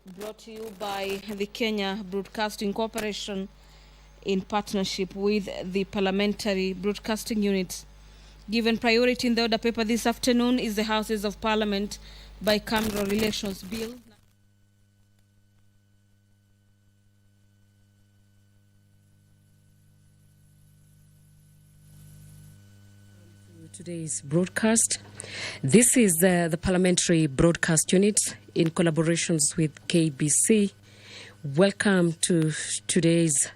brought to you by the Kenya Broadcasting Corporation in partnership with the Parliamentary Broadcasting Unit. Given priority in the order paper this afternoon is the Houses of Parliament Bicameral Relations Bill. Today's broadcast. This is the Parliamentary Broadcast Unit in collaborations with KBC. Welcome to today's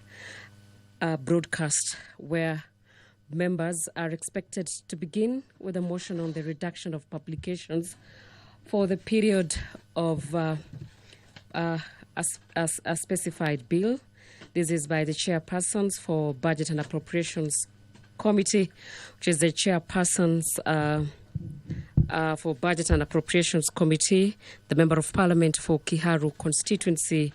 broadcast, where members are expected to begin with a motion on the reduction of publications for the period of a specified bill. This is by the chairpersons for Budget and Appropriations Committee, which is the chairpersons for Budget and Appropriations Committee, the Member of Parliament for Kiharu constituency,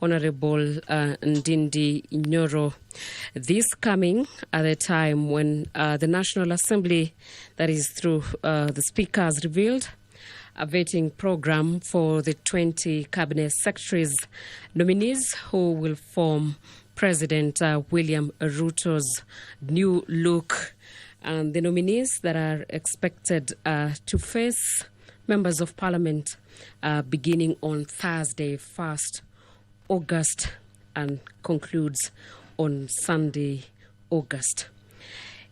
Honorable Ndindi Inyoro. This coming at a time when the National Assembly, that is through the Speaker, has revealed a vetting program for the 20 Cabinet Secretaries nominees who will form President William Ruto's new look, and the nominees that are expected to face members of Parliament beginning on Thursday, 1st August, and concludes on Sunday, August.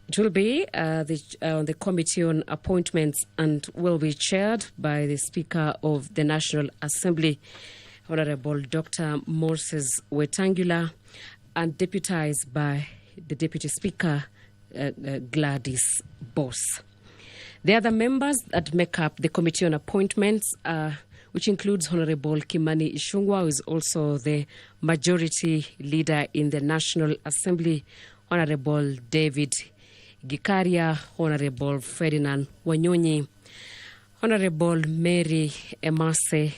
It will be the Committee on Appointments and will be chaired by the Speaker of the National Assembly, Honorable Dr. Moses Wetangula, and deputized by the Deputy Speaker, Gladys Boss. The other members that make up the Committee on Appointments, which includes Honorable Kimani Ichung'wah, who is also the Majority Leader in the National Assembly, Honorable David Gikaria, Honorable Ferdinand Wanyonyi, Honorable Mary Emase,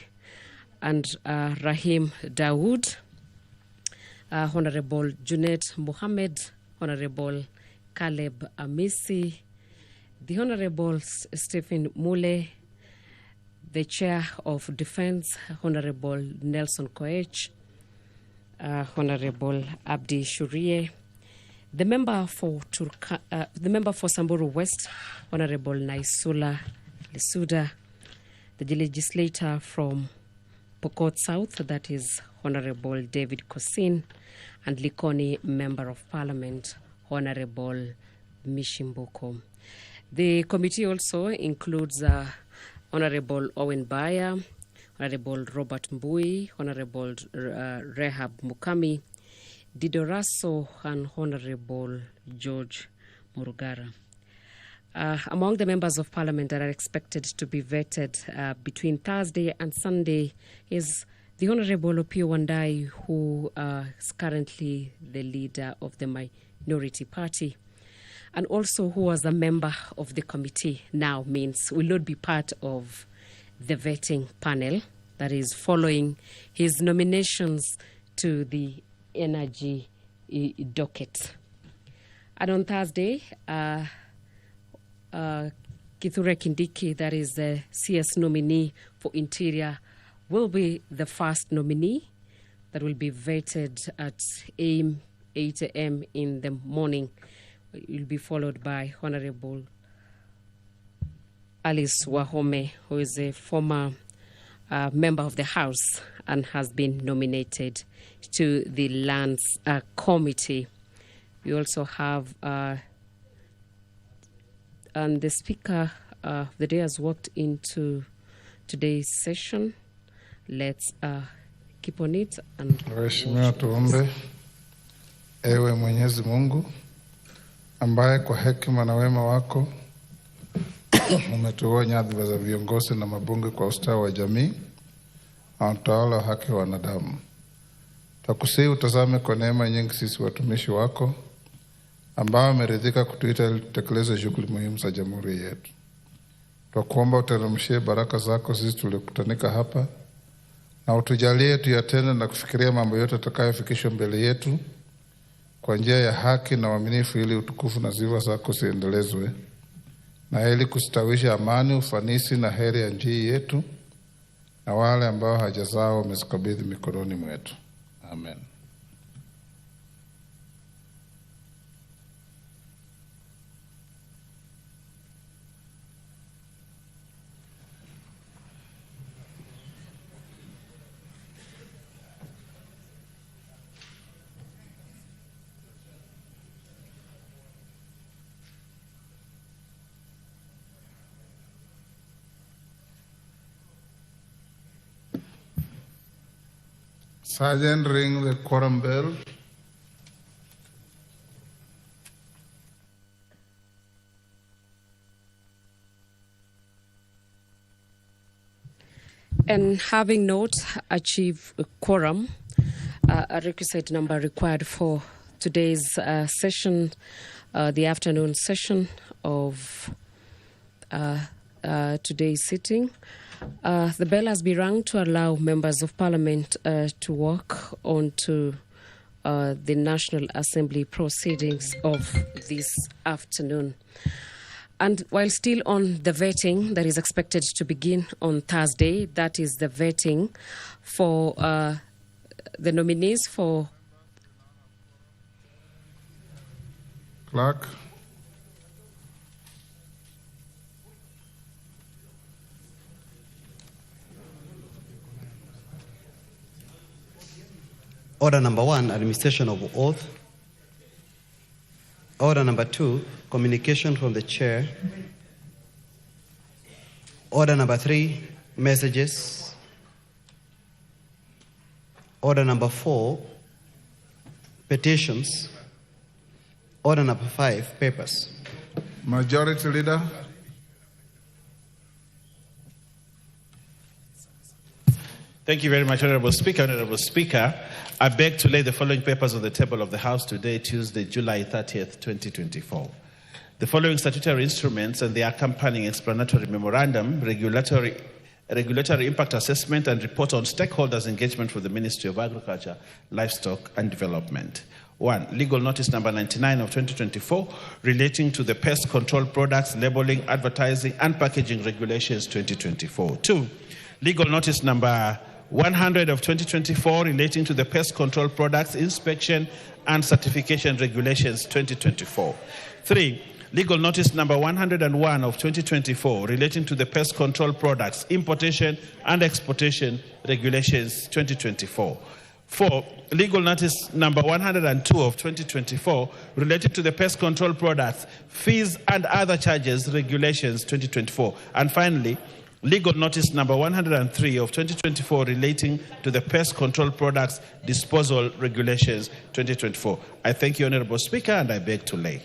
and Rahim Dawood, Honorable Junet Mohammed, Honorable Caleb Amisi, the Honorable Stephen Mule, the Chair of Defense, Honorable Nelson Koech, Honorable Abdi Shurie, the member for Samburu West, Honorable Naisula Lesuda, the legislator from Pokot South, that is Honorable David Kosin, and Likoni Member of Parliament, Honorable Mishimbuko. The committee also includes Honorable Owen Baya, Honorable Robert Mbui, Honorable Rehab Mukami, Didoraso, and Honorable George Murugara. Among the members of Parliament that are expected to be vetted between Thursday and Sunday is the Honorable Opiyo Wandayi, who is currently the leader of the Minority Party, and also who was a member of the committee, now means will not be part of the vetting panel that is following his nominations to the energy docket. And on Thursday, Kithure Kindiki, that is the CS nominee for Interior, will be the first nominee that will be vetted at 8 a.m. in the morning. It will be followed by Honorable Alice Wahome, who is a former member of the House and has been nominated to the Lands Committee. We also have, and the Speaker of the day has walked into today's session. Let's keep on it. Mheshimiwa, tuombe. Ewe Mwenyezi Mungu, ambaye kwa hekima na wema wako umetuonya nyadhifa za viongozi na mabunge kwa ustawi wa jamii na utawala wa haki wa wanadamu. Tukusihi utazame kwa neema nyingi sisi watumishi wako ambao wameridhika kutuita ili tutekeleze shughuli muhimu za jamhuri yetu. Tukuomba uteremshie baraka zako sisi tulikutanika hapa, na utujalie tuyatende na kufikiria mambo yote tutakayofikishwa mbele yetu kwa njia ya haki na uaminifu, ili utukufu na sifa zako ziendelezwe, na ili kustawisha amani, ufanisi na heri ya nchi yetu, na wale ambao haja zao wamezikabidhi mikononi mwetu. Amen. Sergeant, ring the quorum bell. And having not achieved a quorum, a requisite number required for today's session, the afternoon session of today's sitting, the bell has been rung to allow members of Parliament to walk on to the National Assembly proceedings of this afternoon. And while still on the vetting that is expected to begin on Thursday, that is the vetting for the nominees for... Clerk. Order number 1, administration of oath. Order number 2, communication from the chair. Order number 3, messages. Order number 4, petitions. Order number 5, papers. Majority Leader. Thank you very much, Honorable Speaker. Honorable Speaker, I beg to lay the following papers on the table of the House today, Tuesday, July 30th, 2024. The following statutory instruments and the accompanying explanatory memorandum, regulatory impact assessment, and report on stakeholders' engagement for the Ministry of Agriculture, Livestock and Development. 1. Legal notice number 99 of 2024 relating to the pest control products, labeling, advertising, and packaging regulations 2024. 2. Legal notice number 100 of 2024 relating to the pest control products, inspection, and certification regulations 2024. 3. Legal notice number 101 of 2024 relating to the pest control products, importation and exportation regulations 2024. 4. Legal notice number 102 of 2024 related to the pest control products, fees and other charges regulations 2024. And finally, legal notice number 103 of 2024 relating to the pest control products disposal regulations 2024. I thank you, Honorable Speaker, and I beg to lay.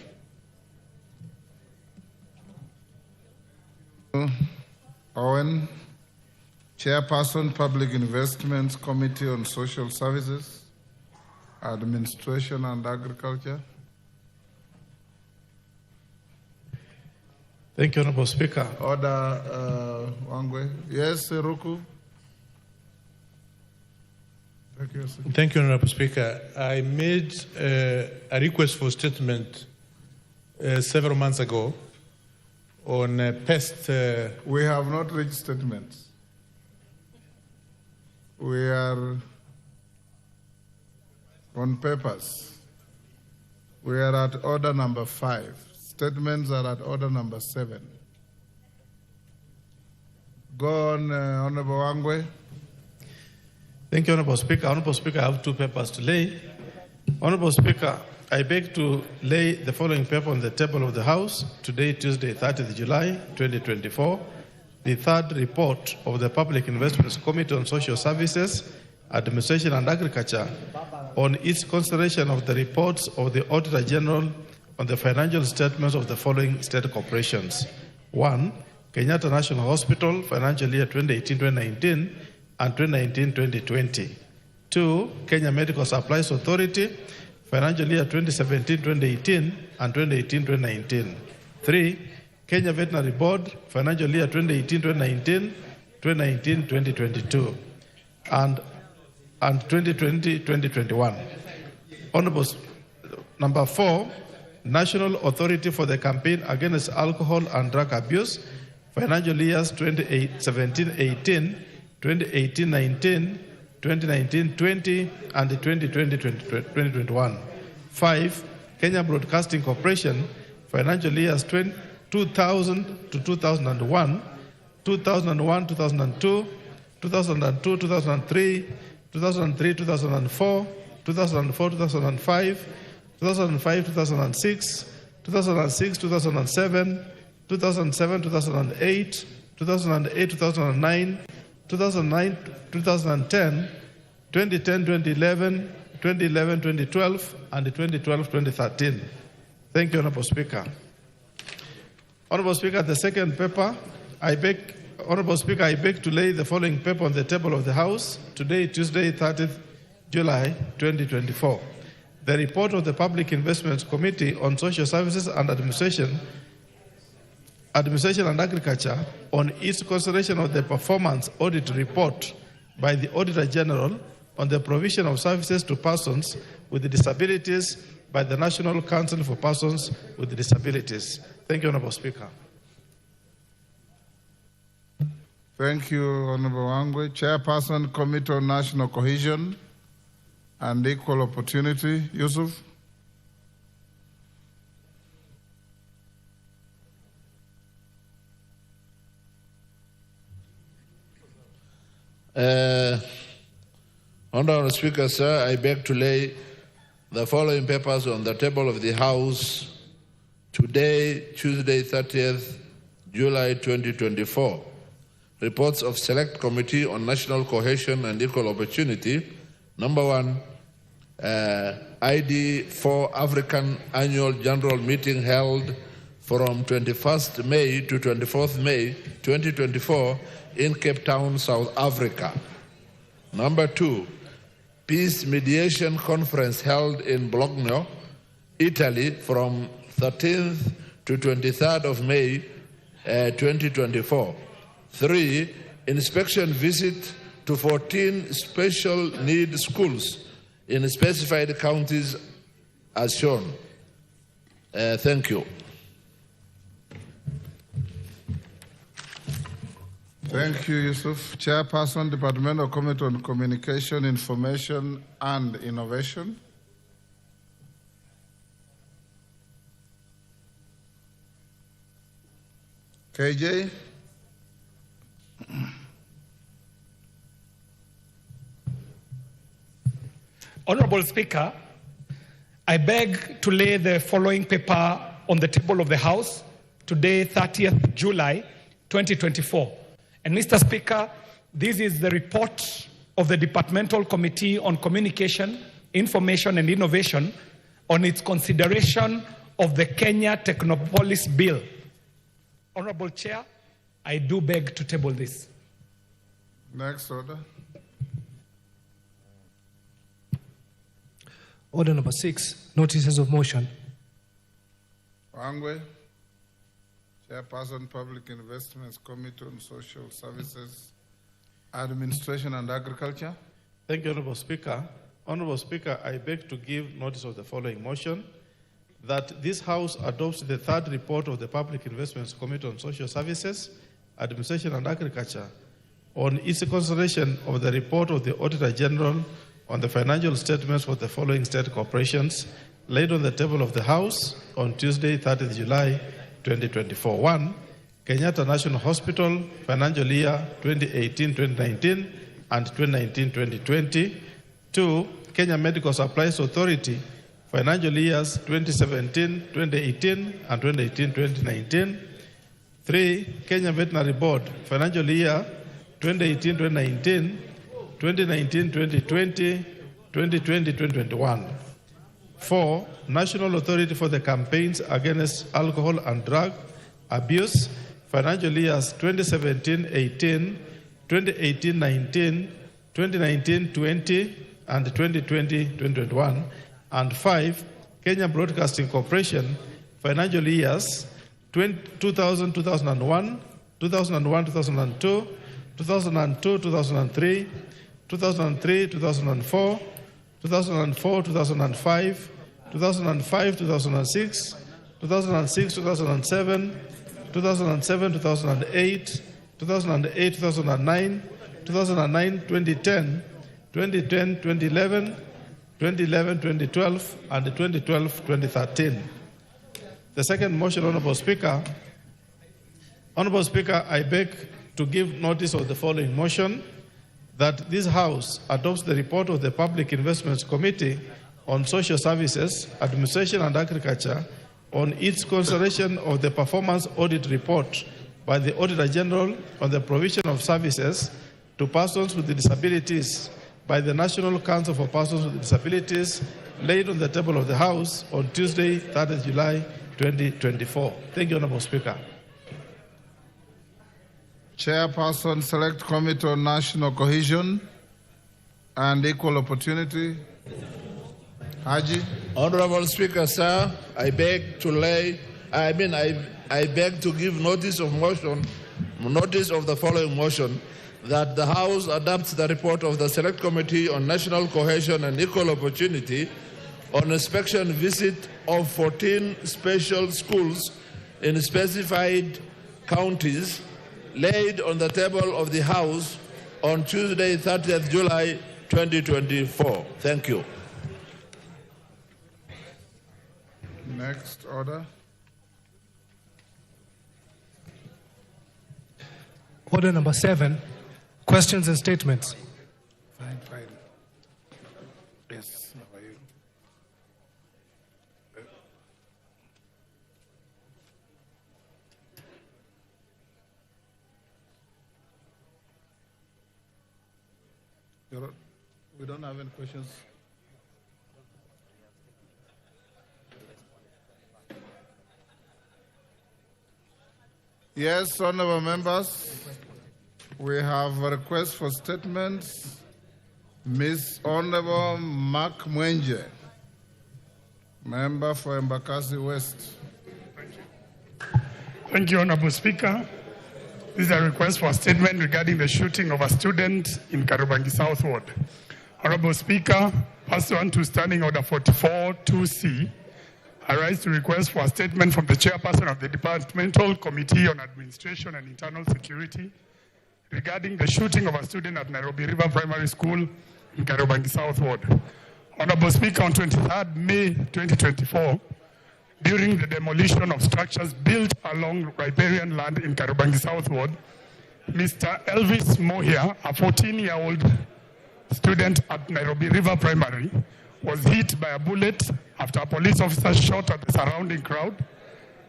Owen, Chairperson, Public Investments Committee on Social Services, Administration and Agriculture. Thank you, Honorable Speaker. Order, Wangwe. Yes, Ruku. Thank you, sir. Thank you, Honorable Speaker. I made a request for statement several months ago on pest. We have not reached statements. We are on papers. We are at order number 5. Statements are at order number 7. Go on, Honorable Wangwe. Thank you, Honorable Speaker. Honorable Speaker, I have 2 papers to lay. Honorable Speaker, I beg to lay the following paper on the table of the House today, Tuesday, 30th July, 2024. The 3rd report of the Public Investments Committee on Social Services, Administration and Agriculture on its consideration of the reports of the Auditor General on the financial statements of the following state corporations. 1. Kenyatta National Hospital, financial year 2018-2019 and 2019-2020. 2. Kenya Medical Supplies Authority, financial year 2017-2018 and 2018-2019. 3. Kenya Veterinary Board, financial year 2018-2019, 2019-2022, and 2020-2021. Honorable number 4, National Authority for the Campaign Against Alcohol and Drug Abuse, financial years 2017-18, 2018-19, 2019-20, and 2020-2021. 5. Kenya Broadcasting Corporation, financial years 2000 to 2001, 2001-2002, 2002-2003, 2003-2004, 2004-2005, 2005-2006, 2006-2007, 2007-2008, 2008-2009, 2009-2010, 2010-2011, 2011-2012, and 2012-2013. Thank you, Honorable Speaker. Honorable Speaker, the second paper, Honorable Speaker, I beg to lay the following paper on the table of the House today, Tuesday, 30th July 2024. The report of the Public Investments Committee on Social Services and Administration and Agriculture on its consideration of the performance audit report by the Auditor General on the provision of services to persons with disabilities by the National Council for Persons with Disabilities. Thank you, Honorable Speaker. Thank you, Honorable Wangwe. Chairperson, Committee on National Cohesion and Equal Opportunity, Yusuf. Honorable Speaker, sir, I beg to lay the following papers on the table of the House today, Tuesday, 30th July 2024. Reports of Select Committee on National Cohesion and Equal Opportunity. Number 1, ID for African Annual General Meeting held from 21st May to 24th May 2024 in Cape Town, South Africa. Number 2, Peace Mediation Conference held in Bologna, Italy from 13th to 23rd of May 2024. 3, inspection visit to 14 special need schools in specified counties as shown. Thank you. Thank you, Yusuf. Chairperson, Departmental Committee on Communication, Information and Innovation. KJ. Honorable Speaker, I beg to lay the following paper on the table of the House today, 30th July 2024. And Mr. Speaker, this is the report of the Departmental Committee on Communication, Information and Innovation on its consideration of the Kenya Technopolis Bill. Honorable Chair, I do beg to table this. Next order. Order number 6, notices of motion. Wangwe. Chairperson, Public Investments Committee on Social Services, Administration and Agriculture. Thank you, Honorable Speaker. Honorable Speaker, I beg to give notice of the following motion, that this House adopts the third report of the Public Investments Committee on Social Services, Administration and Agriculture on its consideration of the report of the Auditor General on the financial statements for the following state corporations laid on the table of the House on Tuesday, 30th July 2024. 1, Kenyatta National Hospital, financial year 2018-2019 and 2019-2020. 2, Kenya Medical Supplies Authority, financial years 2017-2018 and 2018-2019. 3, Kenya Veterinary Board, financial year 2018-2019, 2019-2020, 2020-2021. 4, National Authority for the Campaigns Against Alcohol and Drug Abuse, financial years 2017-18, 2018-19, 2019-20, and 2020-2021. And 5, Kenya Broadcasting Corporation, financial years 2000-2001, 2001-2002, 2002-2003, 2003-2004, 2004-2005, 2005-2006, 2006-2007, 2007-2008, 2008-2009, 2009-2010, 2010-2011, 2011-2012, and 2012-2013. The second motion, Honorable Speaker, I beg to give notice of the following motion, that this House adopts the report of the Public Investments Committee on Social Services, Administration and Agriculture on its consideration of the performance audit report by the Auditor General on the provision of services to persons with disabilities by the National Council for Persons with Disabilities, laid on the table of the House on Tuesday, 3rd July 2024. Thank you, Honorable Speaker. Chairperson, Select Committee on National Cohesion and Equal Opportunity. Haji. Honorable Speaker, sir, I beg to give notice of the following motion, that the House adopts the report of the Select Committee on National Cohesion and Equal Opportunity on inspection visit of 14 special schools in specified counties, laid on the table of the House on Tuesday, 30th July 2024. Thank you. Next order. Order number 7, questions and statements. Fine. Yes, how are you? We don't have any questions. Yes, honorable members, we have a request for statements. Ms. Honorable Mark Mwenje, member for Embakasi West. Thank you, Honorable Speaker. This is a request for a statement regarding the shooting of a student in Kariobangi South Ward. Honorable Speaker, pursuant to Standing Order 44-2C, I rise to request for a statement from the chairperson of the Departmental Committee on Administration and Internal Security regarding the shooting of a student at Nairobi River Primary School in Kariobangi South Ward. Honorable Speaker, on 23rd May 2024, during the demolition of structures built along riparian land in Kariobangi South Ward, Mr. Elvis Mohia, a 14-year-old student at Nairobi River Primary, was hit by a bullet after a police officer shot at the surrounding crowd.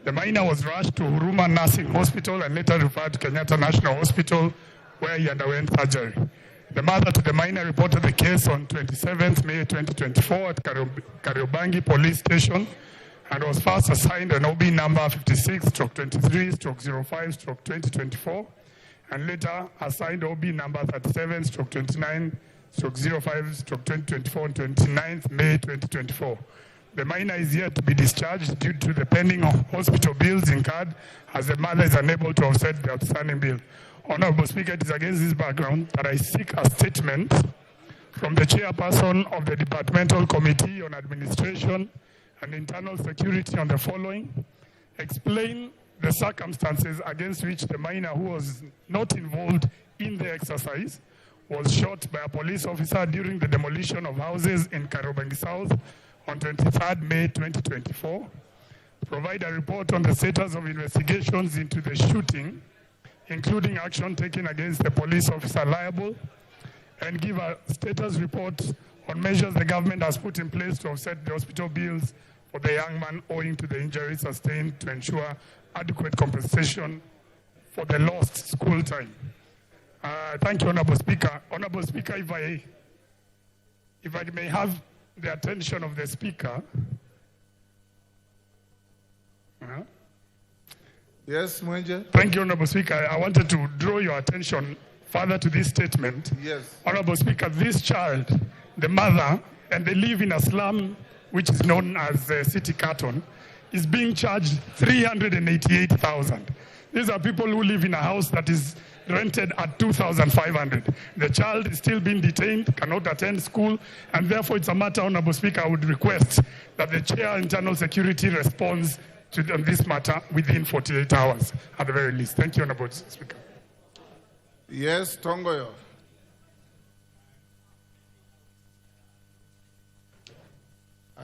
The minor was rushed to Huruma Nursing Hospital and later referred to Kenyatta National Hospital, where he underwent surgery. The mother to the minor reported the case on 27th May 2024 at Kariobangi Police Station and was first assigned an OB number 56/23/05/2024 and later assigned OB number 37/29/05/2024 on 29th May 2024. The minor is yet to be discharged due to the pending hospital bills incurred, as the mother is unable to offset the outstanding bill. Honorable Speaker, it is against this background that I seek a statement from the chairperson of the Departmental Committee on Administration and Internal Security on the following. Explain the circumstances against which the minor, who was not involved in the exercise, was shot by a police officer during the demolition of houses in Kariobangi South on 23rd May 2024. Provide a report on the status of investigations into the shooting, including action taken against the police officer liable, and give a status report on measures the government has put in place to offset the hospital bills for the young man owing to the injuries sustained to ensure adequate compensation for the lost school time. Thank you, Honorable Speaker. Honorable Speaker, if I may have the attention of the Speaker. Yes, Mwenje. Thank you, Honorable Speaker. I wanted to draw your attention further to this statement. Yes. Honorable Speaker, this child, the mother, and they live in a slum which is known as City Carton, is being charged 388,000. These are people who live in a house that is rented at 2,500. The child is still being detained, cannot attend school, and therefore it's a matter, Honorable Speaker, I would request that the Chair Internal Security responds to this matter within 48 hours at the very least. Thank you, Honorable Speaker. Yes, Tongoyo.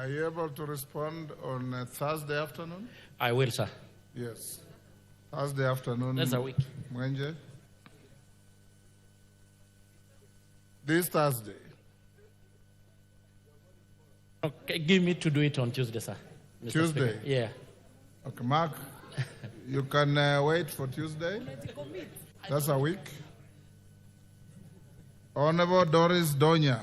Are you able to respond on Thursday afternoon? I will, sir. Yes. Thursday afternoon. That's a week. Mwenje? This Thursday. Okay, give me to do it on Tuesday, sir. Mr. Tuesday? Speaker. Yeah. Okay, Mark, you can wait for Tuesday. That's a week. Honorable Doris Donya,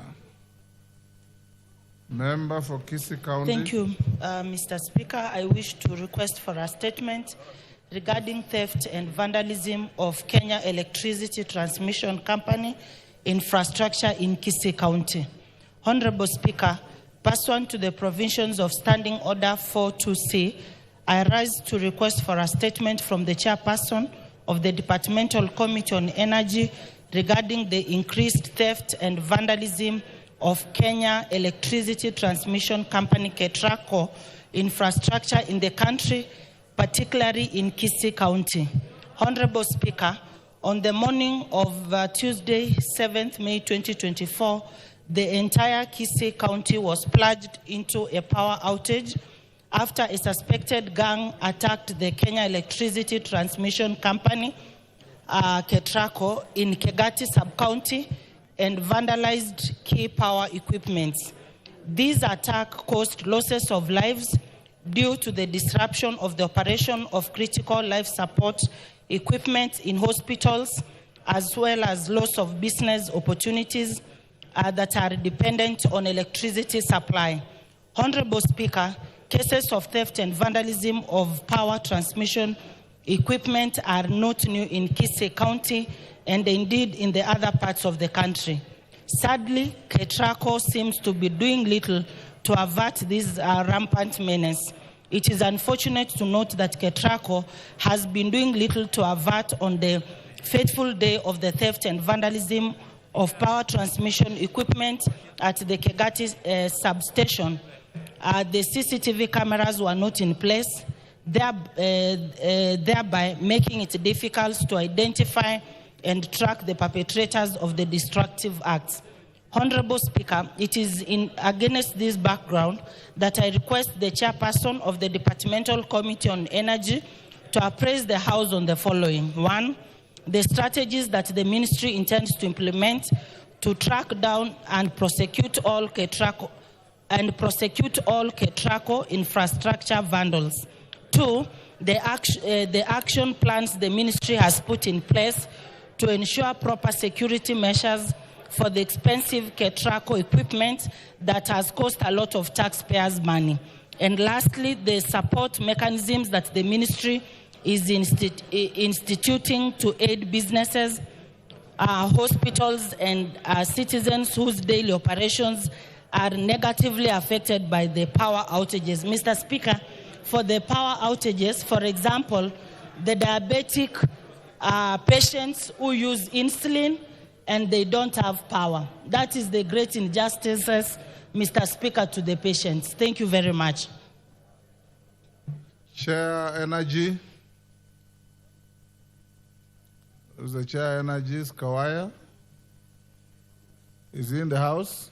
member for Kisii County. Thank you, Mr. Speaker. I wish to request for a statement regarding theft and vandalism of Kenya Electricity Transmission Company infrastructure in Kisii County. Honorable Speaker, pursuant to the provisions of Standing Order 42C, I rise to request for a statement from the chairperson of the Departmental Committee on Energy regarding the increased theft and vandalism of Kenya Electricity Transmission Company KETRACO infrastructure in the country, particularly in Kisii County. Honorable Speaker, on the morning of Tuesday, 7th May 2024, the entire Kisii County was plunged into a power outage after a suspected gang attacked the Kenya Electricity Transmission Company, KETRACO, in Kegati sub-county and vandalized key power equipment. This attack caused losses of lives due to the disruption of the operation of critical life support equipment in hospitals, as well as loss of business opportunities that are dependent on electricity supply. Honorable Speaker, cases of theft and vandalism of power transmission equipment are not new in Kisii County and indeed in the other parts of the country. Sadly, KETRACO seems to be doing little to avert this rampant menace. It is unfortunate to note that KETRACO has been doing little to avert on the fateful day of the theft and vandalism of power transmission equipment at the Kegati substation. The CCTV cameras were not in place, thereby making it difficult to identify and track the perpetrators of the destructive acts. Honorable Speaker, it is against this background that I request the chairperson of the Departmental Committee on Energy to appraise the House on the following. 1, the strategies that the ministry intends to implement to track down and prosecute all KETRACO infrastructure vandals. 2, the action plans the ministry has put in place to ensure proper security measures for the expensive KETRACO equipment that has cost a lot of taxpayers' money. And lastly, the support mechanisms that the ministry is instituting to aid businesses, hospitals, and citizens whose daily operations are negatively affected by the power outages. Mr. Speaker, for the power outages, for example, the diabetic patients who use insulin and they don't have power. That is the great injustices, Mr. Speaker, to the patients. Thank you very much. Chair Energy. Who's the Chair Energy? Is Kawaya? Is he in the House?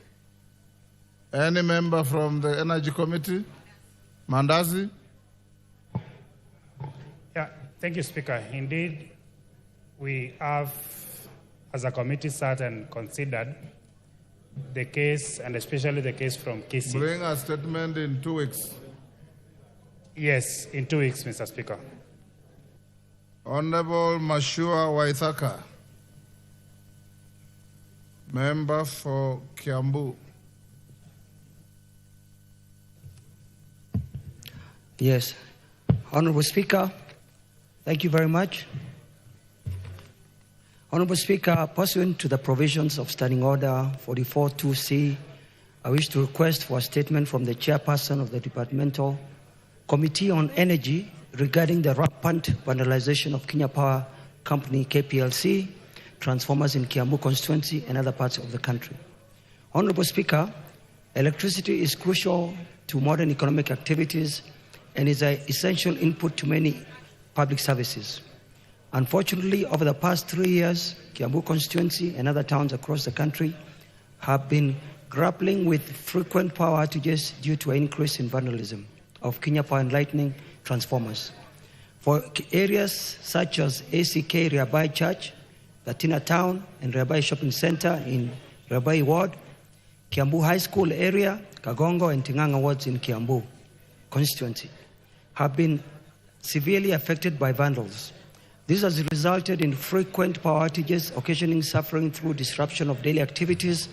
Any member from the Energy Committee? Mandazi? Yeah, thank you, Speaker. Indeed, we have, as a committee, sat and considered the case, and especially the case from Kisii. Bring a statement in 2 weeks. Yes, in 2 weeks, Mr. Speaker. Honorable Mashua Waithaka, member for Kiambu. Yes. Honorable Speaker, thank you very much. Honorable Speaker, pursuant to the provisions of Standing Order 44-2C, I wish to request for a statement from the chairperson of the Departmental Committee on Energy regarding the rampant vandalization of Kenya Power Company, KPLC, transformers in Kiambu constituency and other parts of the country. Honorable Speaker, electricity is crucial to modern economic activities and is an essential input to many public services. Unfortunately, over the past 3 years, Kiambu constituency and other towns across the country have been grappling with frequent power outages due to an increase in vandalism of Kenya Power and Lightning transformers. For areas such as ACK Riabai Church, Latina Town, and Riabai Shopping Center in Riabai Ward, Kiambu High School area, Kagongo and Tinganga wards in Kiambu constituency have been severely affected by vandals. This has resulted in frequent power outages, occasioning suffering through disruption of daily activities,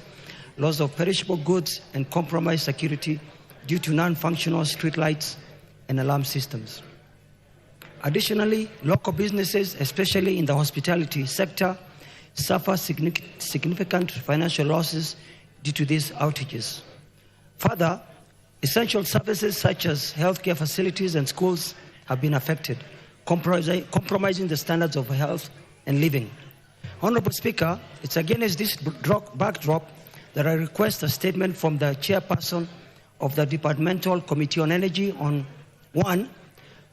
loss of perishable goods, and compromised security due to non-functional streetlights and alarm systems. Additionally, local businesses, especially in the hospitality sector, suffer significant financial losses due to these outages. Further, essential services such as healthcare facilities and schools have been affected, compromising the standards of health and living. Honorable Speaker, it's against this backdrop that I request a statement from the chairperson of the Departmental Committee on Energy on 1.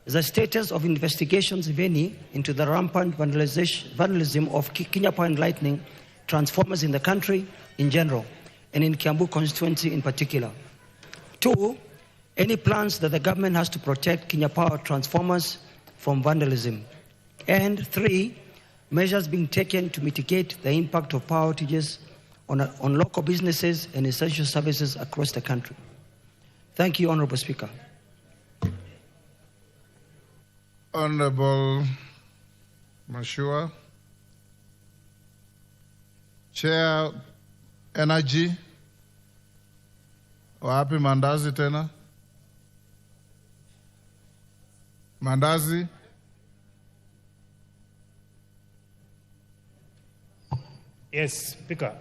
The status of investigations, if any, into the rampant vandalism of Kenya Power and Lightning transformers in the country in general, and in Kiambu constituency in particular. 2, any plans that the government has to protect Kenya Power transformers from vandalism. And 3, measures being taken to mitigate the impact of power outages on local businesses and essential services across the country. Thank you, Honorable Speaker. Honorable Mashua, Chair Energy, wapi Mandazi tena? Mandazi? Yes, Speaker.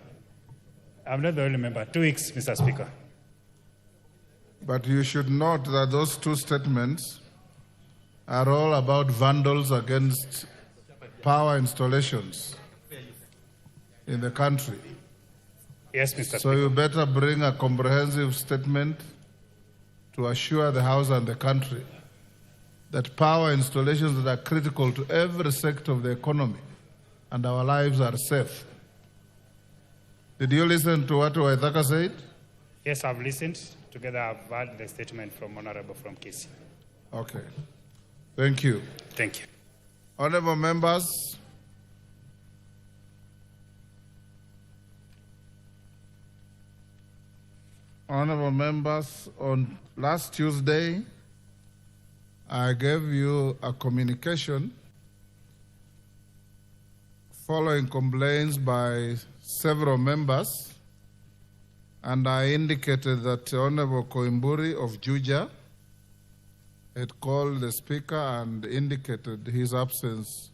I'm not the only member. 2 weeks, Mr. Speaker. But you should note that those two statements are all about vandals against power installations in the country. Yes, Mr. Speaker. So you better bring a comprehensive statement to assure the House and the country that power installations that are critical to every sector of the economy and our lives are safe. Did you listen to what Waithaka said? Yes, I've listened. Together, I've heard the statement from Honorable from KC. Okay. Thank you. Thank you. Honorable members, on last Tuesday, I gave you a communication following complaints by several members, and I indicated that Honorable Koimburi of Juja had called the Speaker and indicated his absence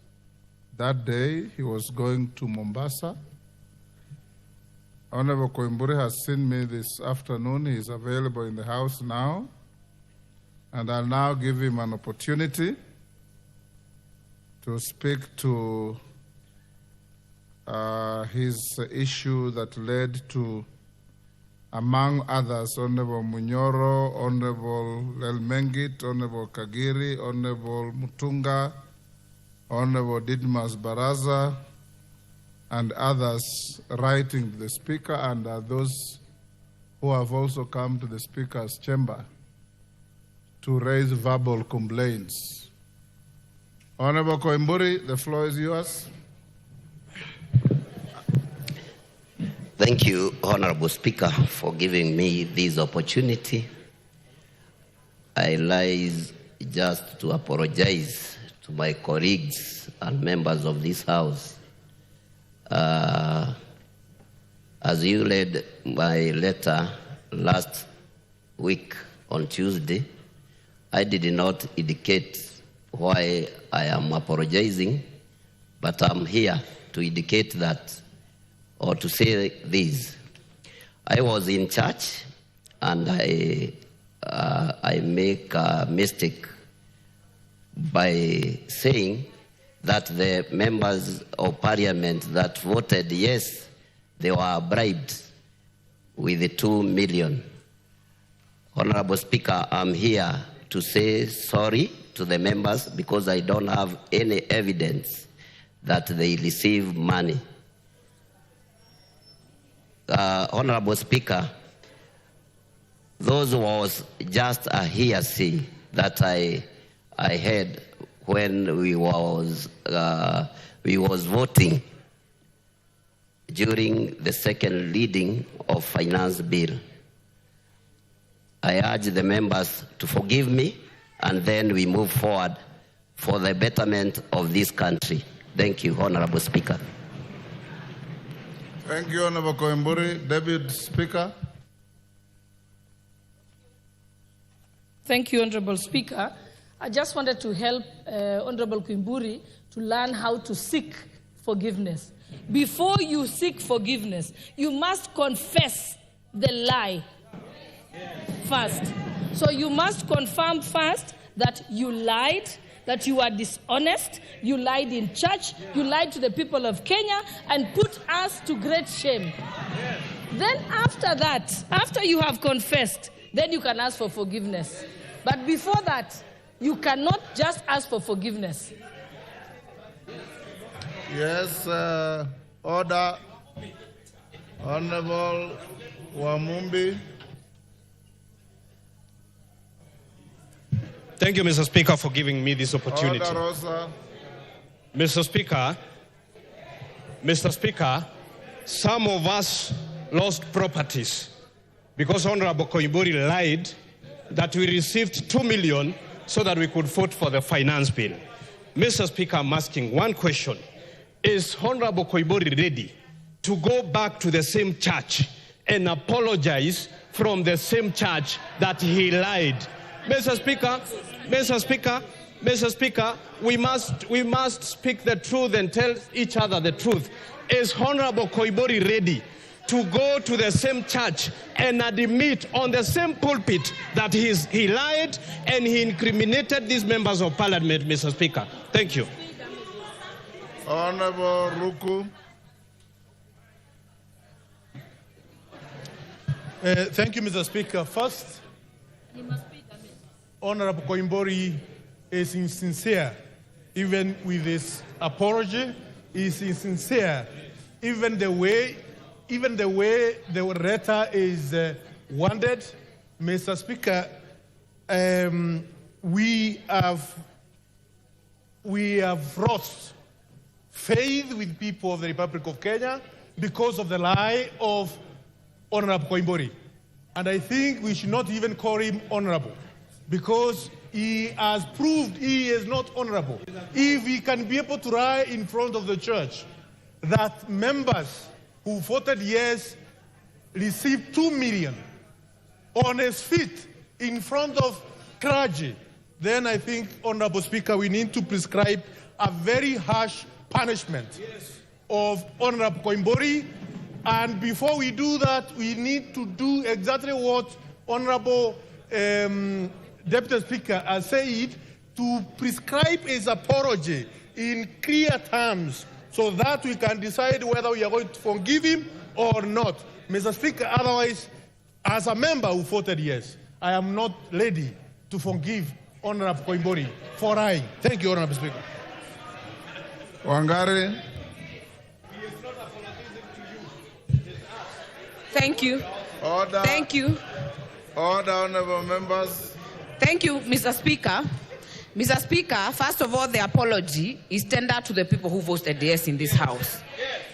that day. He was going to Mombasa. Honorable Koimburi has seen me this afternoon. He is available in the House now, and I'll now give him an opportunity to speak to his issue that led to, among others, Honorable Munyoro, Honorable Lelmengit, Honorable Kagiri, Honorable Mutunga, Honorable Didmas Baraza, and others writing to the Speaker, and those who have also come to the Speaker's chamber to raise verbal complaints. Honorable Koimburi, the floor is yours. Thank you, Honorable Speaker, for giving me this opportunity. I rise just to apologize to my colleagues and members of this House. As you read my letter last week on Tuesday, I did not indicate why I am apologizing, but I'm here to indicate that, or to say this. I was in church and I make a mistake by saying that the members of parliament that voted yes, they were bribed with the 2 million. Honorable Speaker, I'm here to say sorry to the members because I don't have any evidence that they received money. Honorable Speaker, those was just a hearsay that I heard when we was voting during the second reading of finance bill. I urge the members to forgive me, and then we move forward for the betterment of this country. Thank you, Honorable Speaker. Thank you, Honorable Koimburi. Deputy Speaker. Thank you, Honorable Speaker. I just wanted to help Honorable Koimburi to learn how to seek forgiveness. Before you seek forgiveness, you must confess the lie first. So you must confirm first that you lied, that you are dishonest, you lied in church, you lied to the people of Kenya, and put us to great shame. Then after that, after you have confessed, then you can ask for forgiveness. But before that, you cannot just ask for forgiveness. Yes, order. Honorable Wamumbi. Thank you, Mr. Speaker, for giving me this opportunity. Order, Rosa. Mr. Speaker, some of us lost properties because Honorable Koimburi lied that we received 2 million so that we could vote for the finance bill. Mr. Speaker, I'm asking one question. Is Honorable Koimburi ready to go back to the same church and apologize from the same church that he lied? Mr. Speaker, we must speak the truth and tell each other the truth. Is Honorable Koimburi ready to go to the same church and admit on the same pulpit that he lied and he incriminated these members of parliament, Mr. Speaker? Thank you. Honorable Ruku. Thank you, Mr. Speaker. First, Honorable Koimburi is insincere, even with his apology. Is insincere, even the way the letter is worded. Mr. Speaker, we have lost faith with people of the Republic of Kenya because of the lie of Honorable Koimburi. And I think we should not even call him honorable, because he has proved he is not honorable. If he can be able to lie in front of the church that members who voted yes received 2 million on his feet in front of clergy, then I think, Honorable Speaker, we need to prescribe a very harsh punishment of Honorable Koimburi. And before we do that, we need to do exactly what Honorable Deputy Speaker has said, to prescribe his apology in clear terms so that we can decide whether we are going to forgive him or not. Mr. Speaker, otherwise, as a member who voted yes, I am not ready to forgive Honorable Koimburi for lying. Thank you, Honorable Speaker. Wangari. Thank you. Order. Thank you. Order, honorable members. Thank you, Mr. Speaker. Mr. Speaker, first of all, the apology is tendered to the people who voted yes in this House.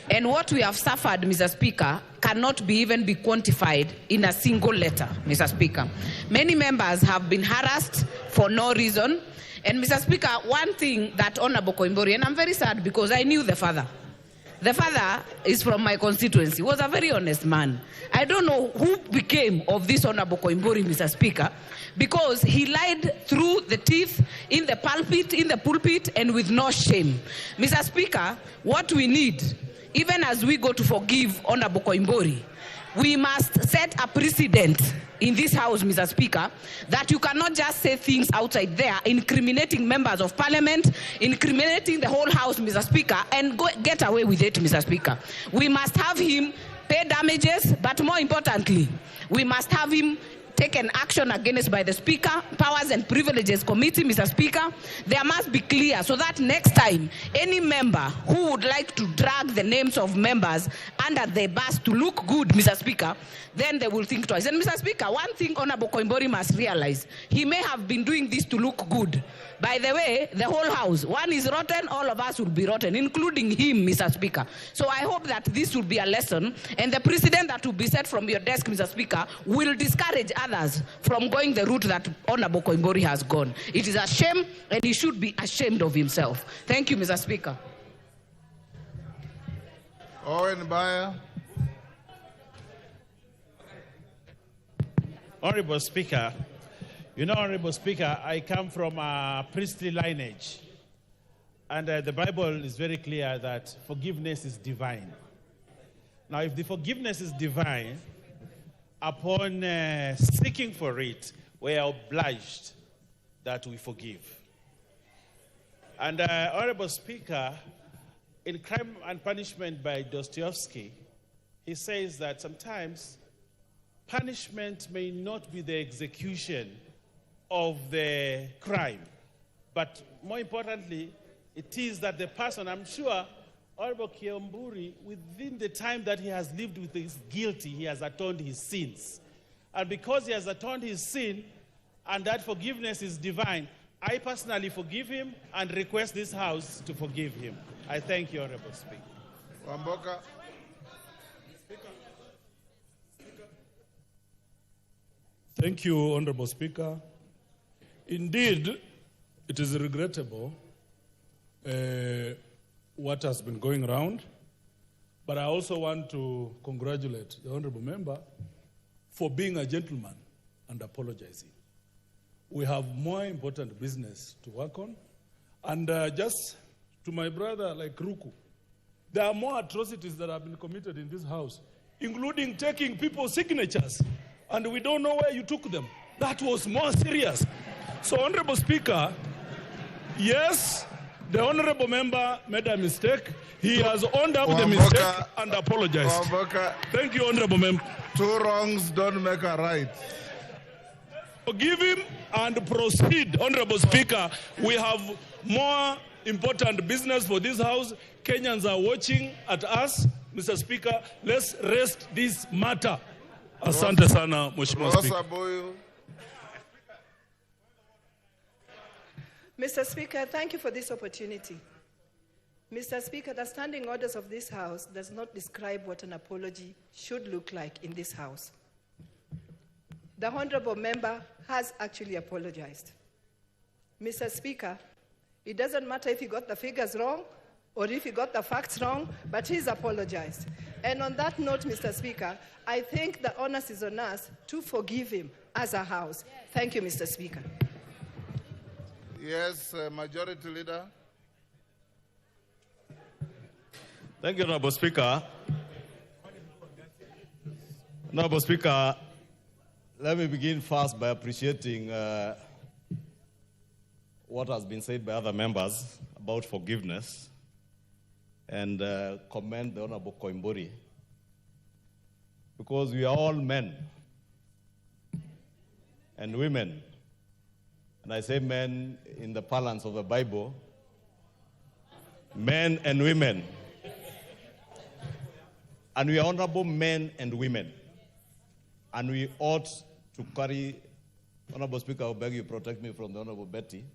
And what we have suffered, Mr. Speaker, cannot even be quantified in a single letter, Mr. Speaker. Many members have been harassed for no reason. And Mr. Speaker, one thing that Honorable Koimburi, and I'm very sad because I knew the father. The father is from my constituency, was a very honest man. I don't know who became of this Honorable Koimburi, Mr. Speaker, because he lied through the teeth in the pulpit, and with no shame. Mr. Speaker, what we need, even as we go to forgive Honorable Koimburi, we must set a precedent in this House, Mr. Speaker, that you cannot just say things outside there, incriminating members of parliament, incriminating the whole House, Mr. Speaker, and get away with it, Mr. Speaker. We must have him pay damages, but more importantly, we must have him taken action against by the Speaker, Powers and Privileges Committee, Mr. Speaker, there must be clear so that next time any member who would like to drag the names of members under the bus to look good, Mr. Speaker, then they will think twice. And Mr. Speaker, one thing Honorable Koimburi must realize, he may have been doing this to look good. By the way, the whole house, one is rotten, all of us will be rotten, including him, Mr. Speaker. So I hope that this will be a lesson, and the precedent that will be set from your desk, Mr. Speaker, will discourage others from going the route that Honorable Koimburi has gone. It is a shame, and he should be ashamed of himself. Thank you, Mr. Speaker. Owen Bayer. Honorable Speaker, you know, Honorable Speaker, I come from a priestly lineage. And the Bible is very clear that forgiveness is divine. Now, if the forgiveness is divine, upon seeking for it, we are obliged that we forgive. And Honorable Speaker, in Crime and Punishment by Dostoevsky, he says that sometimes punishment may not be the execution of the crime, but more importantly, it is that the person, I'm sure, Honorable Koimburi, within the time that he has lived with his guilty, he has atoned his sins. And because he has atoned his sin, and that forgiveness is divine, I personally forgive him and request this House to forgive him. I thank you, Honorable Speaker. Wamboka. Thank you, Honorable Speaker. Indeed, it is regrettable what has been going around, but I also want to congratulate the Honorable Member for being a gentleman and apologizing. We have more important business to work on. And just to my brother like Ruku, there are more atrocities that have been committed in this House, including taking people's signatures, and we don't know where you took them. That was more serious. So, Honorable Speaker, yes, the Honorable Member made a mistake. He has owned up the mistake and apologized. Thank you, Honorable Member. Two wrongs don't make a right. Forgive him and proceed, Honorable Speaker. We have more important business for this House. Kenyans are watching at us. Mr. Speaker, let's rest this matter. Asante sana, Mheshimiwa Speaker. Mr. Speaker, thank you for this opportunity. Mr. Speaker, the standing orders of this House does not describe what an apology should look like in this House. The Honorable Member has actually apologized. Mr. Speaker, it doesn't matter if he got the figures wrong or if he got the facts wrong, but he's apologized. And on that note, Mr. Speaker, I think the onus is on us to forgive him as a House. Thank you, Mr. Speaker. Yes, Majority Leader. Thank you, Honorable Speaker. Honorable Speaker, let me begin first by appreciating what has been said by other members about forgiveness and commend the Honorable Koimburi, because we are all men and women. And I say men in the parlance of the Bible, men and women. And we are honorable men and women. And we ought to carry, Honorable Speaker, I beg you protect me from the Honorable Betty.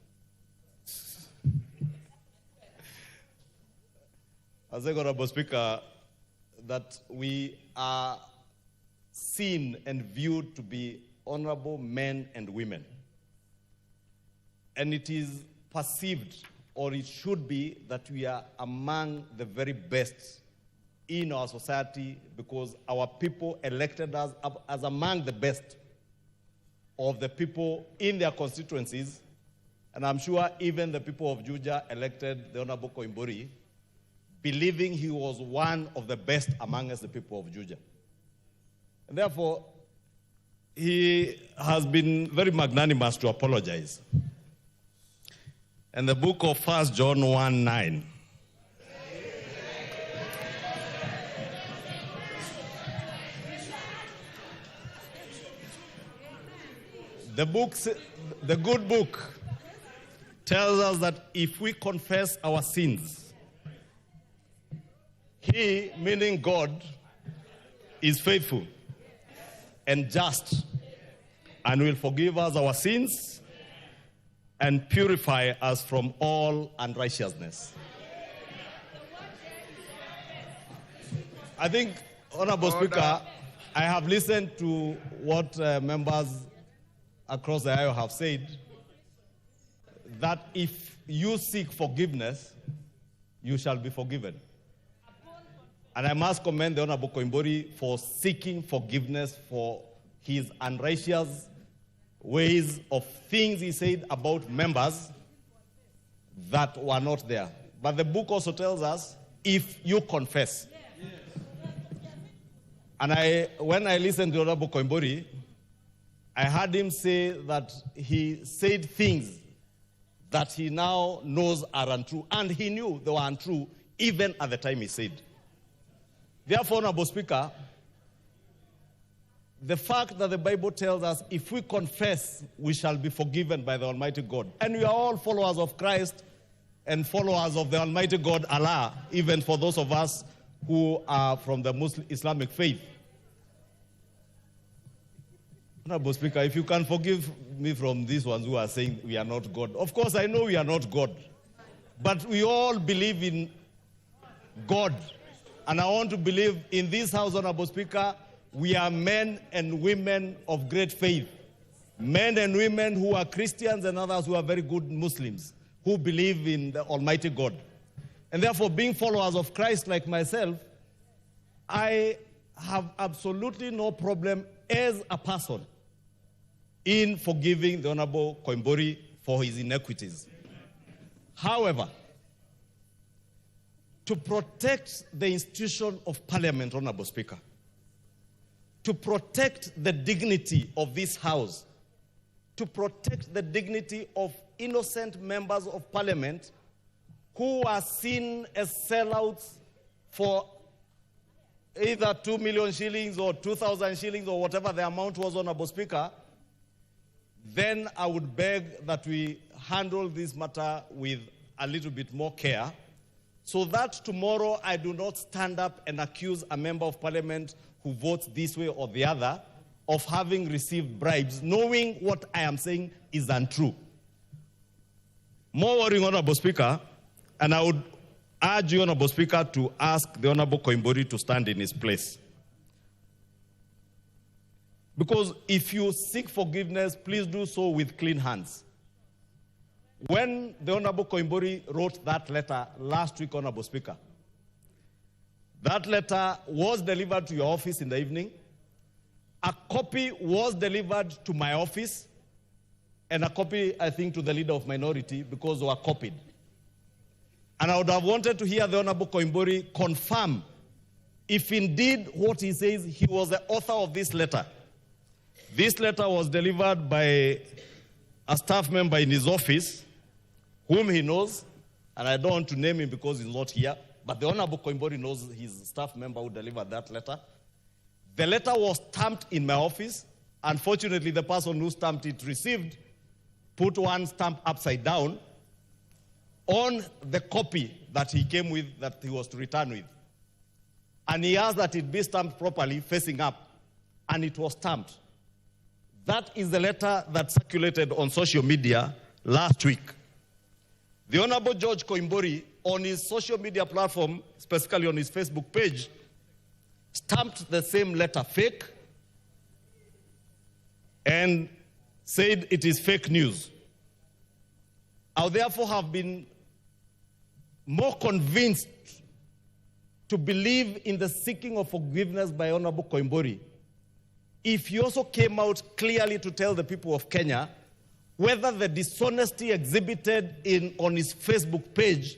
I say, Honorable Speaker, that we are seen and viewed to be honorable men and women. And it is perceived, or it should be, that we are among the very best in our society because our people elected us as among the best of the people in their constituencies. And I'm sure even the people of Juja elected the Honorable Koimburi, believing he was one of the best among us, the people of Juja. And therefore, he has been very magnanimous to apologize. And the book of 1 John 1:9. The good book tells us that if we confess our sins, He, meaning God, is faithful and just and will forgive us our sins and purify us from all unrighteousness. I think, Honorable Speaker, I have listened to what members across the aisle have said, that if you seek forgiveness, you shall be forgiven. And I must commend the Honorable Koimburi for seeking forgiveness for his unrighteous ways of things he said about members that were not there. But the book also tells us, if you confess. And when I listened to Honorable Koimburi, I heard him say that he said things that he now knows are untrue. And he knew they were untrue even at the time he said. Therefore, Honorable Speaker, the fact that the Bible tells us if we confess, we shall be forgiven by the Almighty God. And we are all followers of Christ and followers of the Almighty God, Allah, even for those of us who are from the Muslim Islamic faith. Honorable Speaker, if you can forgive me from these ones who are saying we are not God. Of course, I know we are not God. But we all believe in God. And I want to believe in this House, Honorable Speaker, we are men and women of great faith. Men and women who are Christians and others who are very good Muslims, who believe in the Almighty God. And therefore, being followers of Christ like myself, I have absolutely no problem as a person in forgiving the Honorable Koimburi for his iniquities. However, to protect the institution of Parliament, Honorable Speaker, to protect the dignity of this House, to protect the dignity of innocent members of Parliament who are seen as sellouts for either 2 million shillings or 2,000 shillings or whatever the amount was, Honorable Speaker, then I would beg that we handle this matter with a little bit more care, so that tomorrow I do not stand up and accuse a member of Parliament who votes this way or the other of having received bribes, knowing what I am saying is untrue. More worrying, Honorable Speaker, and I would urge you, Honorable Speaker, to ask the Honorable Koimburi to stand in his place. Because if you seek forgiveness, please do so with clean hands. When the Honorable Koimburi wrote that letter last week, Honorable Speaker, that letter was delivered to your office in the evening. A copy was delivered to my office, and a copy, I think, to the leader of minority, because they were copied. And I would have wanted to hear the Honorable Koimburi confirm if indeed what he says, he was the author of this letter. This letter was delivered by a staff member in his office, whom he knows, and I don't want to name him because he's not here, but the Honorable Koimburi knows his staff member who delivered that letter. The letter was stamped in my office. Unfortunately, the person who stamped it received, put one stamp upside down on the copy that he came with, that he was to return with. And he asked that it be stamped properly, facing up, and it was stamped. That is the letter that circulated on social media last week. The Honorable George Koimburi, on his social media platform, specifically on his Facebook page, stamped the same letter fake and said it is fake news. I would therefore have been more convinced to believe in the seeking of forgiveness by Honorable Koimburi if he also came out clearly to tell the people of Kenya whether the dishonesty exhibited on his Facebook page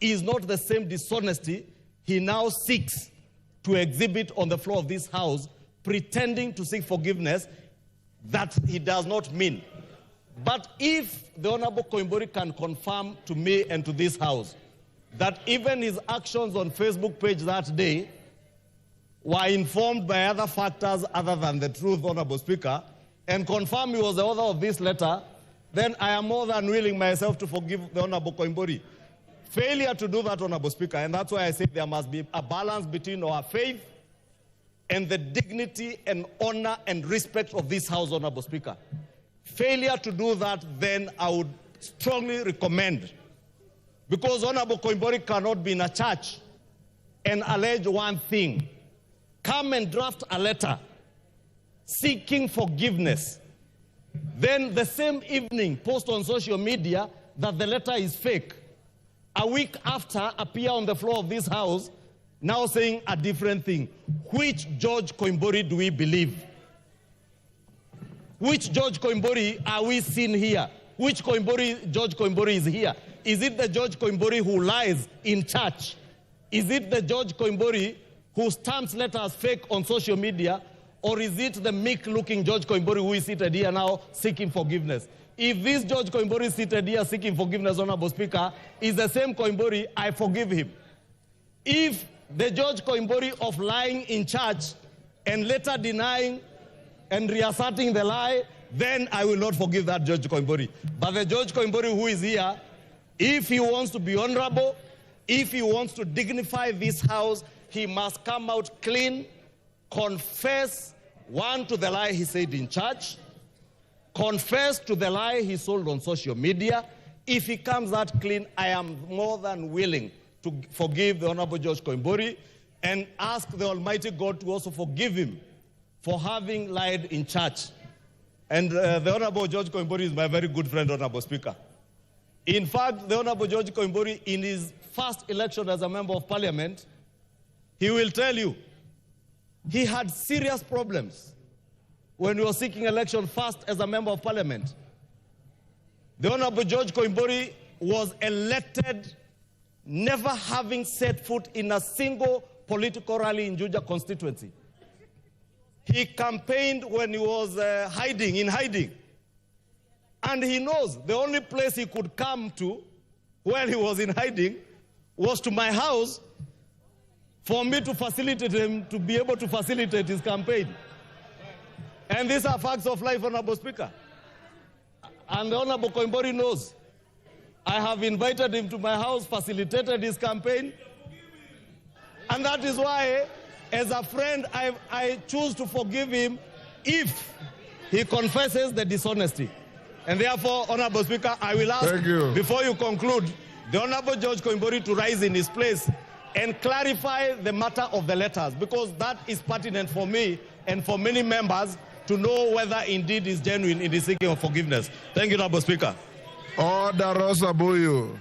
is not the same dishonesty he now seeks to exhibit on the floor of this House, pretending to seek forgiveness that he does not mean. But if the Honorable Koimburi can confirm to me and to this House that even his actions on Facebook page that day were informed by other factors other than the truth, Honorable Speaker, and confirm he was the author of this letter, then I am more than willing myself to forgive the Honorable Koimburi. Failure to do that, Honorable Speaker, and that's why I say there must be a balance between our faith and the dignity and honor and respect of this House, Honorable Speaker. Failure to do that, then I would strongly recommend, because Honorable Koimburi cannot be in a church and allege one thing, come and draft a letter seeking forgiveness, then the same evening post on social media that the letter is fake. A week after, appear on the floor of this House now saying a different thing. Which George Koimburi do we believe? Which George Koimburi are we seeing here? Which George Koimburi is here? Is it the George Koimburi who lies in church? Is it the George Koimburi who stamps letters fake on social media? Or is it the meek-looking George Koimburi who is seated here now seeking forgiveness? If this George Koimburi seated here seeking forgiveness, Honorable Speaker, is the same Koimburi, I forgive him. If the George Koimburi of lying in church and later denying and reasserting the lie, then I will not forgive that George Koimburi. But the George Koimburi who is here, if he wants to be honorable, if he wants to dignify this House, he must come out clean, confess, one, to the lie he said in church, confess to the lie he sold on social media. If he comes out clean, I am more than willing to forgive the Honorable George Koimburi and ask the Almighty God to also forgive him for having lied in church. And the Honorable George Koimburi is my very good friend, Honorable Speaker. In fact, the Honorable George Koimburi, in his first election as a member of Parliament, he will tell you he had serious problems when he was seeking election first as a member of Parliament. The Honorable George Koimburi was elected never having set foot in a single political rally in Juja constituency. He campaigned when he was in hiding. And he knows the only place he could come to when he was in hiding was to my house for me to facilitate him to be able to facilitate his campaign. And these are facts of life, Honorable Speaker. And the Honorable Koimburi knows. I have invited him to my house, facilitated his campaign. And that is why, as a friend, I choose to forgive him if he confesses the dishonesty. And therefore, Honorable Speaker, I will ask, before you conclude, the Honorable George Koimburi to rise in his place and clarify the matter of the letters, because that is pertinent for me and for many members to know whether indeed is genuine in the seeking of forgiveness. Thank you, Honorable Speaker. Order, Rosa Buyu.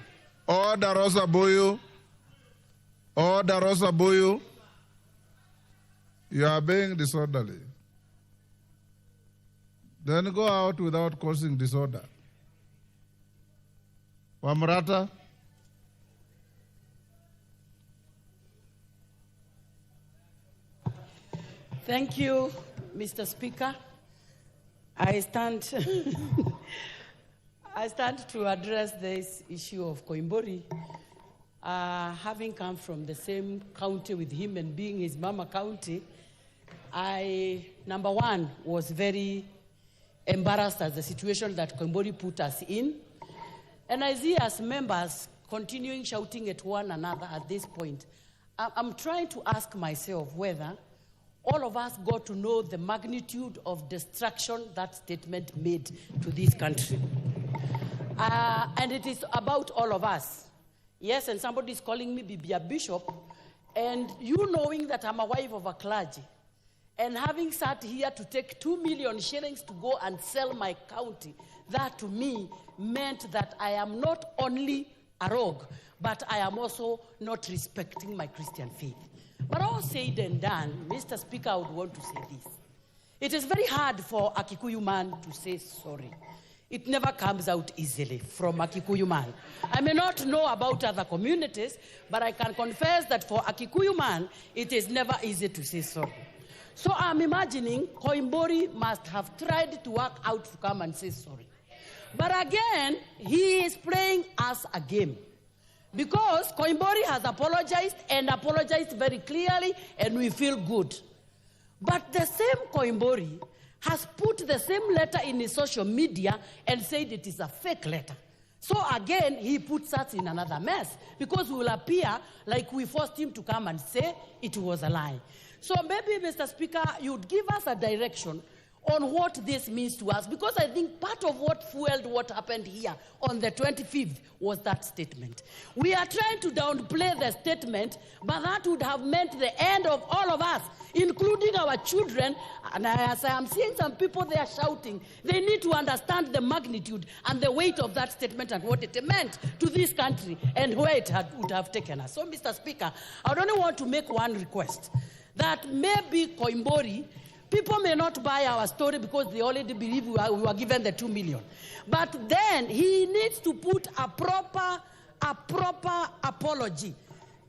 Order, Rosa Buyu. Order, Rosa Buyu. You are being disorderly. Then go out without causing disorder. Wamrata. Thank you, Mr. Speaker. I stand to address this issue of Koimburi. Having come from the same county with him and being his mama county, I, number one, was very embarrassed at the situation that Koimburi put us in. And I see as members continuing shouting at one another at this point. I'm trying to ask myself whether all of us got to know the magnitude of destruction that statement made to this country. And it is about all of us. Yes, and somebody is calling me Bibia Bishop, and you knowing that I'm a wife of a clergy, and having sat here to take 2 million shillings to go and sell my county, that to me meant that I am not only a rogue, but I am also not respecting my Christian faith. But all said and done, Mr. Speaker, I would want to say this. It is very hard for a Kikuyu man to say sorry. It never comes out easily from a Kikuyu man. I may not know about other communities, but I can confess that for a Kikuyu man, it is never easy to say sorry. So I'm imagining Koimburi must have tried to work out to come and say sorry. But again, he is playing us a game. Because Koimburi has apologized and apologized very clearly, and we feel good. But the same Koimburi has put the same letter in his social media and said it is a fake letter. So again, he puts us in another mess because we will appear like we forced him to come and say it was a lie. So maybe, Mr. Speaker, you'd give us a direction on what this means to us, because I think part of what fueled what happened here on the 25th was that statement. We are trying to downplay the statement, but that would have meant the end of all of us, including our children. And as I am seeing some people there shouting, they need to understand the magnitude and the weight of that statement and what it meant to this country and where it would have taken us. So, Mr. Speaker, I would only want to make one request, that maybe Koimbori, people may not buy our story because they already believe we were given the 2 million. But then he needs to put a proper apology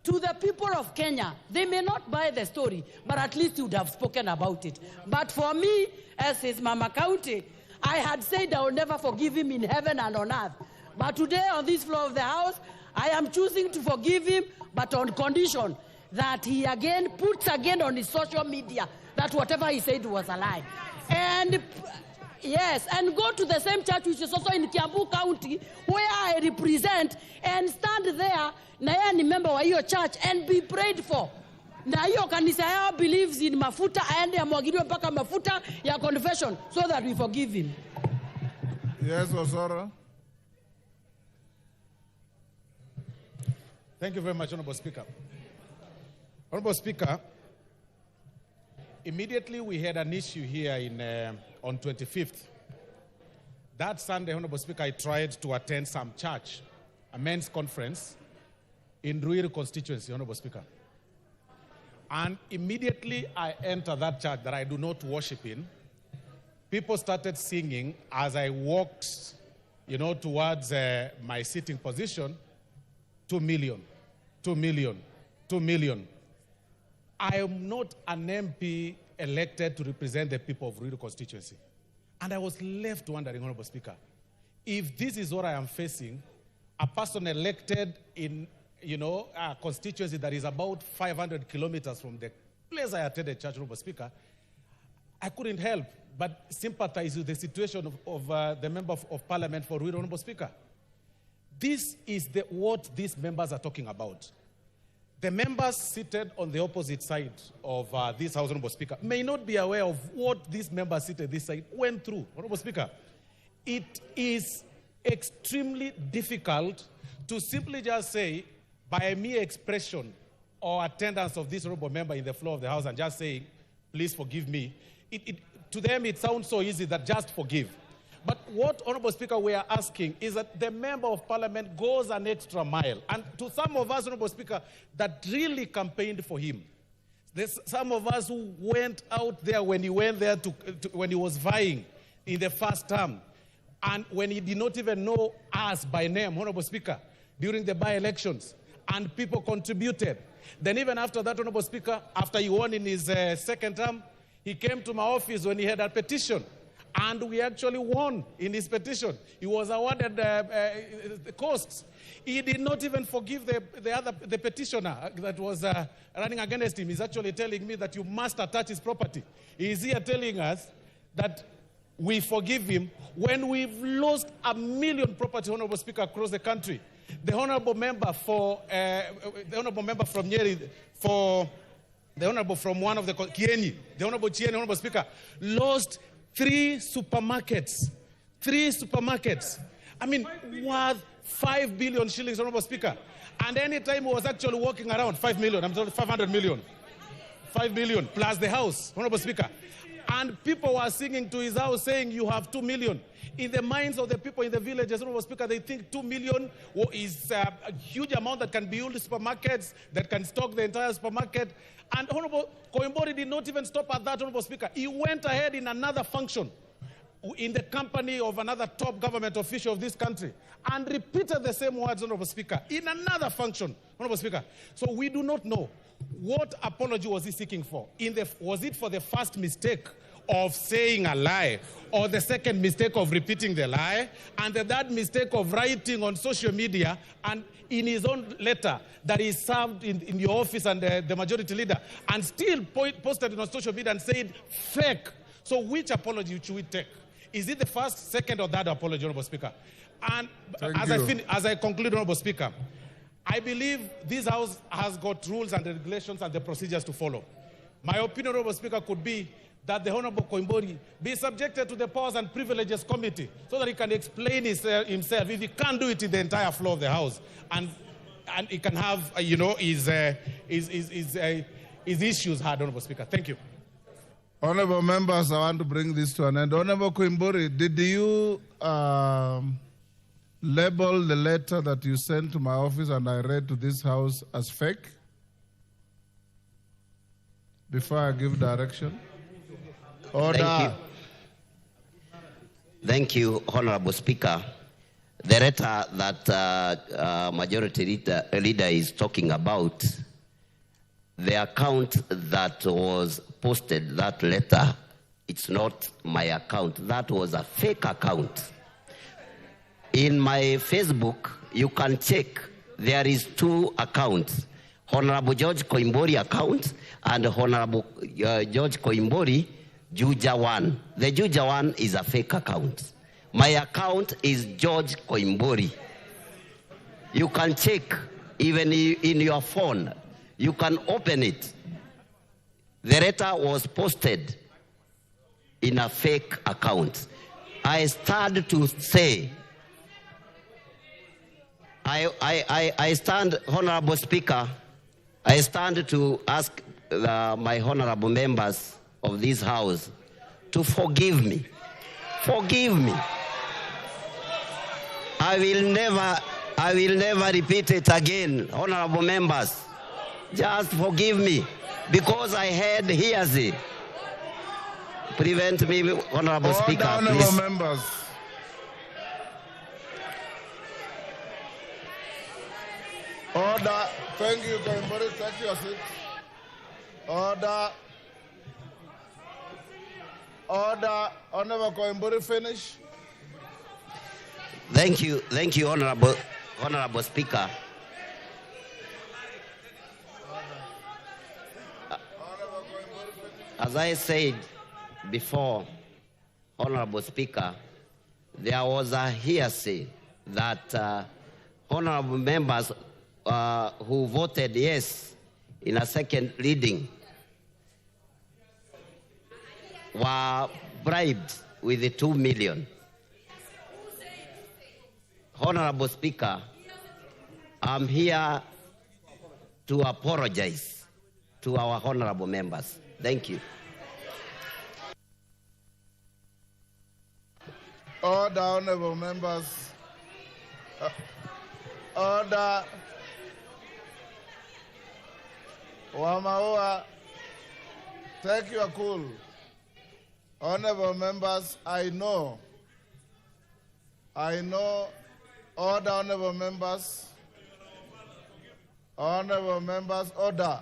to the people of Kenya. They may not buy the story, but at least he would have spoken about it. But for me, as his mama county, I had said I will never forgive him in heaven and on earth. But today on this floor of the House, I am choosing to forgive him, but on condition that he again puts again on his social media that whatever he said was a lie. And yes, and go to the same church which is also in Kiambu County, where I represent, and stand there, na yeye ni member wa hiyo church, and be prayed for. Na hiyo kanisa yao believes in mafuta, aende amwagiliwe mpaka mafuta ya confession, so that we forgive him. Yes, Osoro. Thank you very much, Honorable Speaker. Honorable Speaker, immediately we had an issue here on 25th. That Sunday, Honorable Speaker, I tried to attend some church, a men's conference in Ruiru constituency, Honorable Speaker. And immediately I entered that church that I do not worship in. People started singing as I walked, towards my sitting position, 2 million, 2 million, 2 million. I am not an MP elected to represent the people of Ruiru constituency. And I was left wondering, Honorable Speaker, if this is what I am facing, a person elected in, a constituency that is about 500 kilometers from the place I attended church, Honorable Speaker, I couldn't help but sympathize with the situation of the Member of Parliament for Ruiru, Honorable Speaker. This is what these members are talking about. The members seated on the opposite side of this House, Honorable Speaker, may not be aware of what these members seated this side went through, Honorable Speaker. It is extremely difficult to simply just say, by a mere expression or attendance of this honorable member in the floor of the House and just saying, please forgive me, to them it sounds so easy that just forgive. But what, Honorable Speaker, we are asking is that the Member of Parliament goes an extra mile. And to some of us, Honorable Speaker, that really campaigned for him. There's some of us who went out there when he went there when he was vying in the first term. And when he did not even know us by name, Honorable Speaker, during the by-elections. And people contributed. Then even after that, Honorable Speaker, after he won in his second term, he came to my office when he had a petition. And we actually won in his petition. He was awarded the costs. He did not even forgive the petitioner that was running against him. He's actually telling me that you must attach his property. He's here telling us that we forgive him when we've lost 1 million property, Honorable Speaker, across the country. The honorable member from Nyeri, the honorable from one of the Kieni, the honorable Chieni, Honorable Speaker, lost 3 supermarkets. 3 supermarkets. I mean, worth 5 billion shillings, Honorable Speaker. And any time he was actually walking around, 5 million, I'm sorry, 500 million. 5 billion plus the house, Honorable Speaker. And people were singing to his house saying, you have 2 million. In the minds of the people in the villages, Honorable Speaker, they think 2 million is a huge amount that can build supermarkets, that can stock the entire supermarket. And Honorable Koimbori did not even stop at that, Honorable Speaker. He went ahead in another function in the company of another top government official of this country and repeated the same words, Honorable Speaker, in another function, Honorable Speaker. So we do not know what apology was he seeking for. Was it for the first mistake of saying a lie, or the second mistake of repeating the lie, and the third mistake of writing on social media and in his own letter that he served in your office and the majority leader, and still posted it on social media and said fake, So which apology should we take? Is it the first, second, or third apology, Honorable Speaker? And as I conclude, Honorable Speaker, I believe this House has got rules and regulations and the procedures to follow. My opinion, Honorable Speaker, could be that the Honorable Koimburi be subjected to the Powers and Privileges Committee so that he can explain himself if he can't do it in the entire floor of the House. And he can have, his issues heard, Honorable Speaker. Thank you. Honorable members, I want to bring this to an end. Honorable Koimburi, did you label the letter that you sent to my office and I read to this House as fake? Before I give direction. Order. Thank you, Honorable Speaker. The letter that Majority Leader is talking about, the account that was posted that letter, it's not my account. That was a fake account. In my Facebook, you can check. There is 2 accounts. Honorable George Koimburi account and Honorable George Koimburi Juja 1. The Juja 1 is a fake account. My account is George Koimburi. You can check even in your phone. You can open it. The letter was posted in a fake account. I stand to say, I stand, Honorable Speaker, I stand to ask my honorable members of this House to forgive me. Forgive me. I will never repeat it again, honorable members. Just forgive me, because I had hearsay. Prevent me, Honorable Speaker, honorable please. members. Order. Thank you, Koimburi. Take your seat. Order. Order. Honorable Koimburi, finish. Thank you, Honorable Speaker. As I said before, Honorable Speaker, there was a hearsay that honorable members who voted yes in a second reading were bribed with the 2 million. Honorable Speaker, I'm here to apologize to our honorable members. Thank you. Order, honorable members. Order. Wamaua, take your cool. Honorable members, I know. Order, honorable members. Honorable members, order.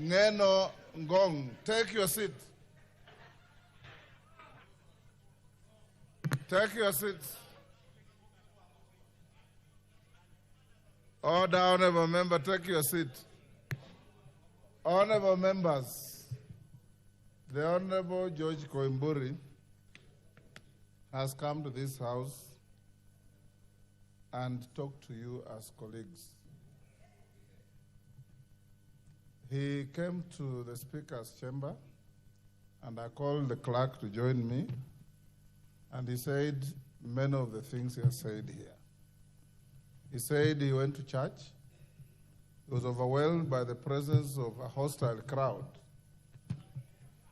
Ngeno Ngong, take your seat. Take your seats. Order, honorable member, take your seat. Honorable members, the Honorable George Koimburi has come to this House and talked to you as colleagues. He came to the Speaker's chamber, and I called the clerk to join me, and he said many of the things he has said here. He said he went to church. He was overwhelmed by the presence of a hostile crowd,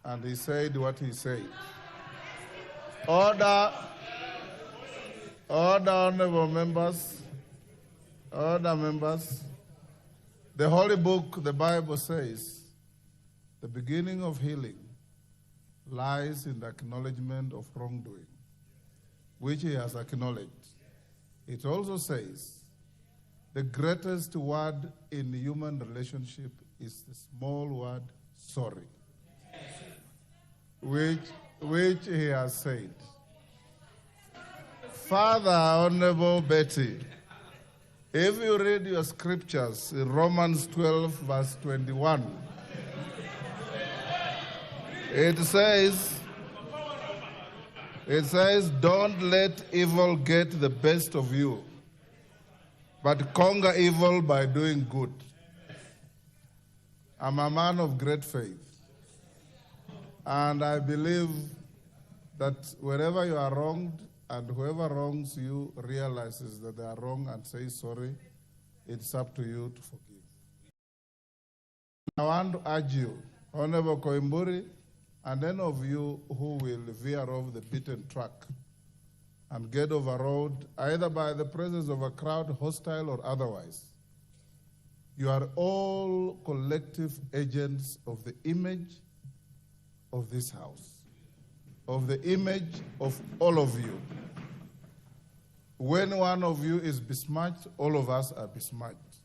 and he said what he said. Order, honorable members, order, members. The Holy Book, the Bible says, the beginning of healing lies in the acknowledgement of wrongdoing, which he has acknowledged. It also says, the greatest word in human relationship is the small word, sorry, which he has said. Father, Honorable Betty, if you read your scriptures in Romans 12, verse 21, It says, don't let evil get the best of you, but conquer evil by doing good. I'm a man of great faith, and I believe that wherever you are wronged and whoever wrongs you realizes that they are wrong and says sorry, it's up to you to forgive. I want to urge you, Honorable Koimburi, and any of you who will veer off the beaten track and get overrode either by the presence of a crowd, hostile or otherwise, you are all collective agents of the image of this house, of the image of all of you. When one of you is besmirched, all of us are besmirched.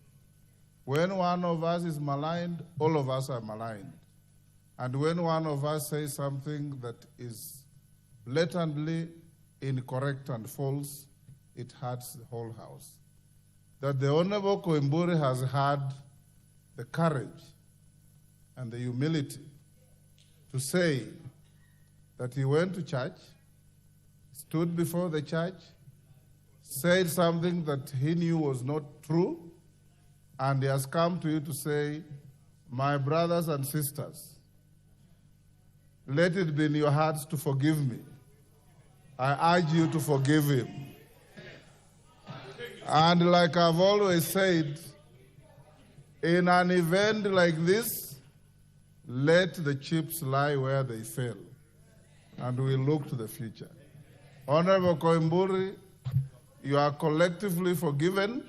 When one of us is maligned, all of us are maligned. And when one of us says something that is blatantly incorrect and false, it hurts the whole house. That the Honorable Koimburi has had the courage and the humility to say that he went to church, stood before the church, said something that he knew was not true, and he has come to you to say, my brothers and sisters, let it be in your hearts to forgive me. I urge you to forgive him. And like I've always said, in an event like this, let the chips lie where they fell, and we look to the future. Honorable Koimburi, you are collectively forgiven.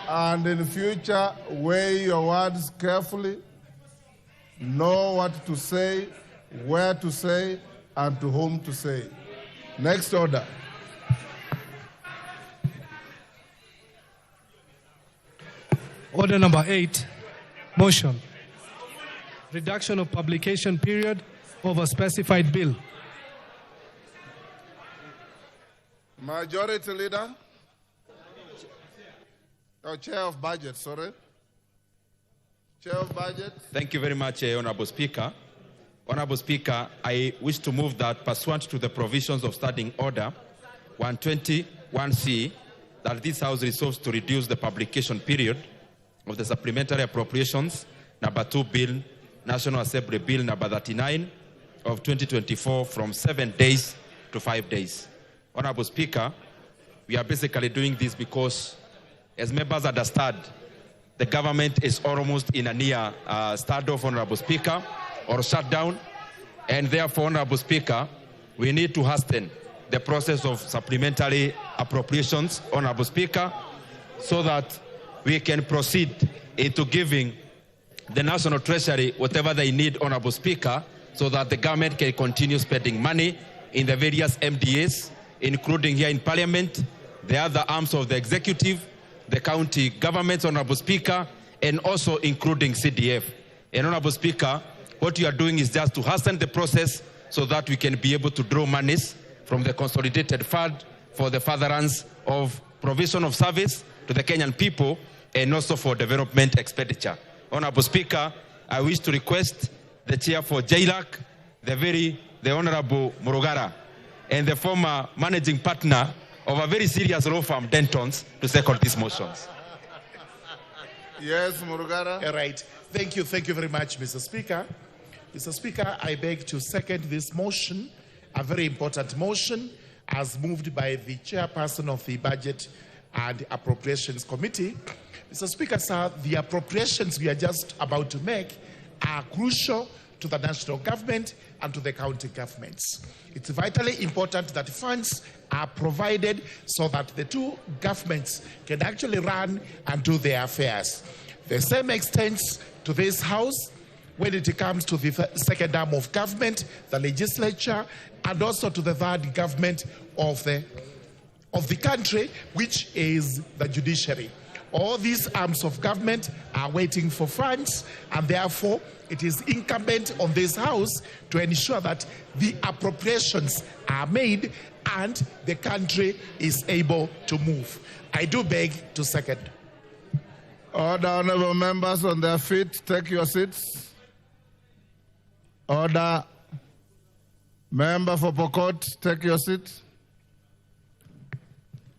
And in future, weigh your words carefully. Know what to say, where to say, and to whom to say. Next order. Order number 8, motion. Reduction of publication period of a specified bill. Majority Leader. Oh, Chair of Budget, sorry. Chair of Budget. Thank you very much, Honorable Speaker. Honorable Speaker, I wish to move that pursuant to the provisions of Standing Order 120(1)(c), that this House resolves to reduce the publication period of the Supplementary Appropriations number 2 Bill, National Assembly Bill number 39 of 2024 from 7 days to 5 days. Honorable Speaker, we are basically doing this because, as members understand, the government is almost in a near standoff, Honorable Speaker, or shutdown, and therefore, Honorable Speaker, we need to hasten the process of supplementary appropriations, Honorable Speaker, so that we can proceed into giving the National Treasury whatever they need, Honorable Speaker, so that the government can continue spending money in the various MDAs, including here in Parliament, the other arms of the executive, the county governments, Honorable Speaker, and also including CDF. And Honorable Speaker, what you are doing is just to hasten the process so that we can be able to draw monies from the consolidated fund for the furtherance of provision of service to the Kenyan people and also for development expenditure. Honorable Speaker, I wish to request the chair for JLAC, the Honorable Murugara, and the former managing partner of a very serious law firm, Dentons, to second these motions. Yes, Murugara. All right. Thank you very much, Mr. Speaker. Mr. Speaker, I beg to second this motion, a very important motion, as moved by the chairperson of the Budget and Appropriations Committee. Mr. Speaker, sir, the appropriations we are just about to make are crucial to the national government and to the county governments. It's vitally important that funds are provided so that the two governments can actually run and do their affairs. The same extends to this House when it comes to the second arm of government, the legislature, and also to the third government of the country, which is the judiciary. All these arms of government are waiting for funds, and therefore it is incumbent on this House to ensure that the appropriations are made and the country is able to move. I do beg to second. Order, honorable members on their feet. Take your seats. Order. Member for Pokot, take your seat.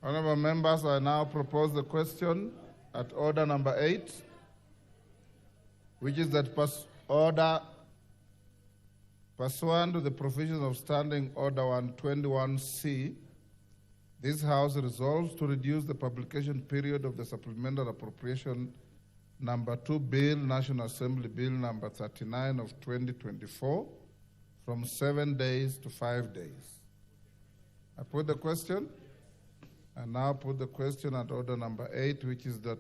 Honorable members, I now propose the question at order number 8, which is that pursuant to the provisions of Standing Order 121C, this House resolves to reduce the publication period of the Supplementary Appropriation Number 2 Bill, National Assembly Bill Number 39 of 2024, from 7 days to 5 days. I put the question. I now put the question at order number 8, which is that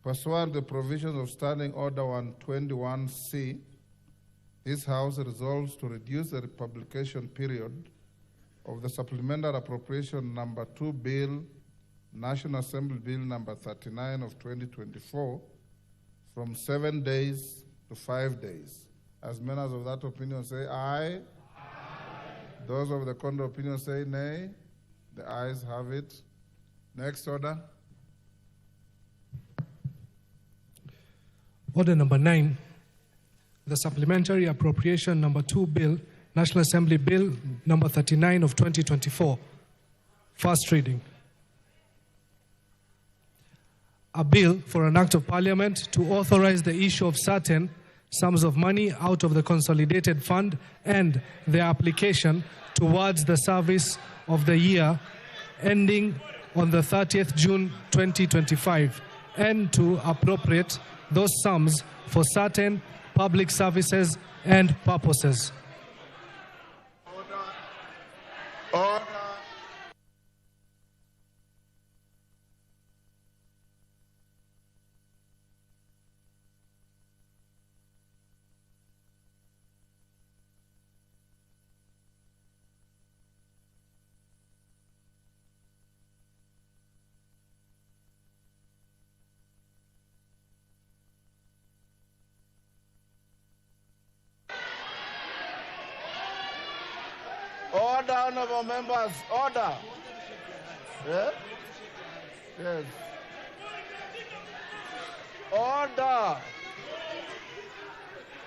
pursuant to the provisions of Standing Order 121C, this House resolves to reduce the publication period of the Supplementary Appropriation Number 2 Bill, National Assembly Bill Number 39 of 2024, from 7 days to 5 days. As members of that opinion say aye. Those of the contrary opinion say nay. The ayes have it. Next order. Order number 9, the Supplementary Appropriation Number 2 Bill, National Assembly Bill Number 39 of 2024. First reading. A bill for an act of Parliament to authorize the issue of certain sums of money out of the consolidated fund and their application towards the service of the year ending on the 30th June 2025, and to appropriate those sums for certain public services and purposes. Order. Order, honorable members, order. Yeah? Yes. Order.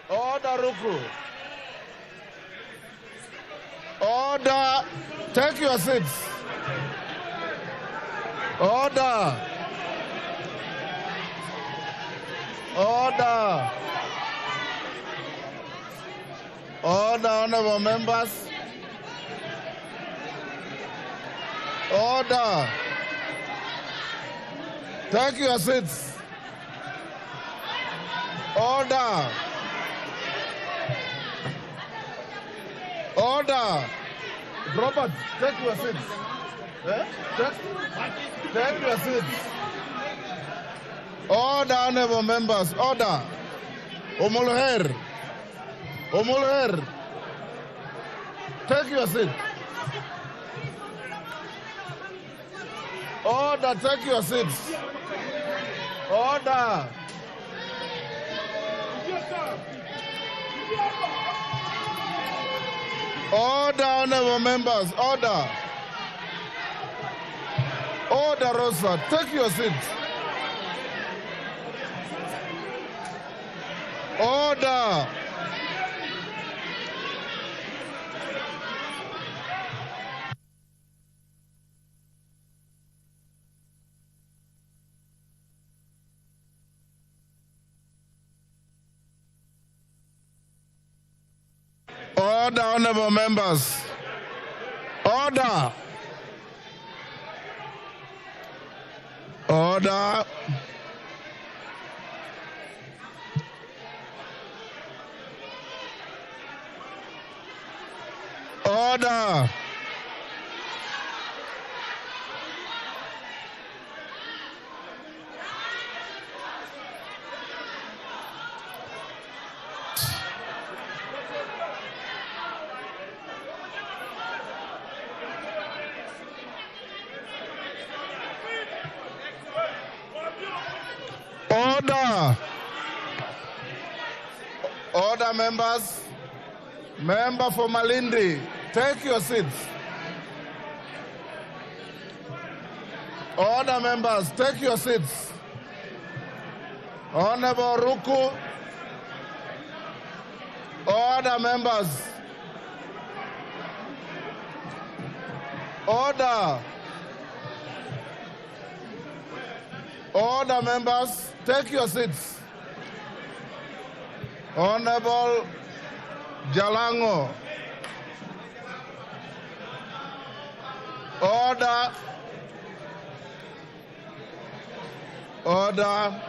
Order, Ruku. Order. Take your seats. Order. Order. Order, honorable members. Order. Take your seats. Order. Order. Robert, take your seats. Eh? Take your seats. Order, honorable members. Order. Omoloher. Omoloher. Take your seat. Order, take your seats. Order. Order, honorable members. Order. Order, Rosa. Take your seats. Order. Order, honorable members. Order. Order. Order. Order. Order, members. Member for Malindi, take your seats. Order, members, take your seats. Honorable Ruku. Order, members. Order. Order, members. Take your seats. Honorable Jalango. Order. Order.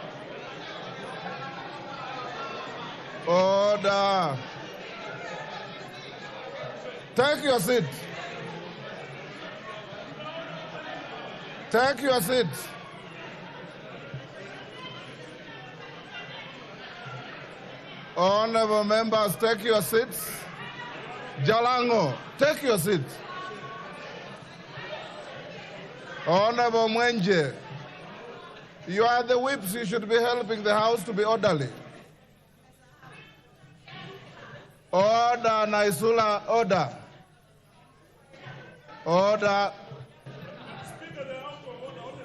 Order. Take your seat. Take your seat. Honorable members, take your seats. Jalango, take your seat. Honorable Mwenje, you are the whips. You should be helping the House to be orderly. Order, Naisula, order. Order.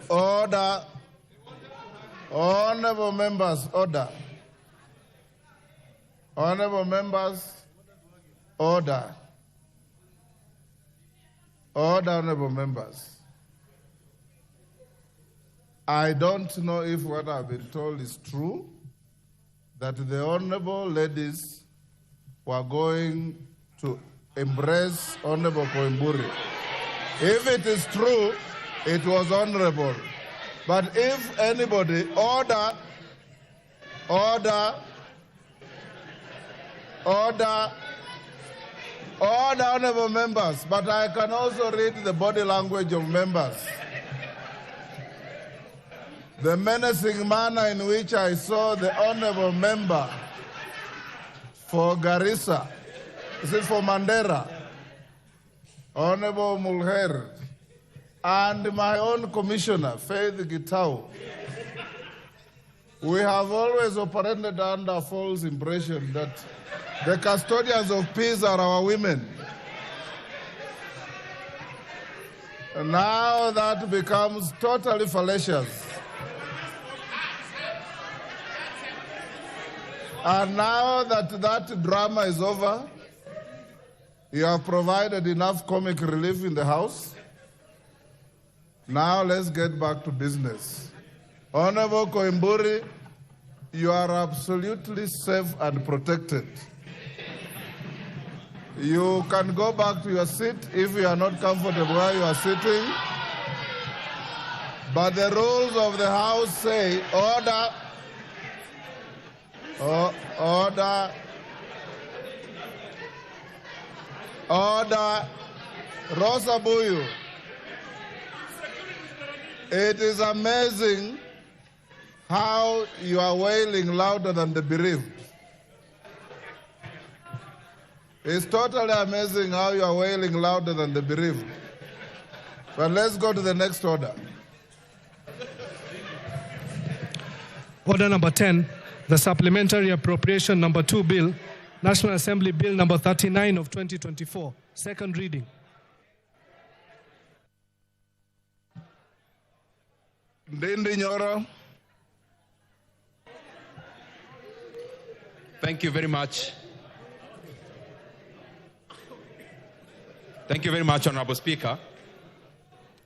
Order. Honorable members, order. Honorable members, order. Order, honorable members. I don't know if what I've been told is true, that the honorable ladies were going to embrace Honorable Koimburi. If it is true, it was honorable. But if anybody, order, honorable members, but I can also read the body language of members. The menacing manner in which I saw the honorable member for Garissa, is it for Mandera, Honorable Mulher, and my own commissioner, Faith Gitau. We have always operated under false impression that the custodians of peace are our women. And now that becomes totally fallacious. And now that that drama is over, you have provided enough comic relief in the House. Now let's get back to business. Honorable Koimburi, you are absolutely safe and protected. You can go back to your seat if you are not comfortable where you are sitting. But the rules of the House say, order, order, order. Rosa Buyu. It is amazing how you are wailing louder than the bereaved. It's totally amazing how you are wailing louder than the bereaved. But let's go to the next order. Order number 10, the Supplementary Appropriation number 2 Bill, National Assembly Bill number 39 of 2024, second reading. Ndindi Nyoro. Thank you very much. Thank you very much, Honorable Speaker.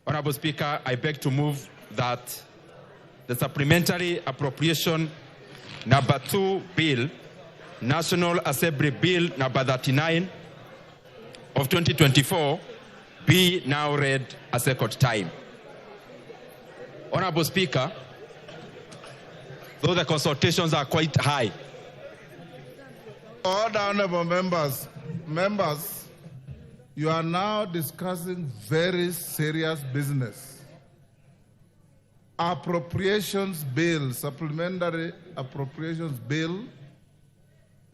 Honorable Speaker, I beg to move that the Supplementary Appropriation number 2 Bill, National Assembly Bill number 39 of 2024, be now read a second time. Honorable Speaker, though the consultations are quite high. Order, honorable members. Members, you are now discussing very serious business. Appropriations bill, supplementary appropriations bill,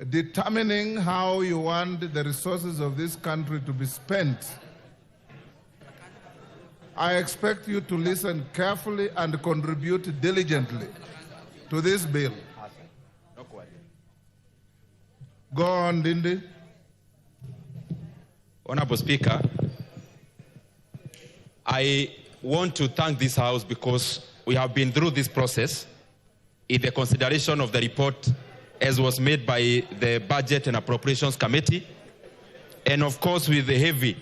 determining how you want the resources of this country to be spent. I expect you to listen carefully and contribute diligently to this bill. Go on, Dindi. Honorable Speaker, I want to thank this House because we have been through this process in the consideration of the report as was made by the Budget and Appropriations Committee, and of course with the heavy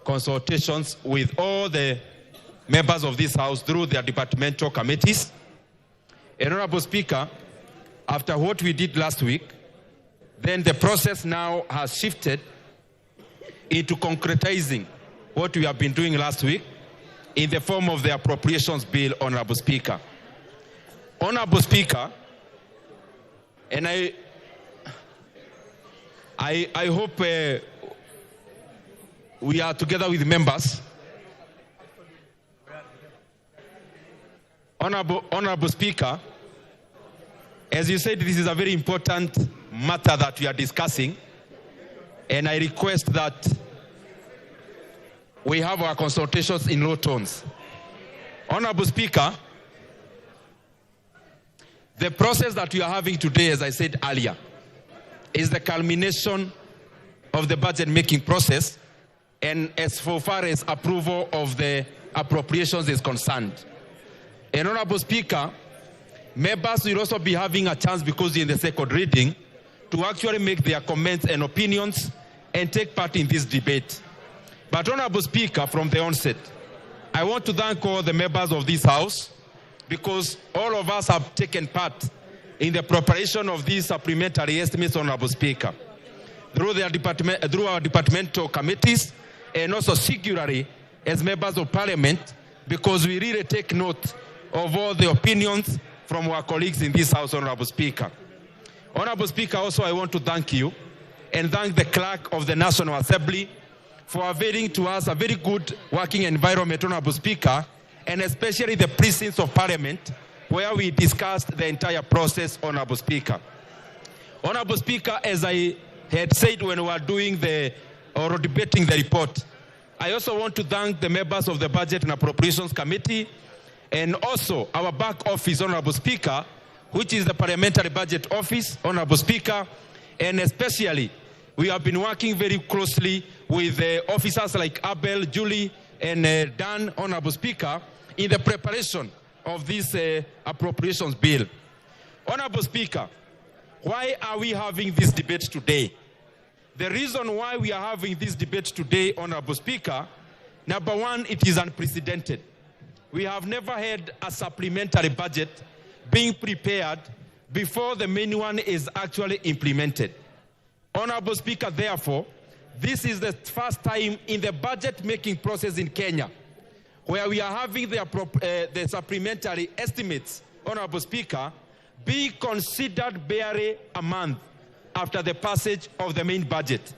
consultations with all the members of this House through their departmental committees. Honorable Speaker, after what we did last week, then the process now has shifted into concretizing what we have been doing last week in the form of the appropriations bill, Honorable Speaker. Honorable Speaker, and I hope we are together with members. Honorable Speaker, as you said, this is a very important matter that we are discussing, and I request that we have our consultations in low tones. Honorable Speaker, the process that we are having today, as I said earlier, is the culmination of the budget-making process, and as far as approval of the appropriations is concerned. And Honorable Speaker, members will also be having a chance, because in the second reading, to actually make their comments and opinions and take part in this debate. But Honorable Speaker, from the onset, I want to thank all the members of this House, because all of us have taken part in the preparation of these supplementary estimates, Honorable Speaker, through our departmental committees, and also singularly as members of Parliament, because we really take note of all the opinions from our colleagues in this House, Honorable Speaker. Honorable Speaker, also I want to thank you and thank the Clerk of the National Assembly for availing to us a very good working environment, Honorable Speaker, and especially the precincts of Parliament, where we discussed the entire process, Honorable Speaker. Honorable Speaker, as I had said when we were doing or debating the report, I also want to thank the members of the Budget and Appropriations Committee, and also our back office, Honorable Speaker, which is the Parliamentary Budget Office, Honorable Speaker, and especially we have been working very closely with officers like Abel, Julie, and Dan, Honorable Speaker, in the preparation of this appropriations bill. Honorable Speaker, why are we having this debate today? The reason why we are having this debate today, Honorable Speaker, number one, it is unprecedented. We have never had a supplementary budget being prepared before the main one is actually implemented. Honorable Speaker, therefore, this is the first time in the budget-making process in Kenya where we are having the supplementary estimates, Honorable Speaker, be considered barely a month after the passage of the main budget.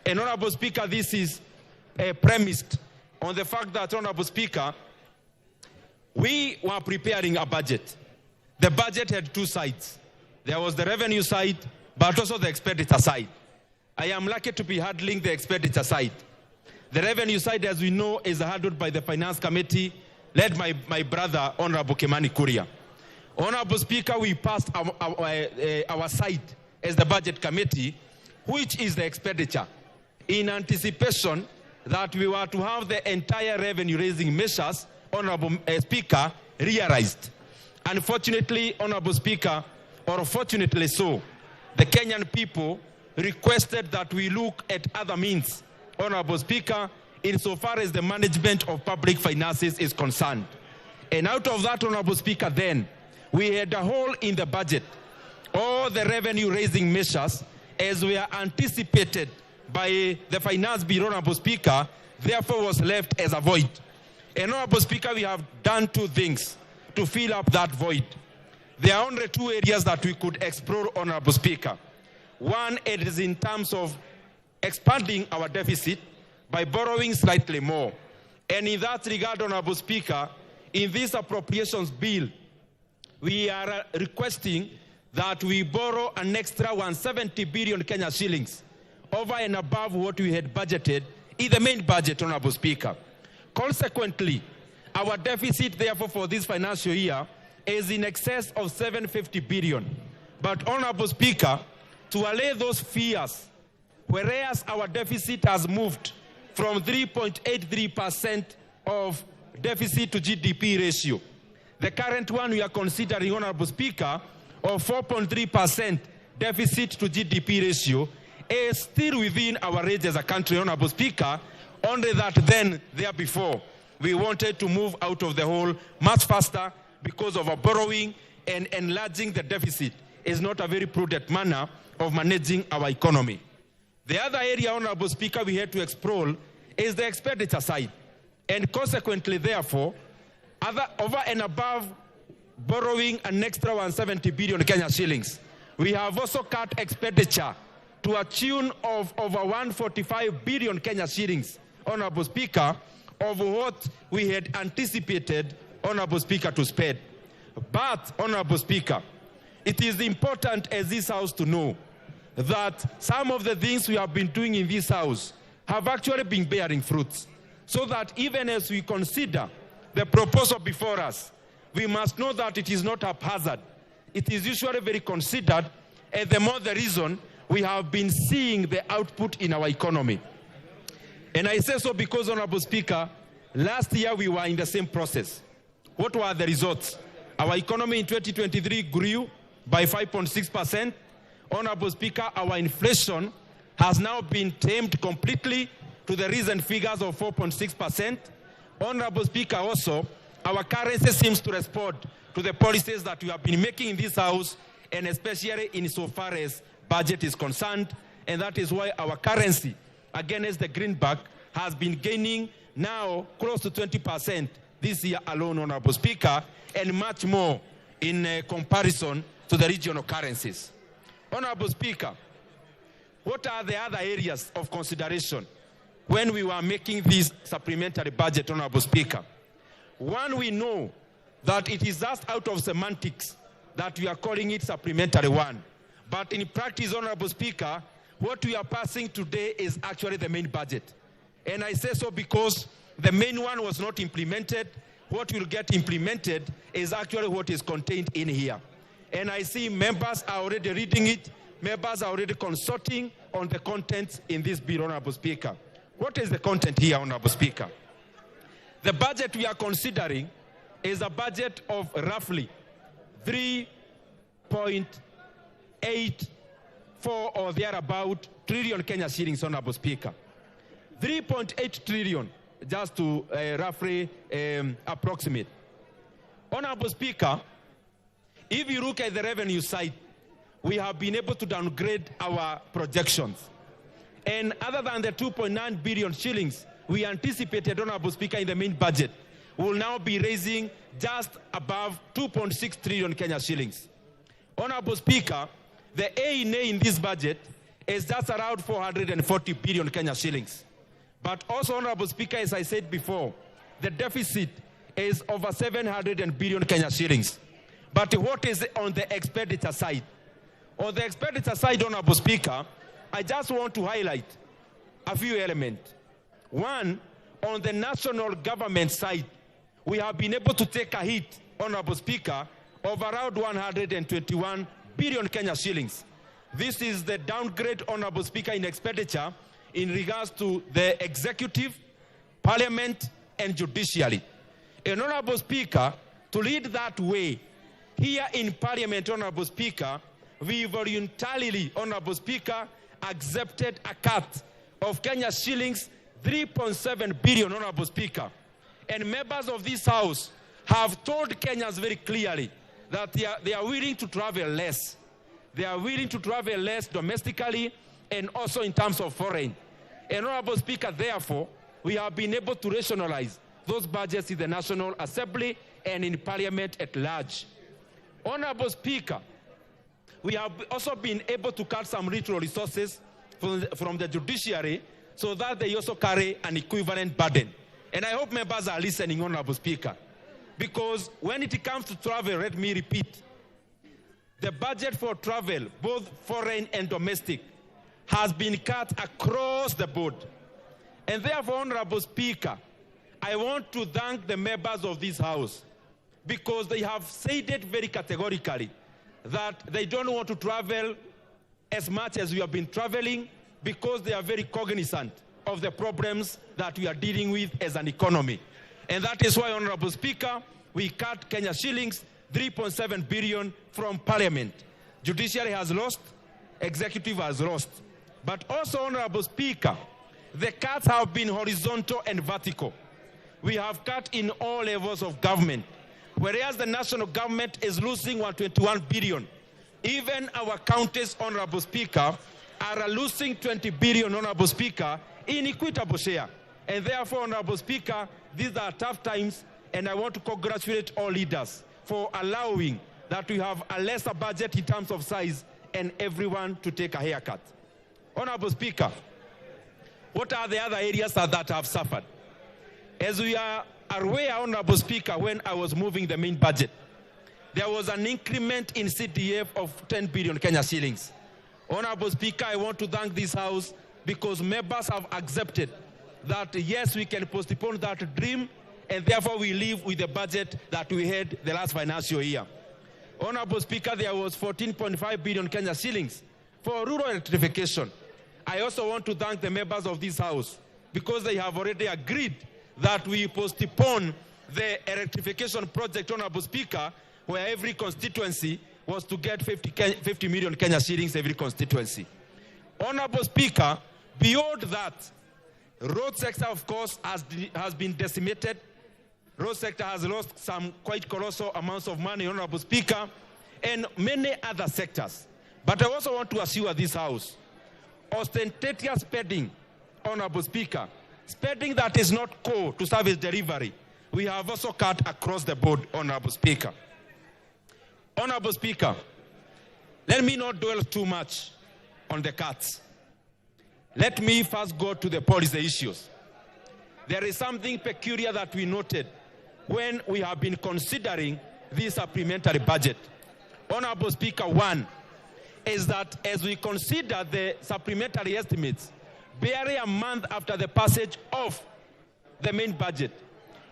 And Honorable Speaker, this is premised on the fact that, Honorable Speaker, we were preparing a budget. The budget had two sides. There was the revenue side, but also the expenditure side. I am lucky to be handling the expenditure side. The revenue side, as we know, is handled by the Finance Committee, led by my brother, Honorable Kimani Kuria. Honorable Speaker, we passed our side as the Budget Committee, which is the expenditure, in anticipation that we were to have the entire revenue-raising measures, Honorable Speaker, realized. Unfortunately, Honorable Speaker, or fortunately so, the Kenyan people requested that we look at other means, Honorable Speaker, insofar as the management of public finances is concerned. And out of that, Honorable Speaker, then, we had a hole in the budget. All the revenue-raising measures, as were anticipated by the Finance Bureau, Honorable Speaker, therefore was left as a void. And Honorable Speaker, we have done two things to fill up that void. There are only two areas that we could explore, Honorable Speaker. One, it is in terms of expanding our deficit by borrowing slightly more. And in that regard, Honorable Speaker, in this appropriations bill, we are requesting that we borrow an extra 170 billion Kenya shillings over and above what we had budgeted in the main budget, Honorable Speaker. Consequently, our deficit, therefore, for this financial year is in excess of 750 billion. But, Honorable Speaker, to allay those fears, whereas our deficit has moved from 3.83% of deficit to GDP ratio, The current one we are considering, Honorable Speaker, of 4.3% deficit to GDP ratio is still within our range as a country, Honorable Speaker, only that then, there before, we wanted to move out of the hole much faster because of our borrowing, and enlarging the deficit is not a very prudent manner of managing our economy. The other area, Honorable Speaker, we had to explore is the expenditure side. And consequently, therefore, over and above borrowing an extra 170 billion Kenya shillings, we have also cut expenditure to a tune of over 145 billion Kenya shillings, Honorable Speaker, of what we had anticipated, Honorable Speaker, to spend. But, Honorable Speaker, it is important as this House to know that some of the things we have been doing in this House have actually been bearing fruits. So that even as we consider the proposal before us, we must know that it is not haphazard. It is usually very considered, and the more the reason we have been seeing the output in our economy. And I say so because, Honorable Speaker, last year we were in the same process. What were the results? Our economy in 2023 grew by 5.6%. Honorable Speaker, our inflation has now been tamed completely to the recent figures of 4.6%. Honorable Speaker, also, our currency seems to respond to the policies that we have been making in this House, and especially insofar as budget is concerned, and that is why our currency against the greenback has been gaining now close to 20% this year alone, Honorable Speaker, and much more in comparison to the regional currencies. Honorable Speaker, what are the other areas of consideration when we were making this supplementary budget, Honorable Speaker? One, we know that it is just out of semantics that we are calling it supplementary one. But in practice, Honorable Speaker, what we are passing today is actually the main budget. And I say so because the main one was not implemented. What will get implemented is actually what is contained in here. And I see members are already reading it. Members are already consulting on the contents in this bill, Honorable Speaker. What is the content here, Honorable Speaker? The budget we are considering is a budget of roughly 3.84 or thereabout trillion Kenya shillings, Honorable Speaker. 3.8 trillion, just to roughly approximate. Honorable Speaker, if you look at the revenue side, we have been able to downgrade our projections. And other than the 2.9 billion shillings we anticipated, Honorable Speaker, in the main budget, we will now be raising just above 2.6 trillion Kenya shillings. Honorable Speaker, the A in this budget is just around 440 billion Kenya shillings. But also, Honorable Speaker, as I said before, the deficit is over 700 billion Kenya shillings. But what is on the expenditure side? On the expenditure side, Honorable Speaker, I just want to highlight a few elements. One, on the national government side, we have been able to take a hit, Honorable Speaker, of around 121 billion Kenya shillings. This is the downgrade, Honorable Speaker, in expenditure in regards to the executive, parliament, and judiciary. And Honorable Speaker, to lead that way, here in Parliament, Honorable Speaker, we voluntarily, Honorable Speaker, accepted a cut of Kenya shillings 3.7 billion, Honorable Speaker. And members of this House have told Kenyans very clearly that they are willing to travel less. They are willing to travel less domestically and also in terms of foreign. And Honorable Speaker, therefore, we have been able to rationalize those budgets in the National Assembly and in Parliament at large. Honorable Speaker, we have also been able to cut some ritual resources from the judiciary so that they also carry an equivalent burden. And I hope members are listening, Honorable Speaker, because when it comes to travel, let me repeat, the budget for travel, both foreign and domestic, has been cut across the board. And therefore, Honorable Speaker, I want to thank the members of this House because they have said it very categorically that they don't want to travel as much as we have been traveling because they are very cognizant of the problems that we are dealing with as an economy. And that is why, Honorable Speaker, we cut Kenya shillings 3.7 billion from Parliament. Judiciary has lost, executive has lost. But also, Honorable Speaker, the cuts have been horizontal and vertical. We have cut in all levels of government, whereas the national government is losing 121 billion. Even our counties, Honorable Speaker, are losing 20 billion, Honorable Speaker, in equitable share. And therefore, Honorable Speaker, these are tough times, and I want to congratulate all leaders for allowing that we have a lesser budget in terms of size and everyone to take a haircut. Honorable Speaker, what are the other areas that have suffered? As we are aware, Honorable Speaker, when I was moving the main budget, there was an increment in CDF of 10 billion Kenya shillings. Honorable Speaker, I want to thank this House because members have accepted that, yes, we can postpone that dream, and therefore we live with the budget that we had the last financial year. Honorable Speaker, there was 14.5 billion Kenya shillings for rural electrification. I also want to thank the members of this House because they have already agreed that we postpone the electrification project, Honorable Speaker, where every constituency was to get 50 million Kenya shillings every constituency. Honorable Speaker, beyond that, road sector, of course, has been decimated. Road sector has lost some quite colossal amounts of money, Honorable Speaker, and many other sectors. But I also want to assure this House, ostentatious spending, Honorable Speaker, spending that is not core to service delivery, we have also cut across the board, Honorable Speaker. Honorable Speaker, let me not dwell too much on the cuts. Let me first go to the policy issues. There is something peculiar that we noted when we have been considering this supplementary budget. Honorable Speaker, one is that as we consider the supplementary estimates, barely a month after the passage of the main budget,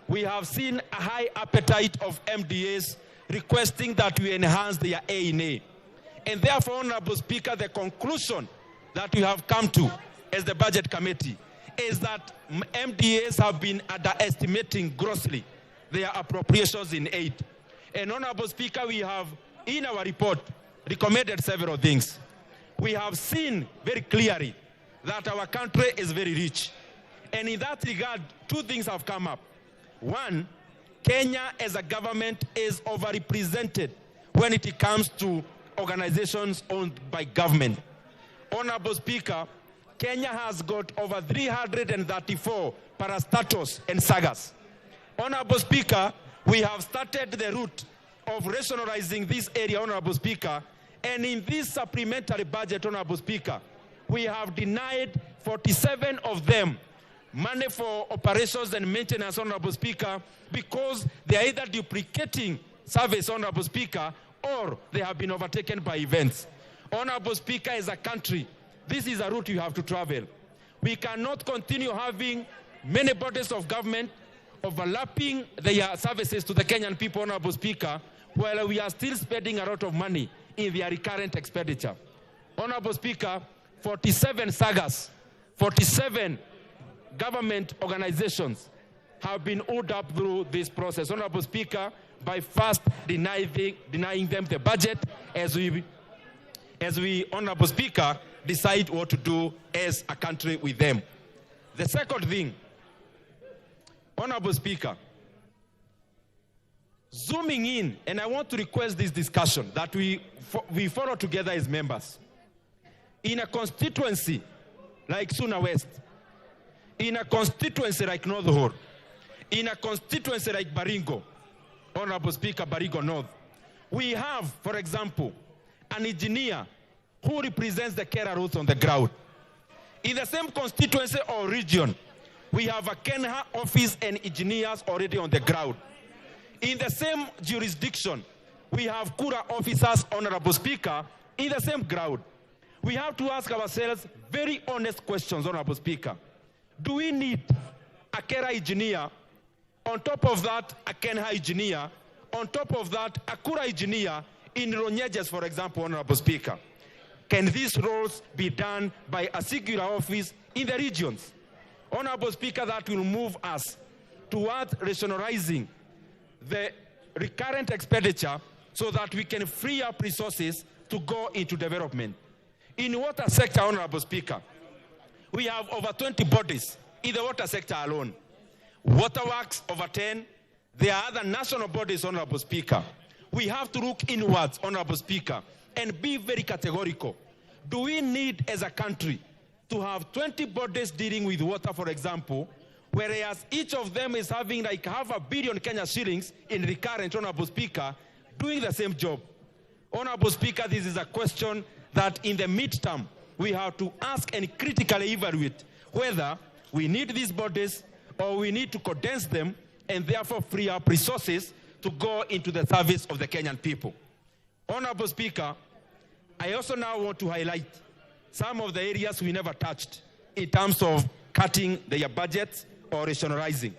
we have seen a high appetite of MDAs requesting that we enhance their A&A. And therefore, Honorable Speaker, the conclusion that we have come to as the Budget Committee is that MDAs have been underestimating grossly their appropriations in aid. And Honorable Speaker, we have, in our report, recommended several things. We have seen very clearly that our country is very rich. And in that regard, two things have come up. One, Kenya as a government is overrepresented when it comes to organizations owned by government. Honorable Speaker, Kenya has got over 334 parastatos and sagas. Honorable Speaker, we have started the route of rationalizing this area, Honorable Speaker, and in this supplementary budget, Honorable Speaker, we have denied 47 of them money for operations and maintenance, Honorable Speaker, because they are either duplicating service, Honorable Speaker, or they have been overtaken by events. Honorable Speaker, as a country, this is a route you have to travel. We cannot continue having many bodies of government overlapping their services to the Kenyan people, Honorable Speaker, while we are still spending a lot of money in their recurrent expenditure. Honorable Speaker, 47 sagas, 47 government organizations have been owed up through this process, Honorable Speaker, by first denying them the budget as we, Honorable Speaker, decide what to do as a country with them. The second thing, Honorable Speaker, zooming in, and I want to request this discussion that we follow together as members. In a constituency like Suna West, in a constituency like North Hor, in a constituency like Baringo, Honorable Speaker, Baringo North, we have, for example, an engineer who represents the Kera routes on the ground. In the same constituency or region, we have a Kenha office and engineers already on the ground. In the same jurisdiction, we have Kura officers, Honorable Speaker, in the same ground. We have to ask ourselves very honest questions, Honorable Speaker. Do we need a Kera engineer, on top of that, a Kenha engineer, on top of that, a Kura engineer in Ronyejes, for example, Honorable Speaker? Can these roles be done by a singular office in the regions? Honorable Speaker, that will move us towards rationalizing the recurrent expenditure so that we can free up resources to go into development. In the water sector, Honorable Speaker, we have over 20 bodies in the water sector alone. Waterworks, over 10. There are other national bodies, Honorable Speaker. We have to look inwards, Honorable Speaker, and be very categorical. Do we need, as a country, to have 20 bodies dealing with water, for example, whereas each of them is having like $500 million Kenya shillings in recurrent, Honorable Speaker, doing the same job? Honorable Speaker, this is a question that in the midterm we have to ask and critically evaluate whether we need these bodies or we need to condense them and therefore free up resources to go into the service of the Kenyan people. Honorable Speaker, I also now want to highlight some of the areas we never touched in terms of cutting their budgets or rationalizing.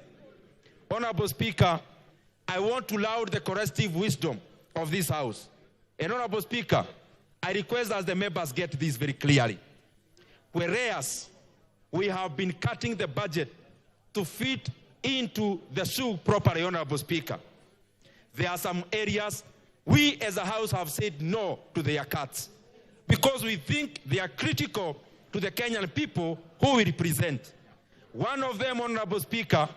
Honorable Speaker, I want to laud the corrective wisdom of this House. And Honorable Speaker, I request as the members get this very clearly. Whereas we have been cutting the budget to fit into the shoe properly, Honorable Speaker, there are some areas we as a House have said no to their cuts because we think they are critical to the Kenyan people who we represent. One of them, Honorable Speaker,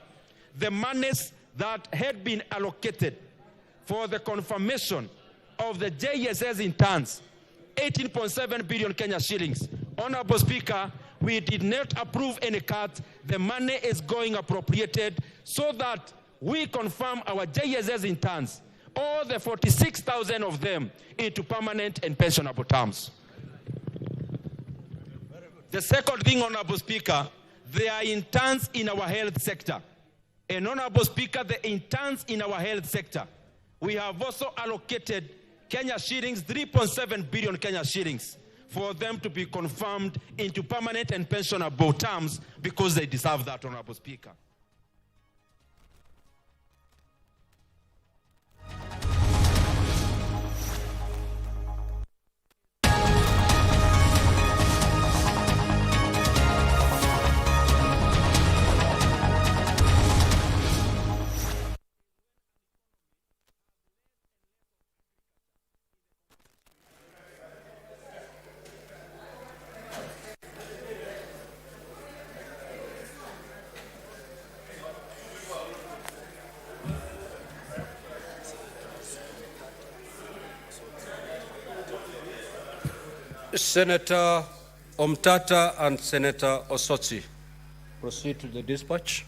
the monies that had been allocated for the confirmation of the JSS interns, 18.7 billion Kenya shillings. Honorable Speaker, we did not approve any cut. The money is going appropriated so that we confirm our JSS interns, all the 46,000 of them, into permanent and pensionable terms. The second thing, Honorable Speaker, there are interns in our health sector. And Honorable Speaker, the interns in our health sector, we have also allocated Kenya shillings, 3.7 billion Kenya shillings, for them to be confirmed into permanent and pensionable terms because they deserve that, Honorable Speaker. Senator Omtata and Senator Osotsi. Proceed to the dispatch.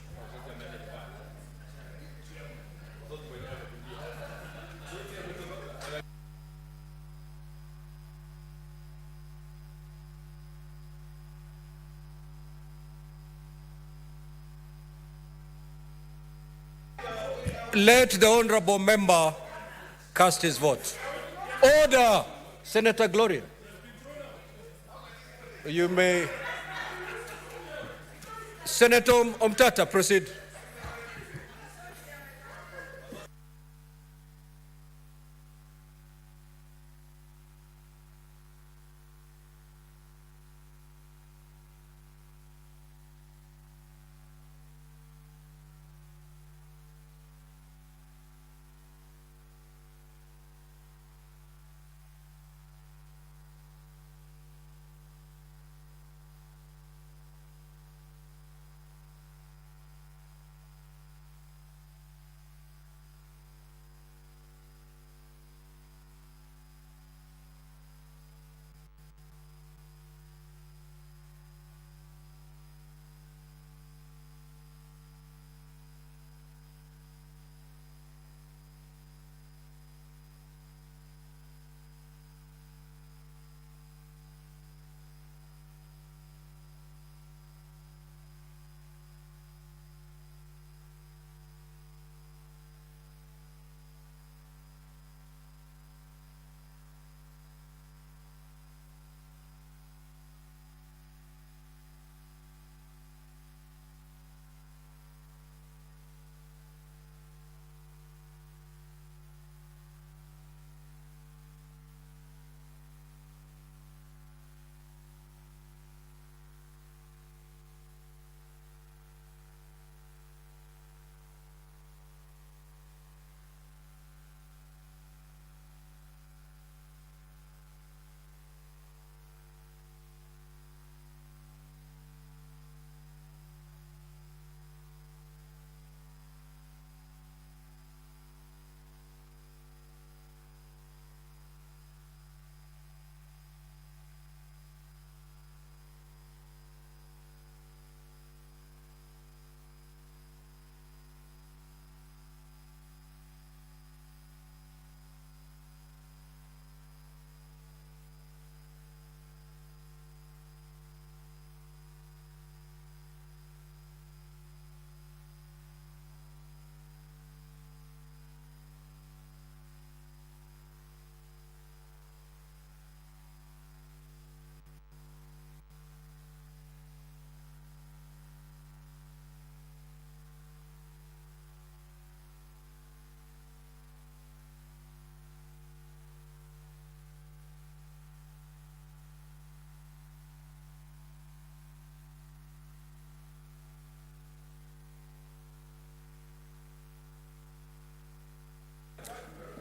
Let the honorable member cast his vote. Order! Senator Gloria. You may. Senator Omtata, proceed.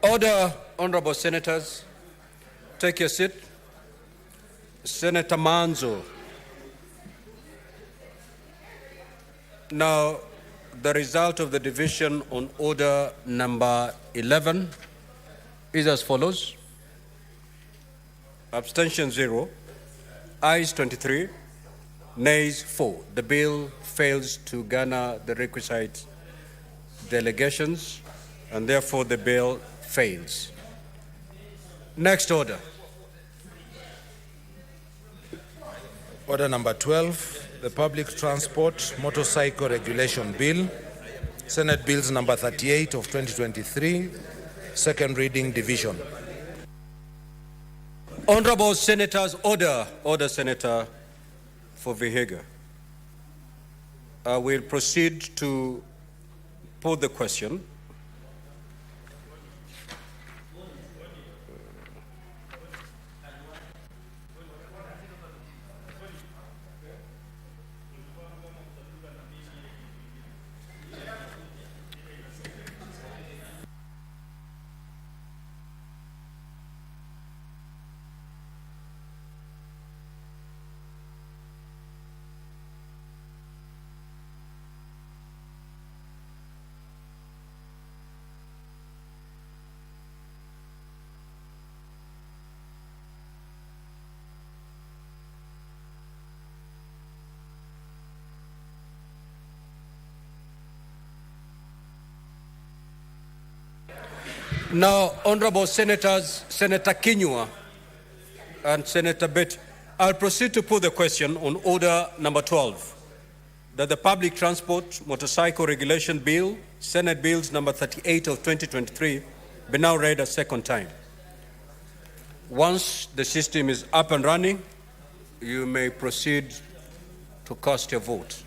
Order, honorable senators. Take your seat. Senator Manzo. Now, the result of the division on order number 11 is as follows. Abstention 0, ayes 23, nays 4. The bill fails to garner the requisite delegations, and therefore the bill fails. Next order. Order number 12, the Public Transport Motorcycle Regulation Bill, Senate Bills number 38 of 2023, second reading division. Honorable Senators, order. Order, Senator for Vihiga. We'll proceed to put the question. Now, honorable senators, Senator Kinyua and Senator Bett, I'll proceed to put the question on order number 12, that the Public Transport Motorcycle Regulation Bill, Senate Bills number 38 of 2023, be now read a second time. Once the system is up and running, you may proceed to cast your vote.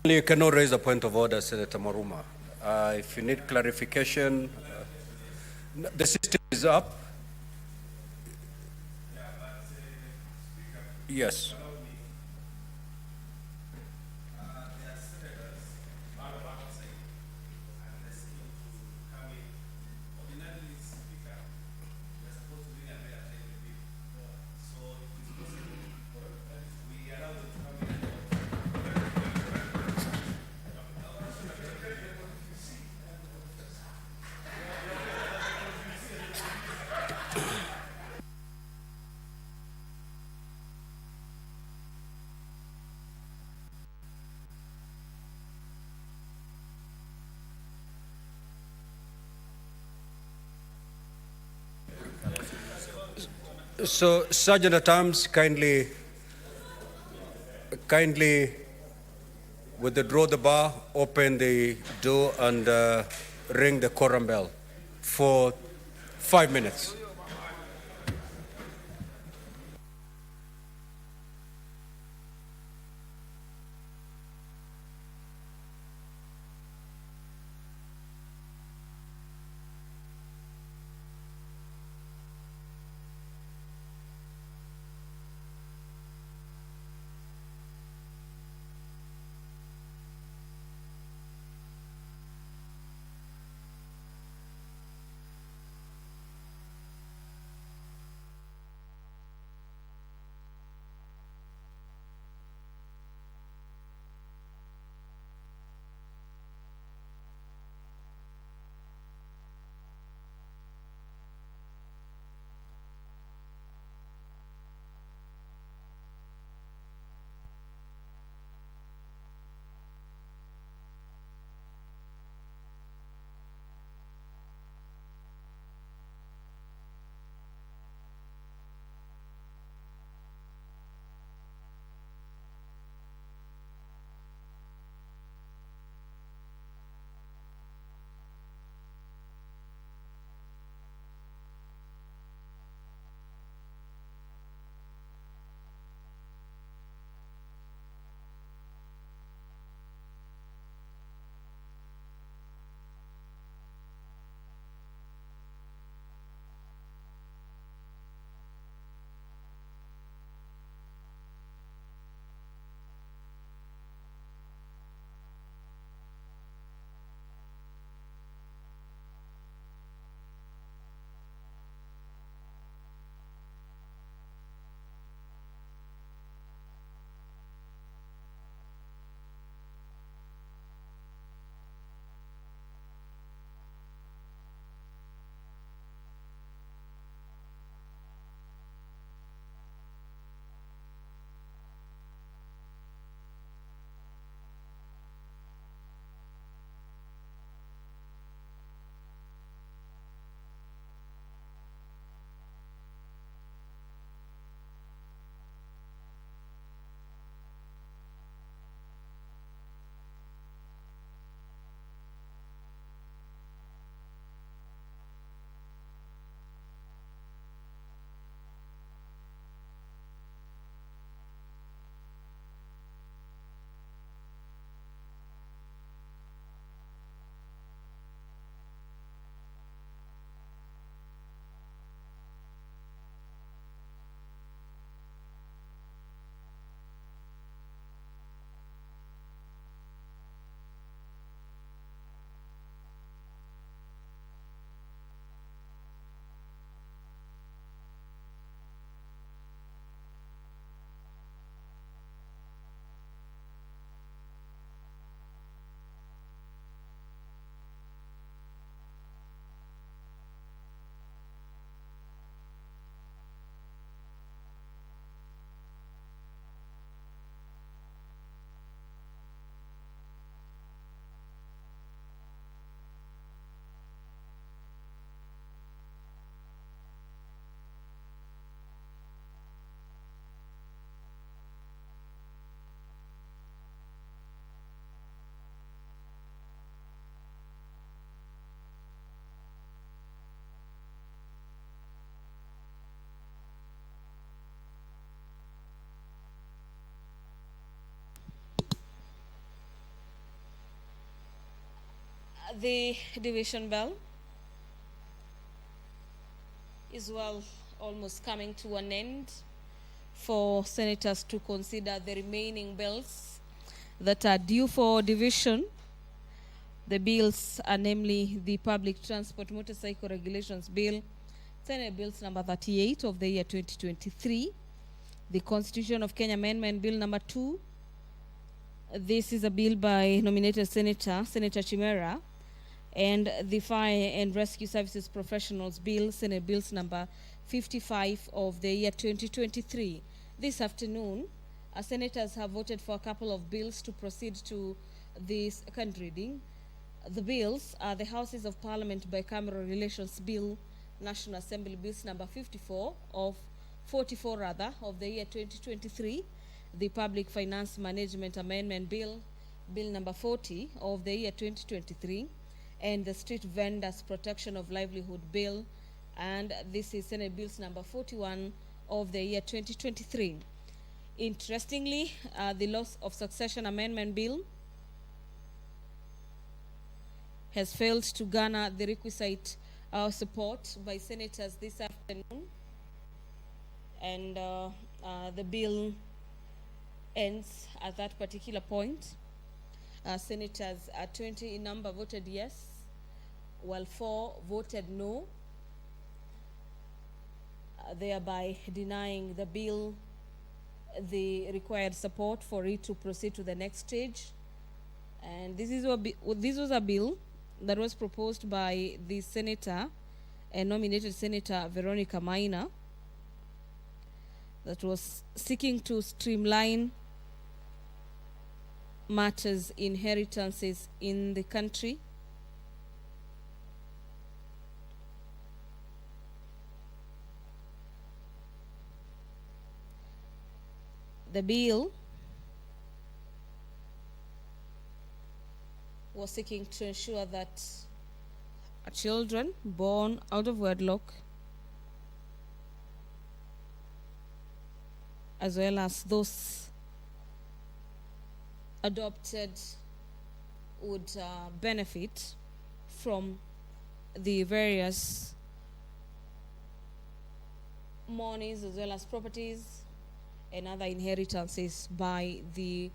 You cannot raise a point of order, Senator Maruma. If you need clarification, the system is up. Yes. So, Sergeant at Arms, kindly withdraw the bar, open the door, and ring the quorum bell for 5 minutes. The division bell is almost coming to an end for senators to consider the remaining bills that are due for division. The bills are namely the Public Transport Motorcycle Regulations Bill, Senate Bills number 38 of the year 2023, the Constitution of Kenya Amendment Bill number 2. This is a bill by nominated Senator Chimera, and the Fire and Rescue Services Professionals Bill, Senate Bills number 55 of the year 2023. This afternoon, senators have voted for a couple of bills to proceed to the second reading. The bills are the Houses of Parliament Bicameral Relations Bill, National Assembly Bills number 44 of the year 2023, the Public Finance Management Amendment Bill, Bill number 40 of the year 2023, and the Street Vendors Protection of Livelihood Bill, and this is Senate Bills number 41 of the year 2023. Interestingly, the Laws of Succession Amendment Bill has failed to garner the requisite support by senators this afternoon, and the bill ends at that particular point. Senators 20 in number voted yes, while 4 voted no, thereby denying the bill the required support for it to proceed to the next stage. And this was a bill that was proposed by the senator and nominated Senator Veronica Maina, that was seeking to streamline matters inheritances in the country. The bill was seeking to ensure that children born out of wedlock, as well as those adopted, would benefit from the various monies as well as properties and other inheritances by the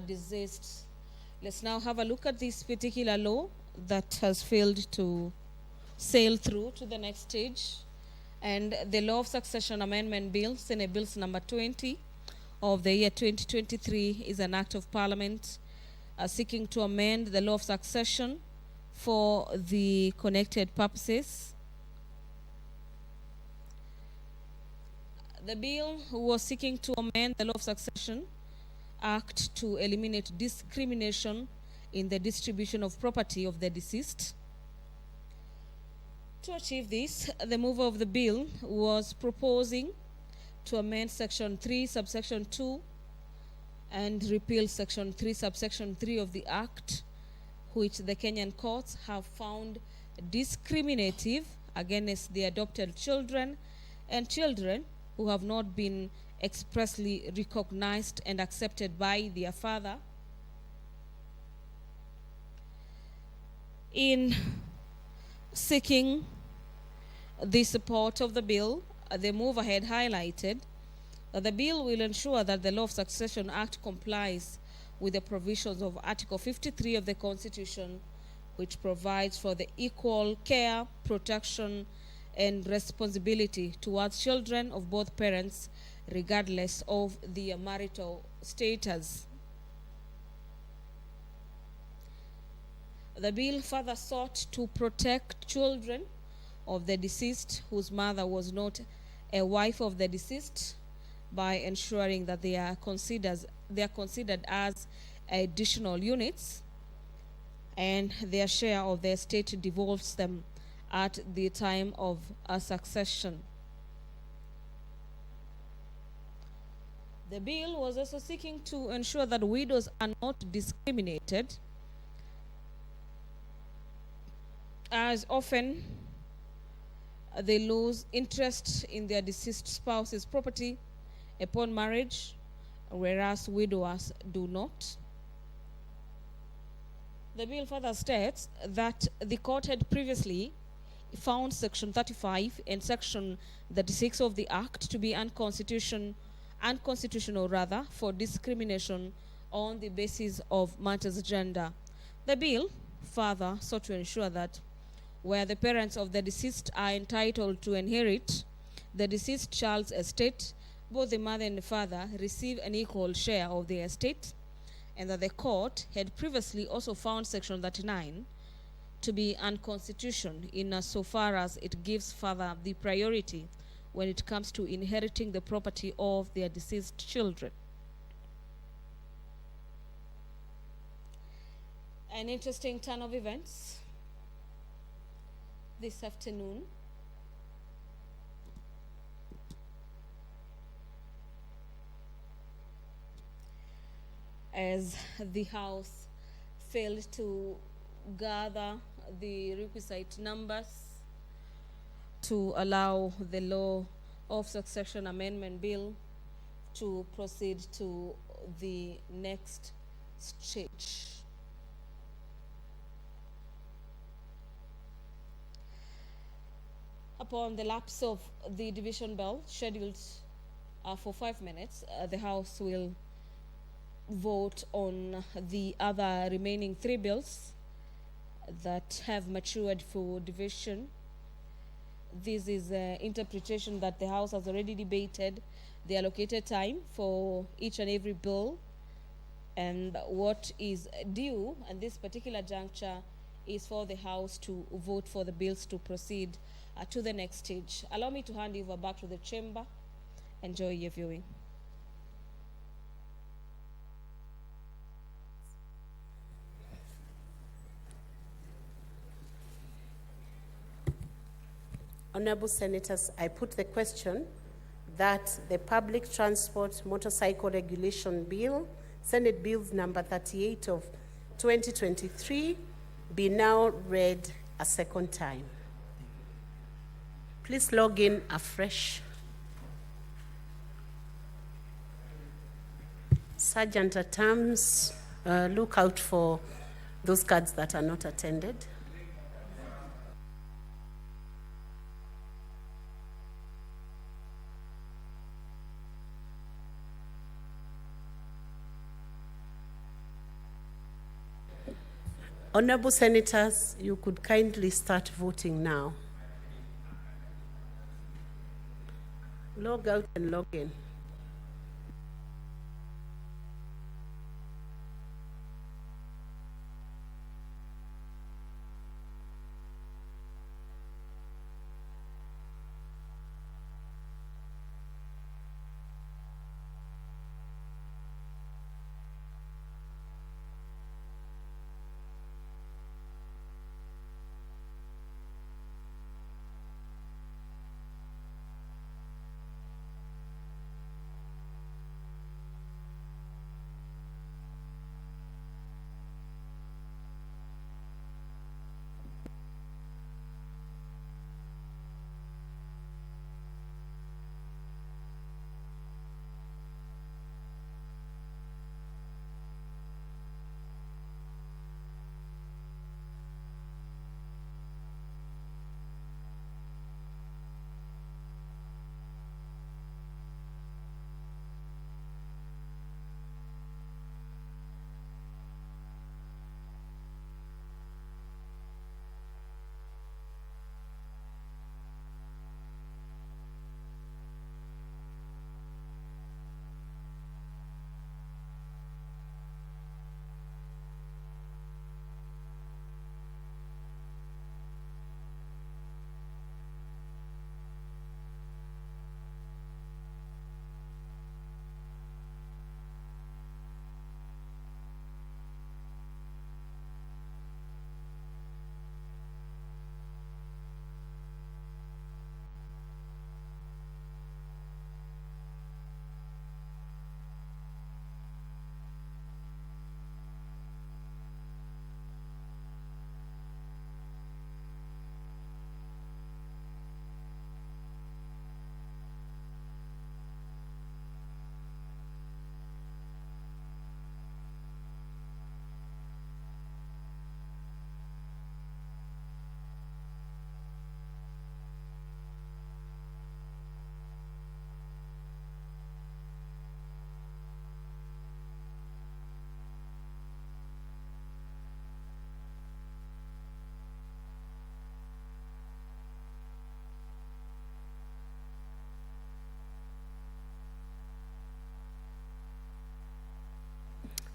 deceased. Let's now have a look at this particular law that has failed to sail through to the next stage. And the Law of Succession Amendment Bill, Senate Bills number 20 of the year 2023, is an act of Parliament seeking to amend the Law of Succession for the connected purposes. The bill was seeking to amend the Law of Succession Act to eliminate discrimination in the distribution of property of the deceased. To achieve this, the mover of the bill was proposing to amend Section 3, Subsection 2, and repeal Section 3, Subsection 3 of the Act, which the Kenyan courts have found discriminative against the adopted children and children who have not been expressly recognized and accepted by their father. In seeking the support of the bill, the mover had highlighted that the bill will ensure that the Law of Succession Act complies with the provisions of Article 53 of the Constitution, which provides for the equal care, protection, and responsibility towards children of both parents, regardless of their marital status. The bill further sought to protect children of the deceased whose mother was not a wife of the deceased by ensuring that they are considered as additional units, and their share of the estate devolves them at the time of a succession. The bill was also seeking to ensure that widows are not discriminated, as often they lose interest in their deceased spouse's property upon marriage, whereas widowers do not. The bill further states that the court had previously found Section 35 and Section 36 of the Act to be unconstitutional for discrimination on the basis of matters gender. The bill further sought to ensure that where the parents of the deceased are entitled to inherit the deceased child's estate, both the mother and the father receive an equal share of the estate, and that the court had previously also found Section 39 to be unconstitutional in so far as it gives father the priority when it comes to inheriting the property of their deceased children. An interesting turn of events this afternoon. As the House failed to gather the requisite numbers to allow the Law of Succession Amendment Bill to proceed to the next stage. Upon the lapse of the division bell, scheduled for 5 minutes, the House will vote on the other remaining 3 bills that have matured for division. This is an interpretation that the House has already debated the allocated time for each and every bill, and what is due at this particular juncture is for the House to vote for the bills to proceed to the next stage. Allow me to hand you over back to the chamber. Enjoy your viewing. Honorable Senators, I put the question that the Public Transport Motorcycle Regulation Bill, Senate Bills number 38 of 2023, be now read a second time. Please log in afresh. Sergeant at Arms, look out for those cards that are not attended. Honorable Senators, you could kindly start voting now. Log out and log in.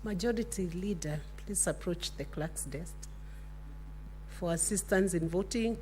Majority Leader, please approach the clerk's desk for assistance in voting.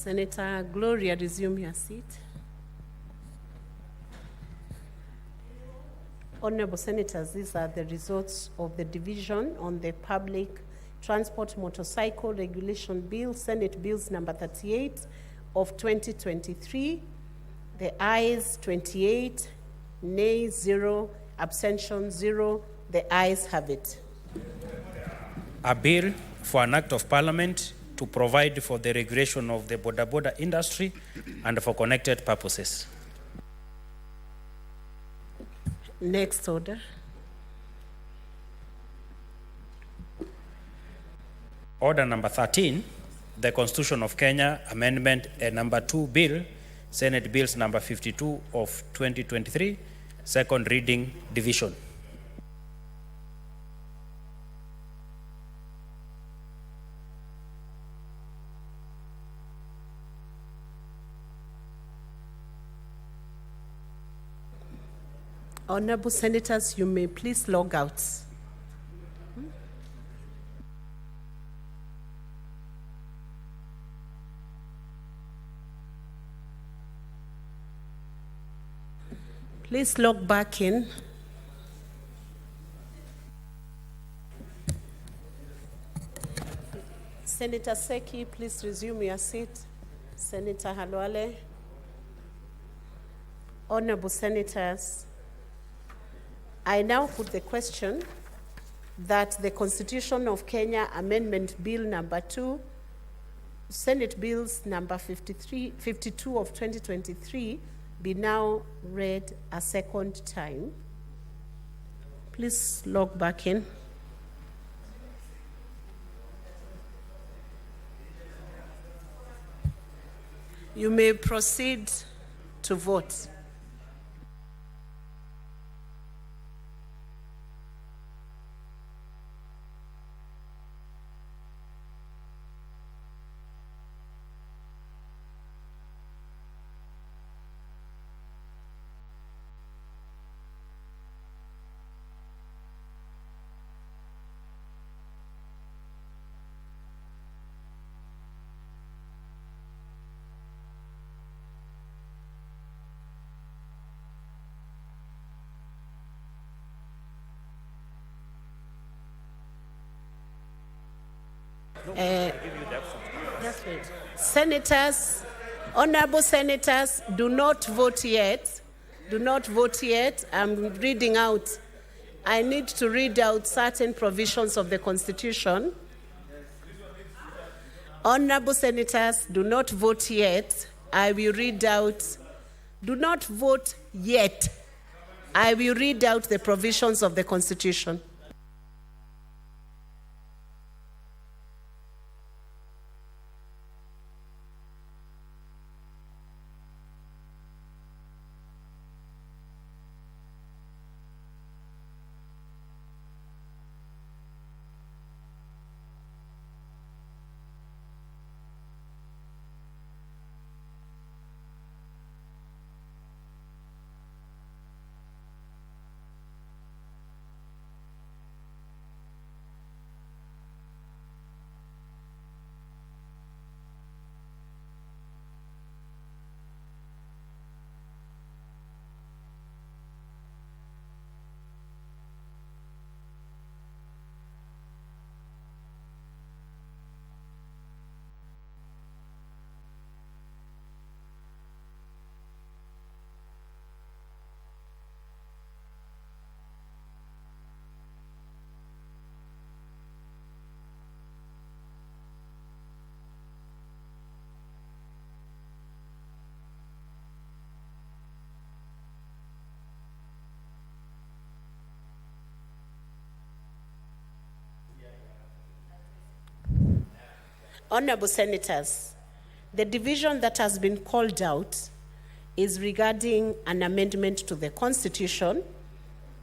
Senator Gloria, resume your seat. Honorable Senators, these are the results of the division on the Public Transport Motorcycle Regulation Bill, Senate Bills number 38 of 2023. The ayes 28, nay 0, abstention 0. The ayes have it. A bill for an act of parliament to provide for the regulation of the boda industry and for connected purposes. Next order. Order number 13, the Constitution of Kenya Amendment number 2 Bill, Senate Bills number 52 of 2023, second reading division. Honorable Senators, you may please log out. Please log back in. Senator Seki, please resume your seat. Senator Halwale. Honorable Senators, I now put the question that the Constitution of Kenya Amendment Bill number 2, Senate Bills number 52 of 2023 be now read a second time. Please log back in. You may proceed to vote. Just wait. Senators, honorable senators, do not vote yet. Do not vote yet. I'm reading out. I need to read out certain provisions of the Constitution. Honorable senators, do not vote yet. I will read out. Do not vote yet. I will read out the provisions of the Constitution. Honorable senators, the division that has been called out is regarding an amendment to the Constitution,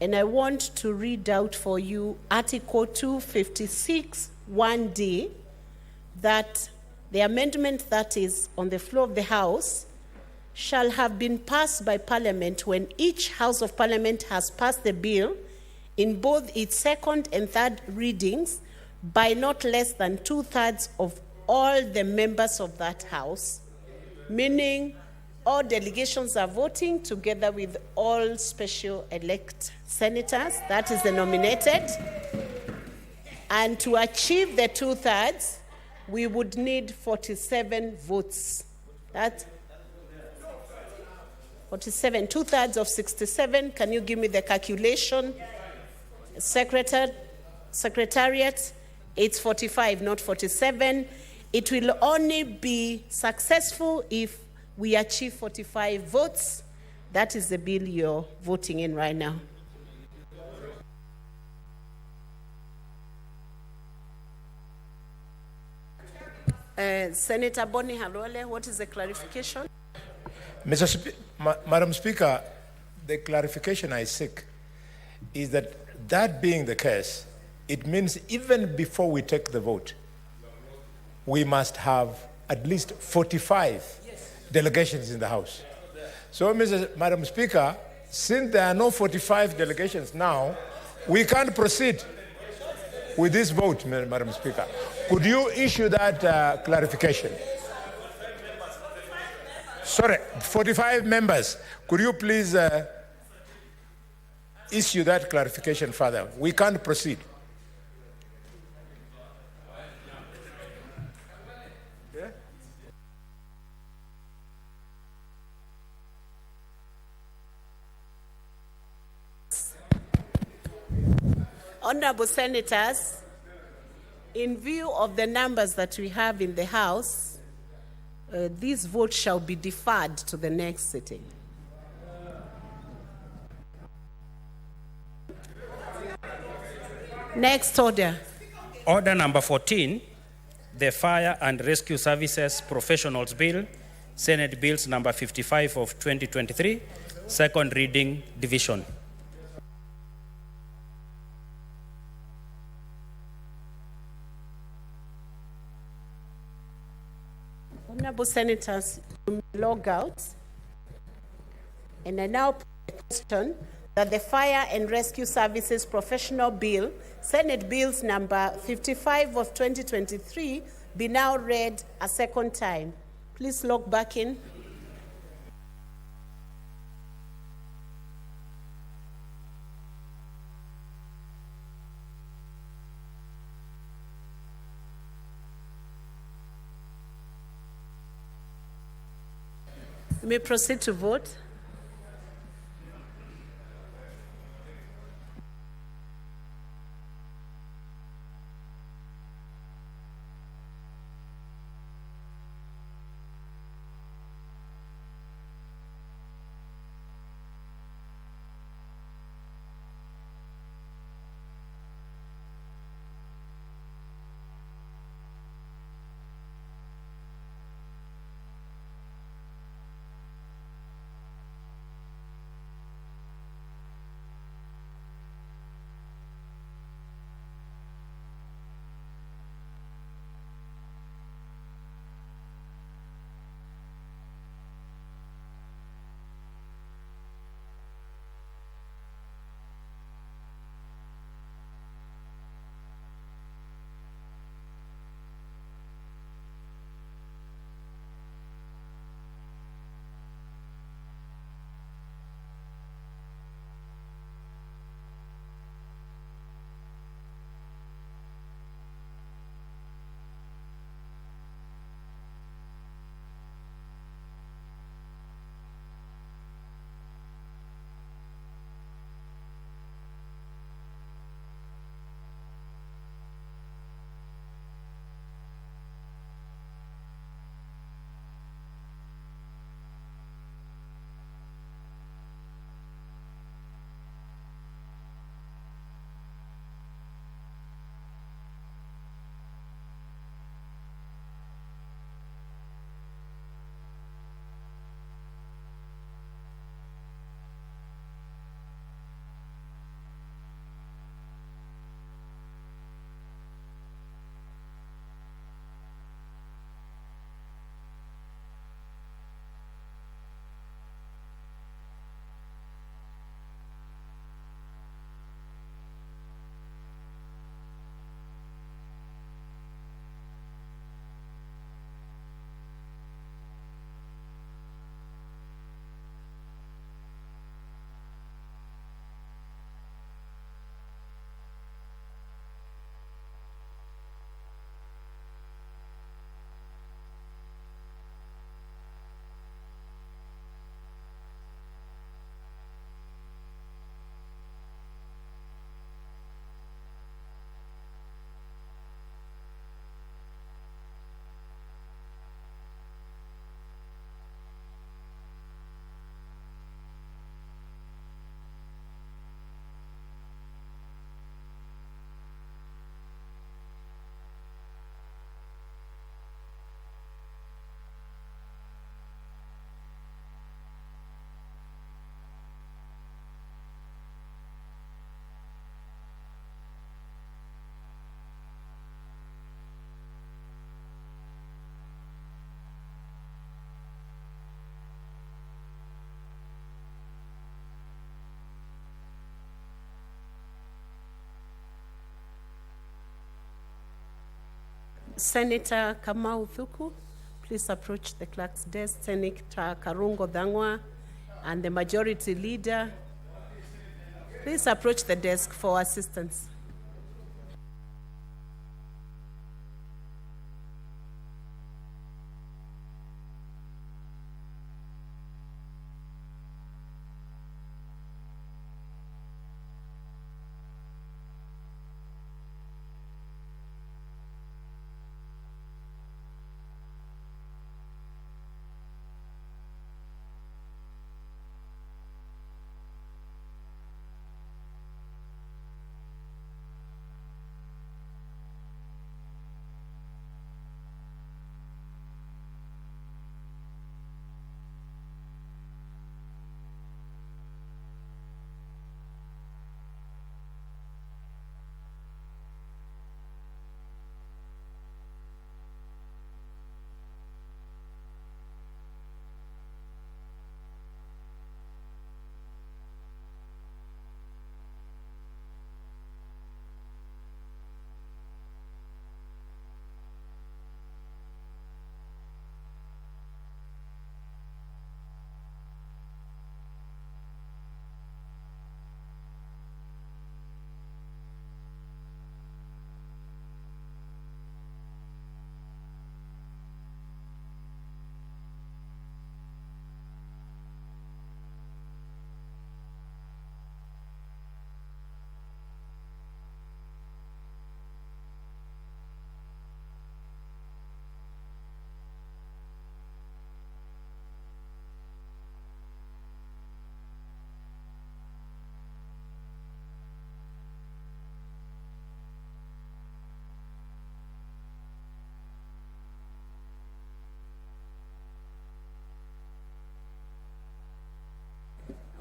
and I want to read out for you Article 256 1D, that the amendment that is on the floor of the House shall have been passed by Parliament when each House of Parliament has passed the bill in both its second and third readings by not less than 2/3 of all the members of that House, meaning all delegations are voting together with all special elect senators, that is the nominated. And to achieve the 2/3, we would need 47 votes. That's 47, 2/3 of 67. Can you give me the calculation? Secretariat, it's 45, not 47. It will only be successful if we achieve 45 votes. That is the bill you're voting in right now. Senator Bonnie Halole, what is the clarification? Madam Speaker, the clarification I seek is that being the case, it means even before we take the vote, we must have at least 45 delegations in the House. So, Madam Speaker, since there are no 45 delegations now, we can't proceed with this vote, Madam Speaker. Could you issue that clarification? Sorry, 45 members. Could you please issue that clarification further? We can't proceed. Honorable senators, in view of the numbers that we have in the House, these votes shall be deferred to the next sitting. Next order. Order number 14, the Fire and Rescue Services Professionals Bill, Senate Bills number 55 of 2023, second reading division. Honorable senators, you may log out. And I now put the question that the Fire and Rescue Services Professional Bill, Senate Bills number 55 of 2023, be now read a second time. Please log back in. We may proceed to vote. Senator Kamau Thuku, please approach the clerk's desk. Senator Karungo Dangwa and the majority leader, please approach the desk for assistance.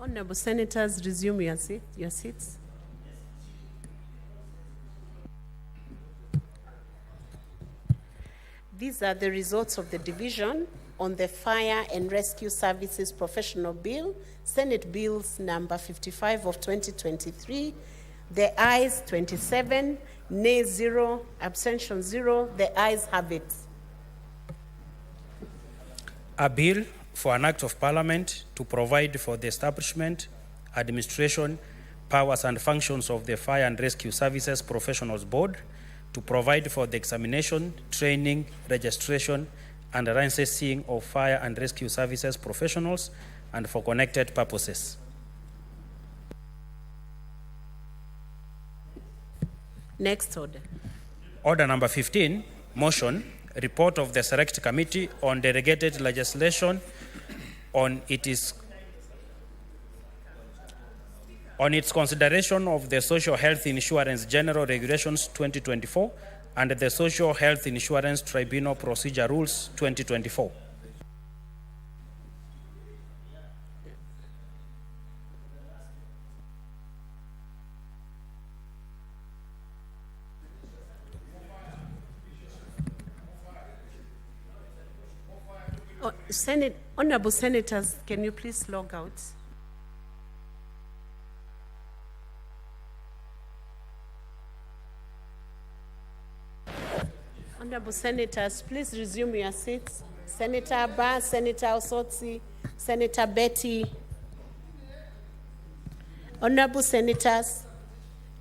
Honorable Senators, resume your seats. These are the results of the division on the Fire and Rescue Services Professional Bill, Senate Bills number 55 of 2023. The ayes 27, nay 0, abstention 0. The ayes have it. A bill for an act of parliament to provide for the establishment, administration, powers and functions of the Fire and Rescue Services Professionals Board, to provide for the examination, training, registration, and licensing of fire and rescue services professionals and for connected purposes. Next order. Order number 15, motion, report of the Select Committee on delegated legislation on its consideration of the Social Health Insurance General Regulations 2024 and the Social Health Insurance Tribunal Procedure Rules 2024. Honorable Senators, can you please log out? Honorable Senators, please resume your seats. Senator Abba, Senator Osotsi, Senator Betty. Honorable Senators,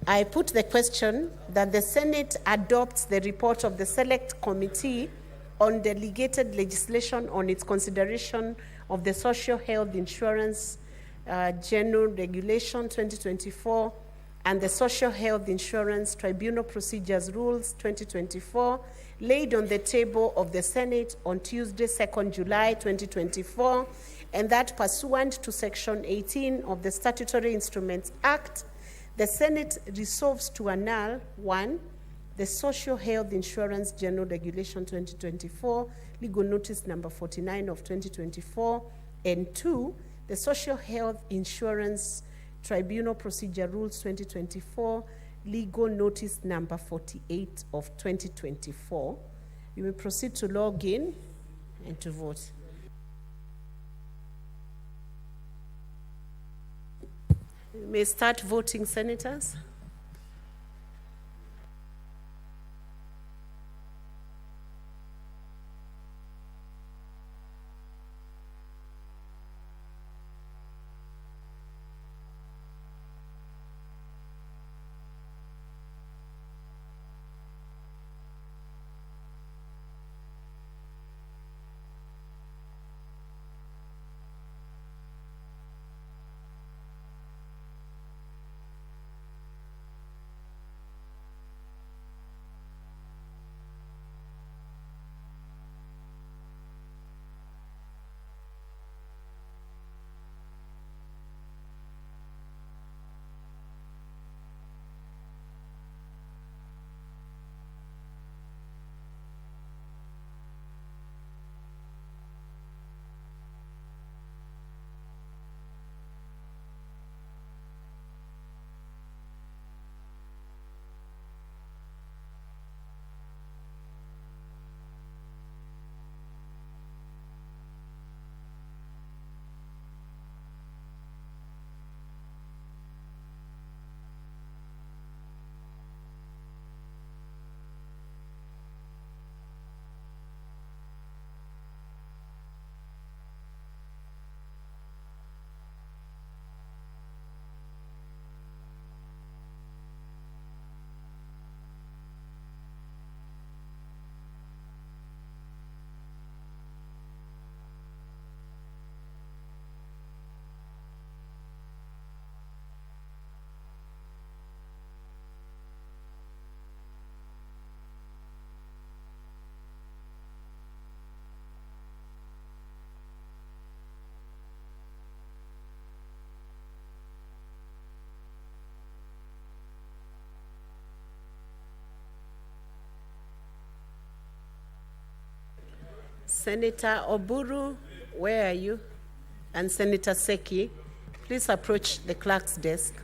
I put the question that the Senate adopts the report of the Select Committee on delegated legislation on its consideration of the Social Health Insurance General Regulation 2024 and the Social Health Insurance Tribunal Procedures Rules 2024, laid on the table of the Senate on Tuesday, 2nd July 2024, and that pursuant to Section 18 of the Statutory Instruments Act, the Senate resolves to annul 1. The Social Health Insurance General Regulation 2024, legal notice number 49 of 2024, and 2, the Social Health Insurance Tribunal Procedure Rules 2024, legal notice number 48 of 2024. You may proceed to log in and to vote. You may start voting, Senators. Senator Oburu, where are you? And Senator Seki, Please approach the clerk's desk.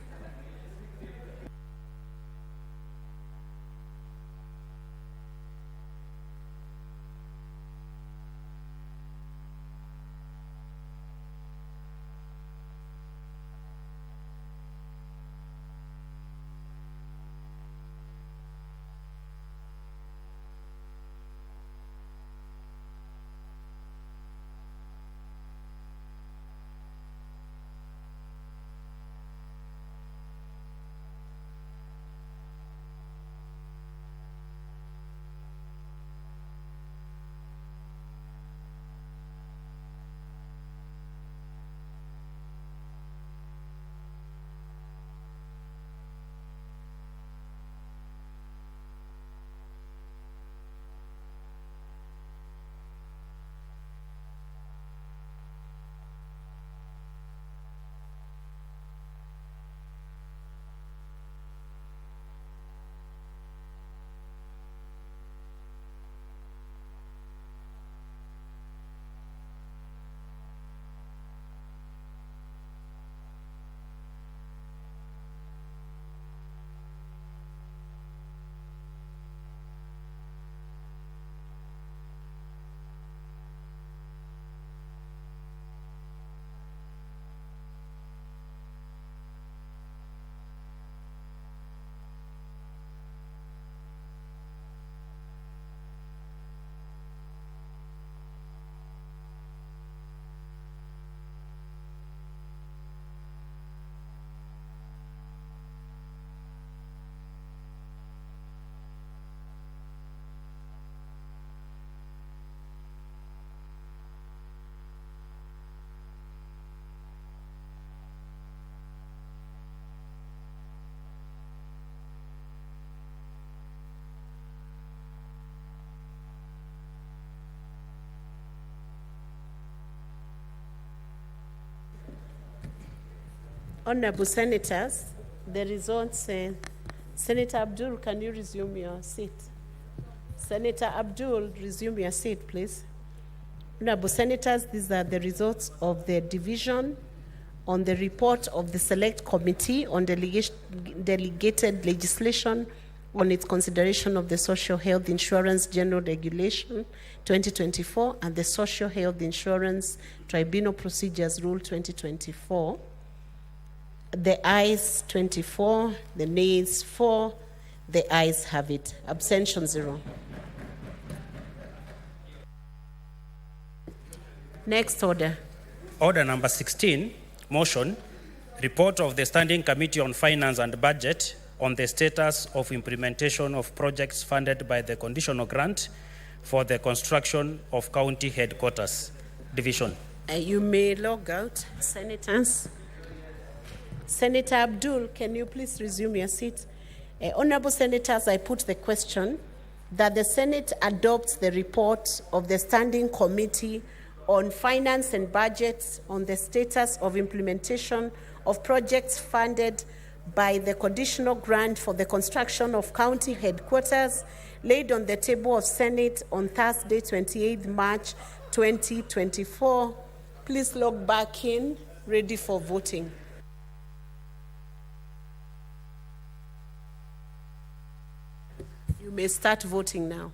Honorable Senators, the results, Senator Abdul, can you resume your seat? Senator Abdul, resume your seat, please. Honorable Senators, these are the results of the division on the report of the Select Committee on Delegated Legislation on its consideration of the Social Health Insurance General Regulation 2024 and the Social Health Insurance Tribunal Procedures Rule 2024. The ayes 24, the nays 4, the ayes have it. Abstention 0. Next order. Order number 16, motion, report of the Standing Committee on Finance and Budget on the status of implementation of projects funded by the conditional grant for the construction of county headquarters division. You may log out, Senators. Senator Abdul, can you please resume your seat? Honorable Senators, I put the question that the Senate adopts the report of the Standing Committee on Finance and Budget on the status of implementation of projects funded by the conditional grant for the construction of county headquarters laid on the table of Senate on Thursday, 28th March 2024. Please log back in, ready for voting. You may start voting now.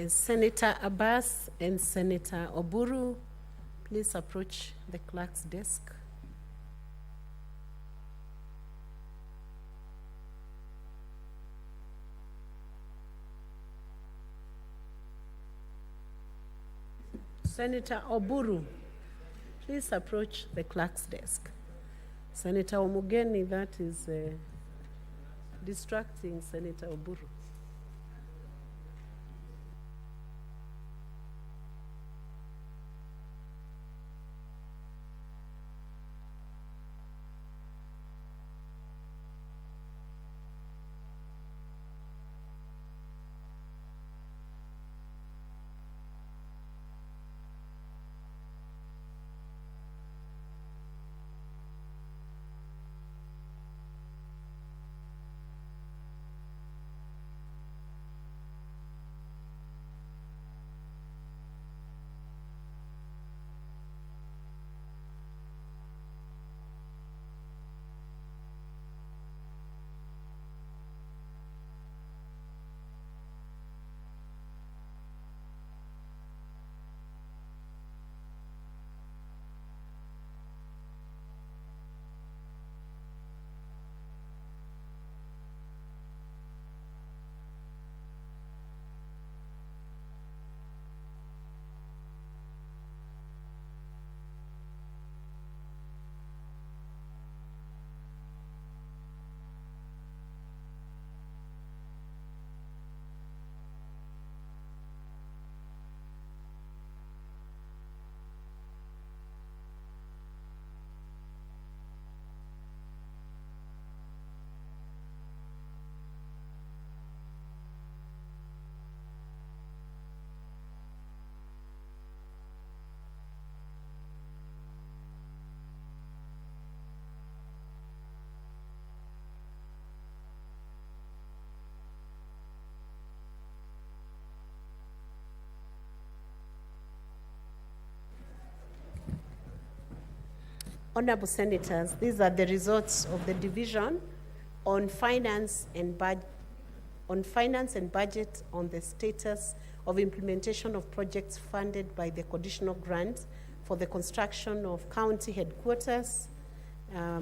Senator Abbas and Senator Oburu, please approach the clerk's desk. Senator Oburu, please approach the clerk's desk. Senator Omugeni, that is distracting Senator Oburu. Honorable Senators, these are the results of the division on finance and budget on the status of implementation of projects funded by the conditional grant for the construction of county headquarters. A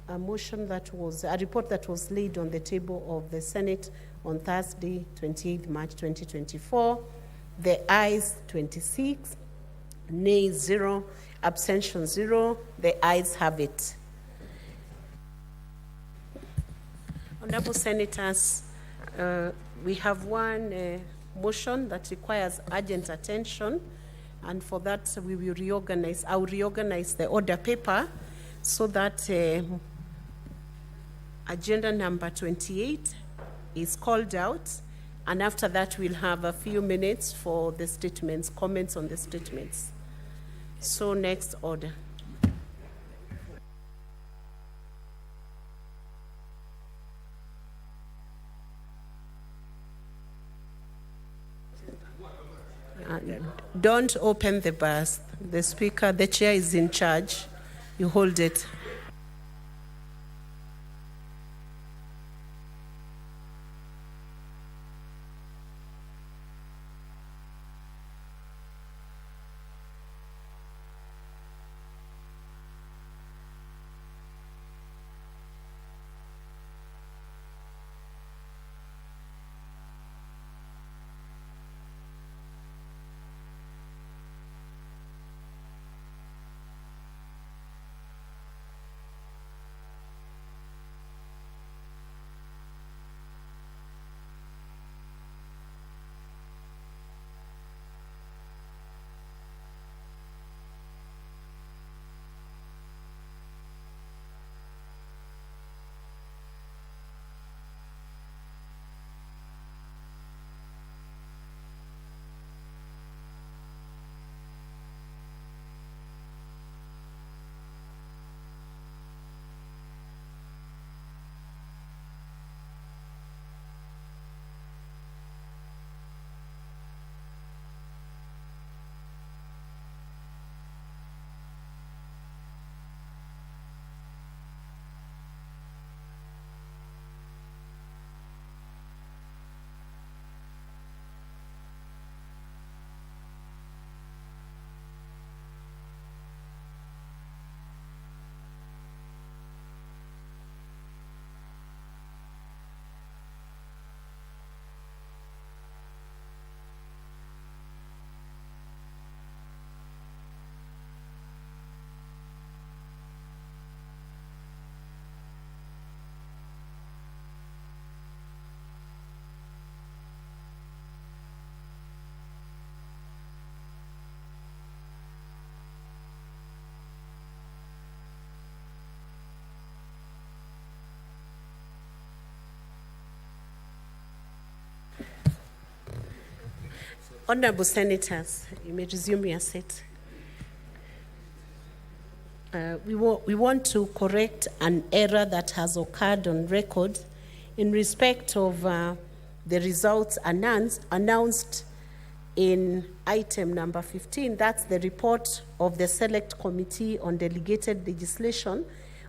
report that was laid on the table of the Senate on Thursday, 28 March 2024. The ayes 26, nay 0, abstention 0. The ayes have it. Honorable Senators, we have one motion that requires urgent attention, and for that we will reorganize. I will reorganize the order paper so that agenda number 28 is called out, and after that we'll have a few minutes for the statements, comments on the statements. So next order. Don't open the bus. The speaker, the chair is in charge. You hold it. Honorable Senators, you may resume your seat. We want to correct an error that has occurred on record in respect of the results announced in item number 15. That's the report of the Select Committee on Delegated Legislation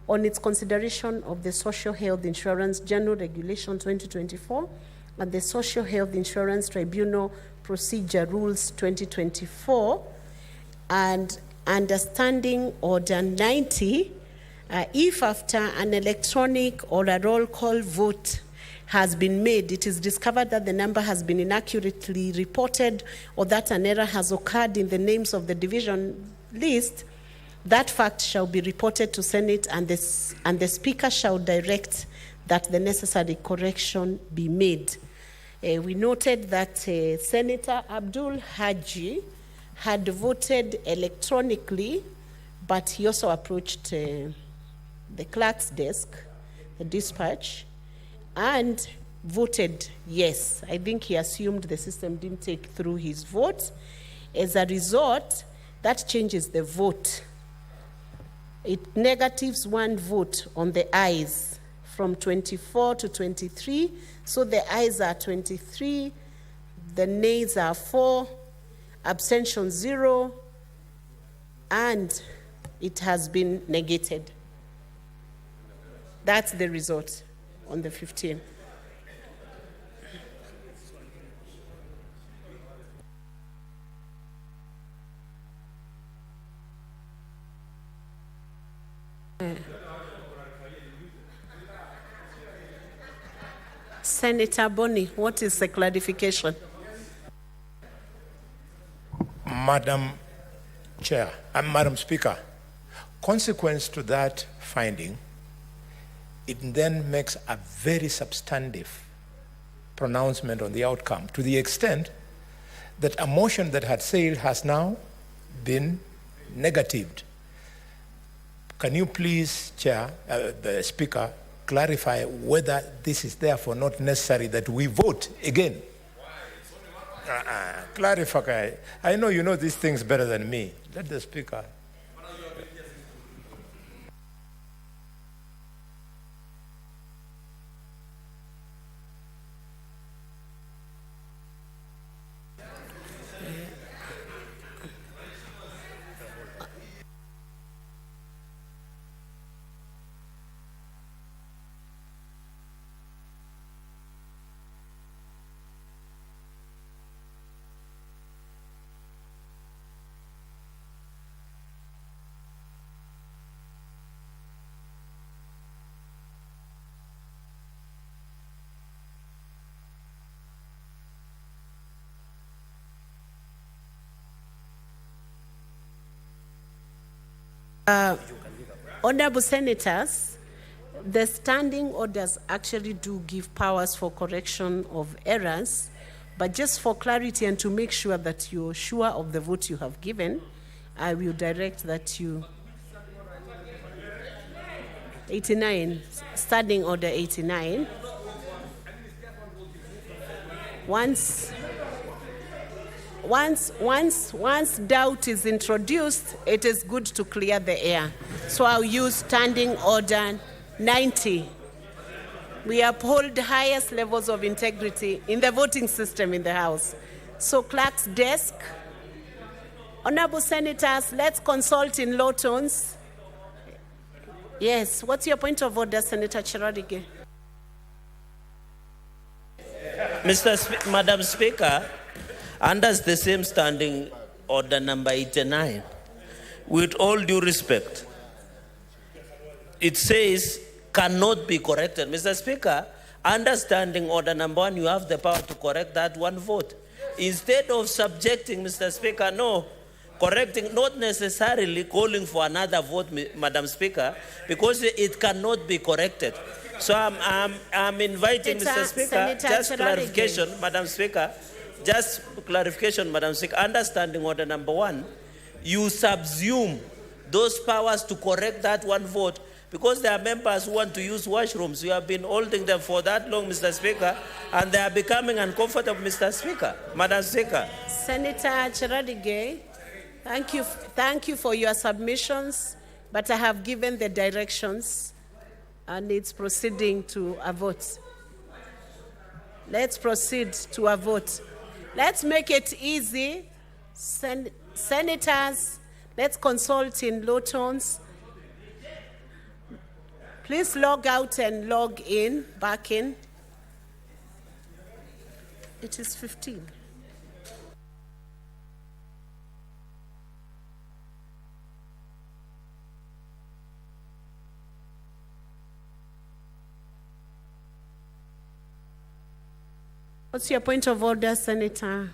on its consideration of the Social Health Insurance General Regulation 2024 and the Social Health Insurance Tribunal Procedure Rules 2024, and Understanding Order 90, if after an electronic or a roll call vote has been made, it is discovered that the number has been inaccurately reported or that an error has occurred in the names of the division list, that fact shall be reported to Senate and the Speaker shall direct that the necessary correction be made. We noted that Senator Abdul Haji had voted electronically, but he also approached the clerk's desk, the dispatch, and voted yes. I think he assumed the system didn't take through his vote. As a result, that changes the vote. It negatives one vote on the ayes from 24 to 23. So the ayes are 23, the nays are 4, abstention 0, and it has been negated. That's the result on the 15th. Senator Boni, what is the clarification? Madam Speaker, consequence to that finding, it then makes a very substantive pronouncement on the outcome, to the extent that a motion that had sailed has now been negatived. Can you please, the Speaker, clarify whether this is therefore not necessary that we vote again? Clarify. I know you know these things better than me. Let the Speaker. Honorable Senators, the standing orders actually do give powers for correction of errors, but just for clarity and to make sure that you're sure of the vote you have given, I will direct that you... 89, standing order 89. Once doubt is introduced, it is good to clear the air. So I'll use standing order 90. We uphold the highest levels of integrity in the voting system in the House. So clerk's desk, honorable senators, let's consult in low tones. Yes, what's your point of order, Senator Cherarige? Madam Speaker, under the same standing order number 89, with all due respect, it says cannot be corrected. Mr. Speaker, under standing order number 1, you have the power to correct that one vote. Instead of subjecting, Mr. Speaker, no, correcting, not necessarily calling for another vote, Madam Speaker, because it cannot be corrected. So I'm inviting Mr. Speaker, Senator just clarification, Madam Speaker, just clarification, Madam Speaker, understanding order number 1, you subsume those powers to correct that one vote because there are members who want to use washrooms. You have been holding them for that long, Mr. Speaker, and they are becoming uncomfortable, Mr. Speaker. Madam Speaker. Senator Cheradigei, thank you for your submissions, but I have given the directions and it's proceeding to a vote. Let's proceed to a vote. Let's make it easy. Senators, let's consult in low tones. Please log out and log in, back in. It is 15. What's your point of order, Senator?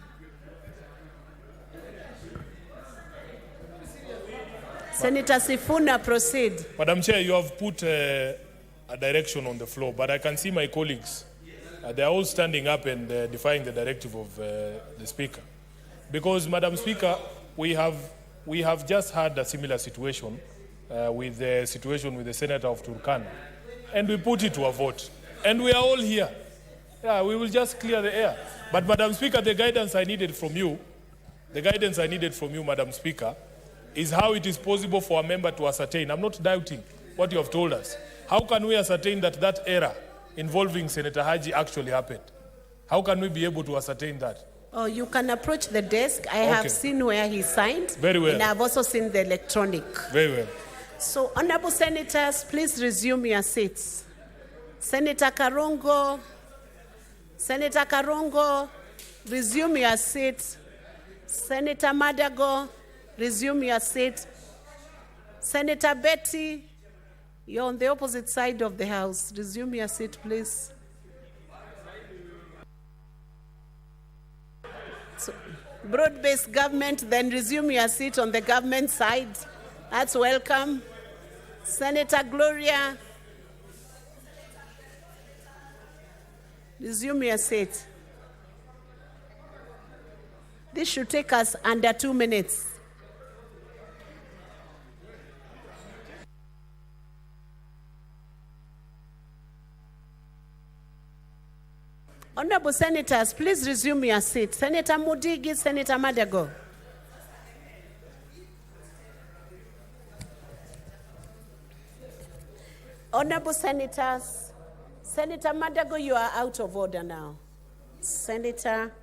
Senator Sifuna, proceed. Madam Chair, you have put a direction on the floor, but I can see my colleagues. They're all standing up and defying the directive of the Speaker. Because, Madam Speaker, we have just had a similar situation with the situation with the Senator of Turkana. And we put it to a vote. And we are all here. Yeah, we will just clear the air. But, Madam Speaker, the guidance I needed from you, Madam Speaker, is how it is possible for a member to ascertain. I'm not doubting what you have told us. How can we ascertain that that error involving Senator Haji actually happened? How can we be able to ascertain that? Oh, you can approach the desk. I have seen where he signed. Very well. And I've also seen the electronic. Very well. So, honorable senators, please resume your seats. Senator Karongo, resume your seat. Senator Madago, resume your seat. Senator Betty, you're on the opposite side of the House. Resume your seat, please. So, broad-based government, then resume your seat on the government side. That's welcome. Senator Gloria, resume your seat. This should take us under 2 minutes. Honorable senators, please resume your seat. Senator Mudigi, Senator Madago. Honorable senators, Senator Madago, you are out of order now. Senator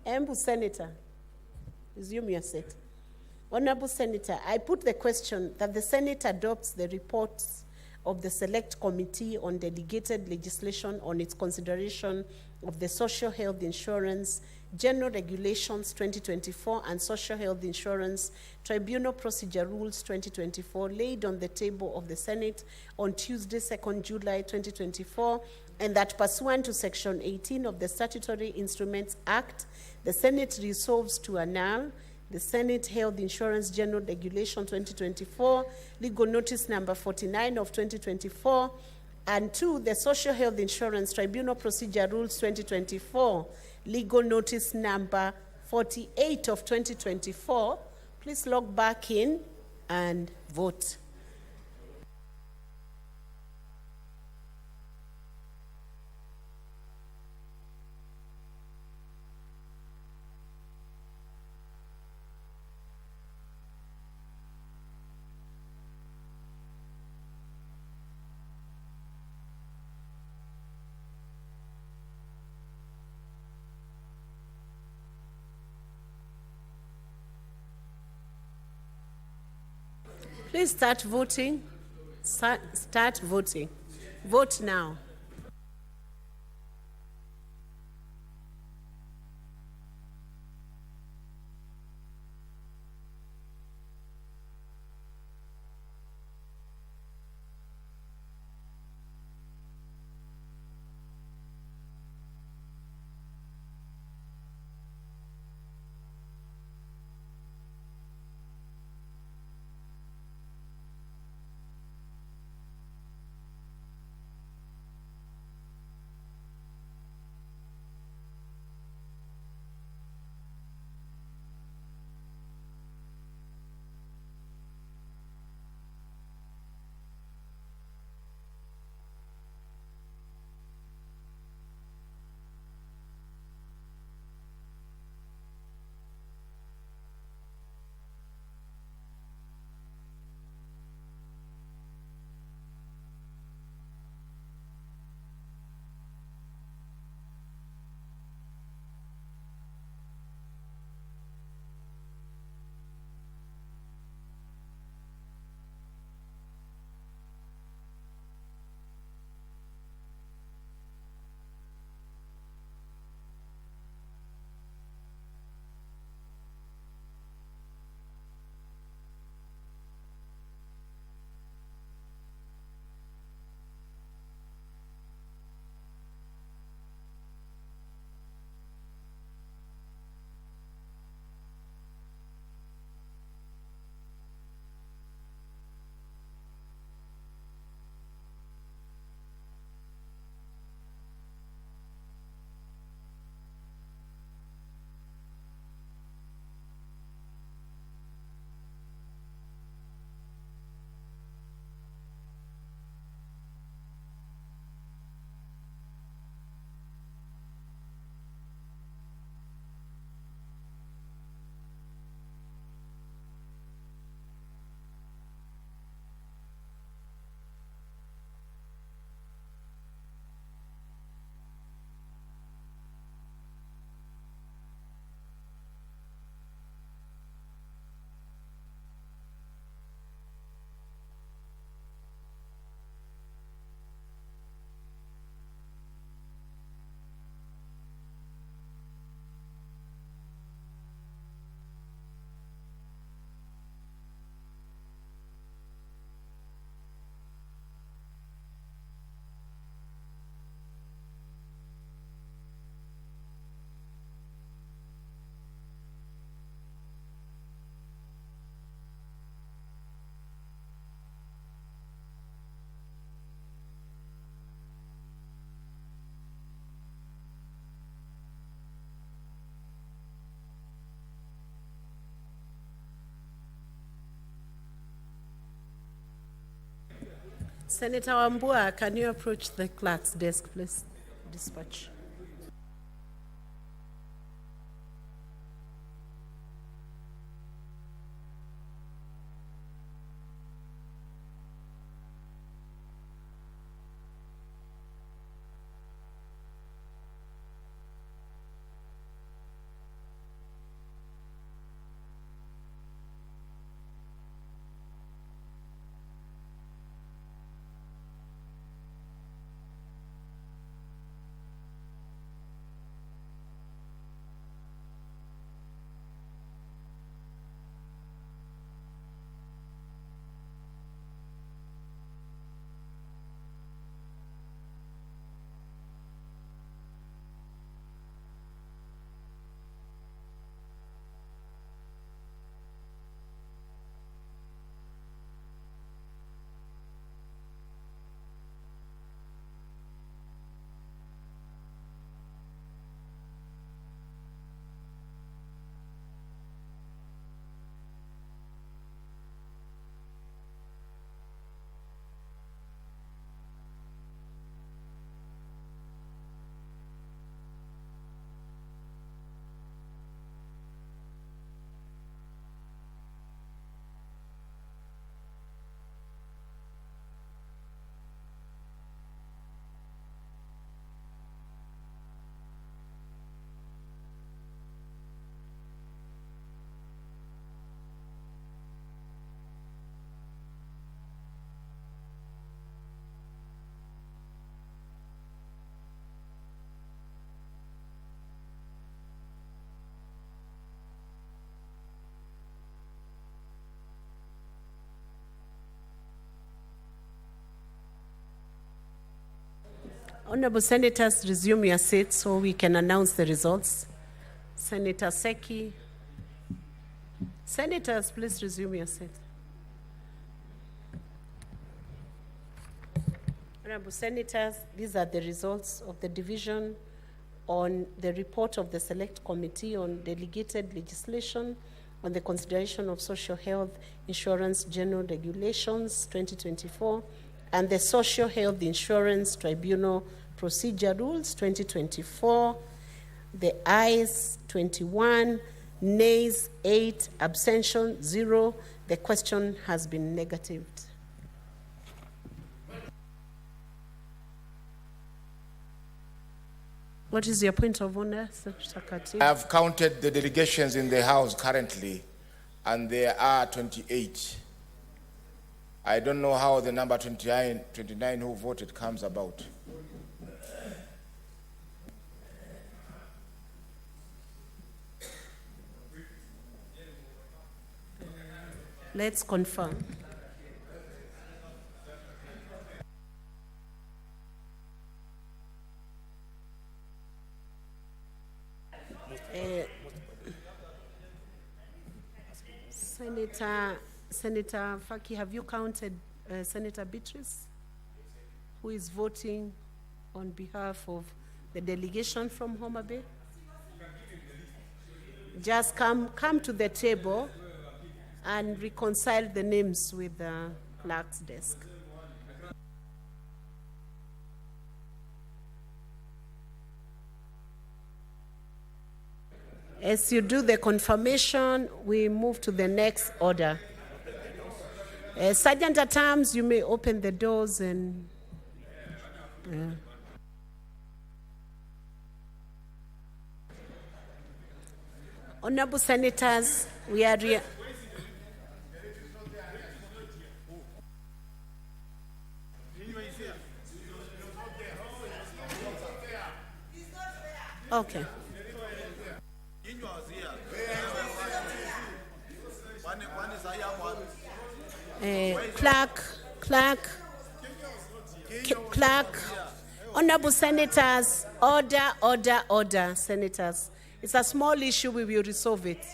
Embu, Senator, resume your seat. Honorable Senator, I put the question that the Senate adopts the reports of the Select Committee on Delegated Legislation on its consideration of the Social Health Insurance General Regulations 2024 and Social Health Insurance Tribunal Procedure Rules 2024 laid on the table of the Senate on Tuesday, 2nd July 2024, and that pursuant to Section 18 of the Statutory Instruments Act, the Senate resolves to annul the Senate Health Insurance General Regulation 2024, Legal Notice number 49 of 2024, and 2, the Social Health Insurance Tribunal Procedure Rules 2024, Legal Notice number 48 of 2024. Please log back in and vote. Please start voting. Start voting. Vote now. Senator Wambua, can you approach the clerk's desk, please? Dispatch. Honorable Senators, resume your seats so we can announce the results. Senator Seki. Senators, please resume your seats. Honorable Senators, these are the results of the division on the report of the Select Committee on Delegated Legislation on the Consideration of Social Health Insurance General Regulations 2024 and the Social Health Insurance Tribunal Procedure Rules 2024. The ayes 21, nays 8, abstention 0. The question has been negatived. What is your point of order, Secretary? I have counted the delegations in the House currently, and there are 28. I don't know how the number 29 who voted comes about. Let's confirm. Senator Faki, have you counted Senator Beatrice, who is voting on behalf of the delegation from Homa Bay? Just come to the table and reconcile the names with the clerk's desk. As you do the confirmation, we move to the next order. Sergeant at Arms, you may open the doors and... Honorable Senators, we are... Okay. Clerk, Honorable Senators, order, Senators. It's a small issue, we will resolve it.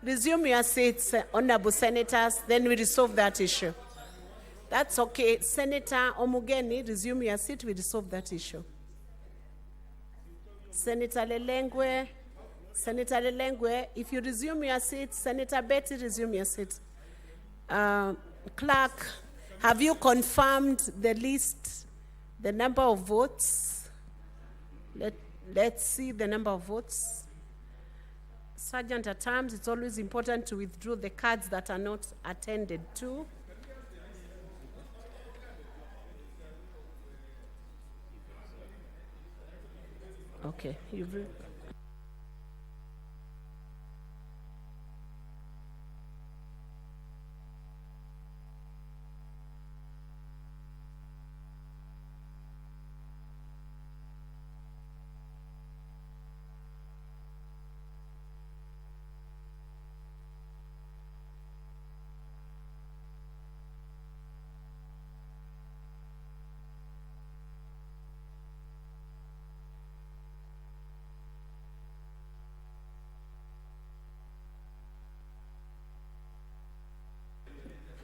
Resume your seats, Honorable Senators, then we resolve that issue. That's okay. Senator Omugeni, resume your seat, we resolve that issue. Senator Lelengwe, if you resume your seat, Senator Betty, resume your seat. Clerk, Have you confirmed the list, the number of votes? Let's see the number of votes. Sergeant, at times it's always important to withdraw the cards that are not attended to. Okay,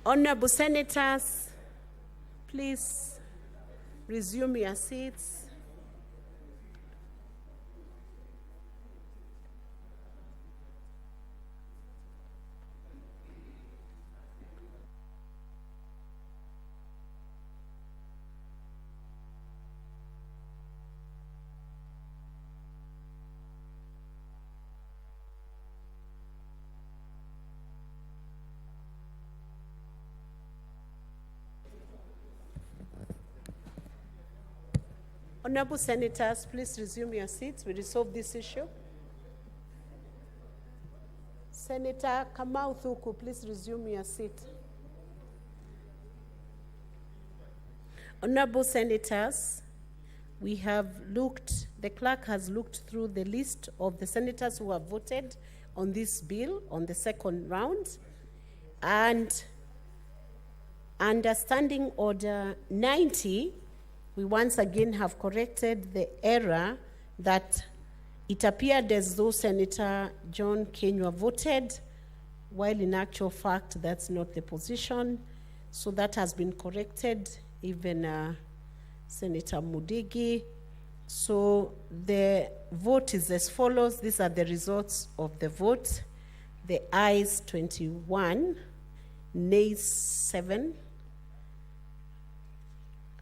Honorable Senators, please resume your seats. Honorable Senators, please resume your seats. We resolve this issue. Senator Kamau Thuku, please resume your seat. Honorable Senators, we have looked, the clerk has looked through the list of the senators who have voted on this bill on the second round, and under Standing Order 90, we once again have corrected the error that it appeared as though Senator John Kenywa voted, while in actual fact that's not the position. So that has been corrected, even Senator Mudigi. So the vote is as follows. These are the results of the vote. The ayes 21, nays 7,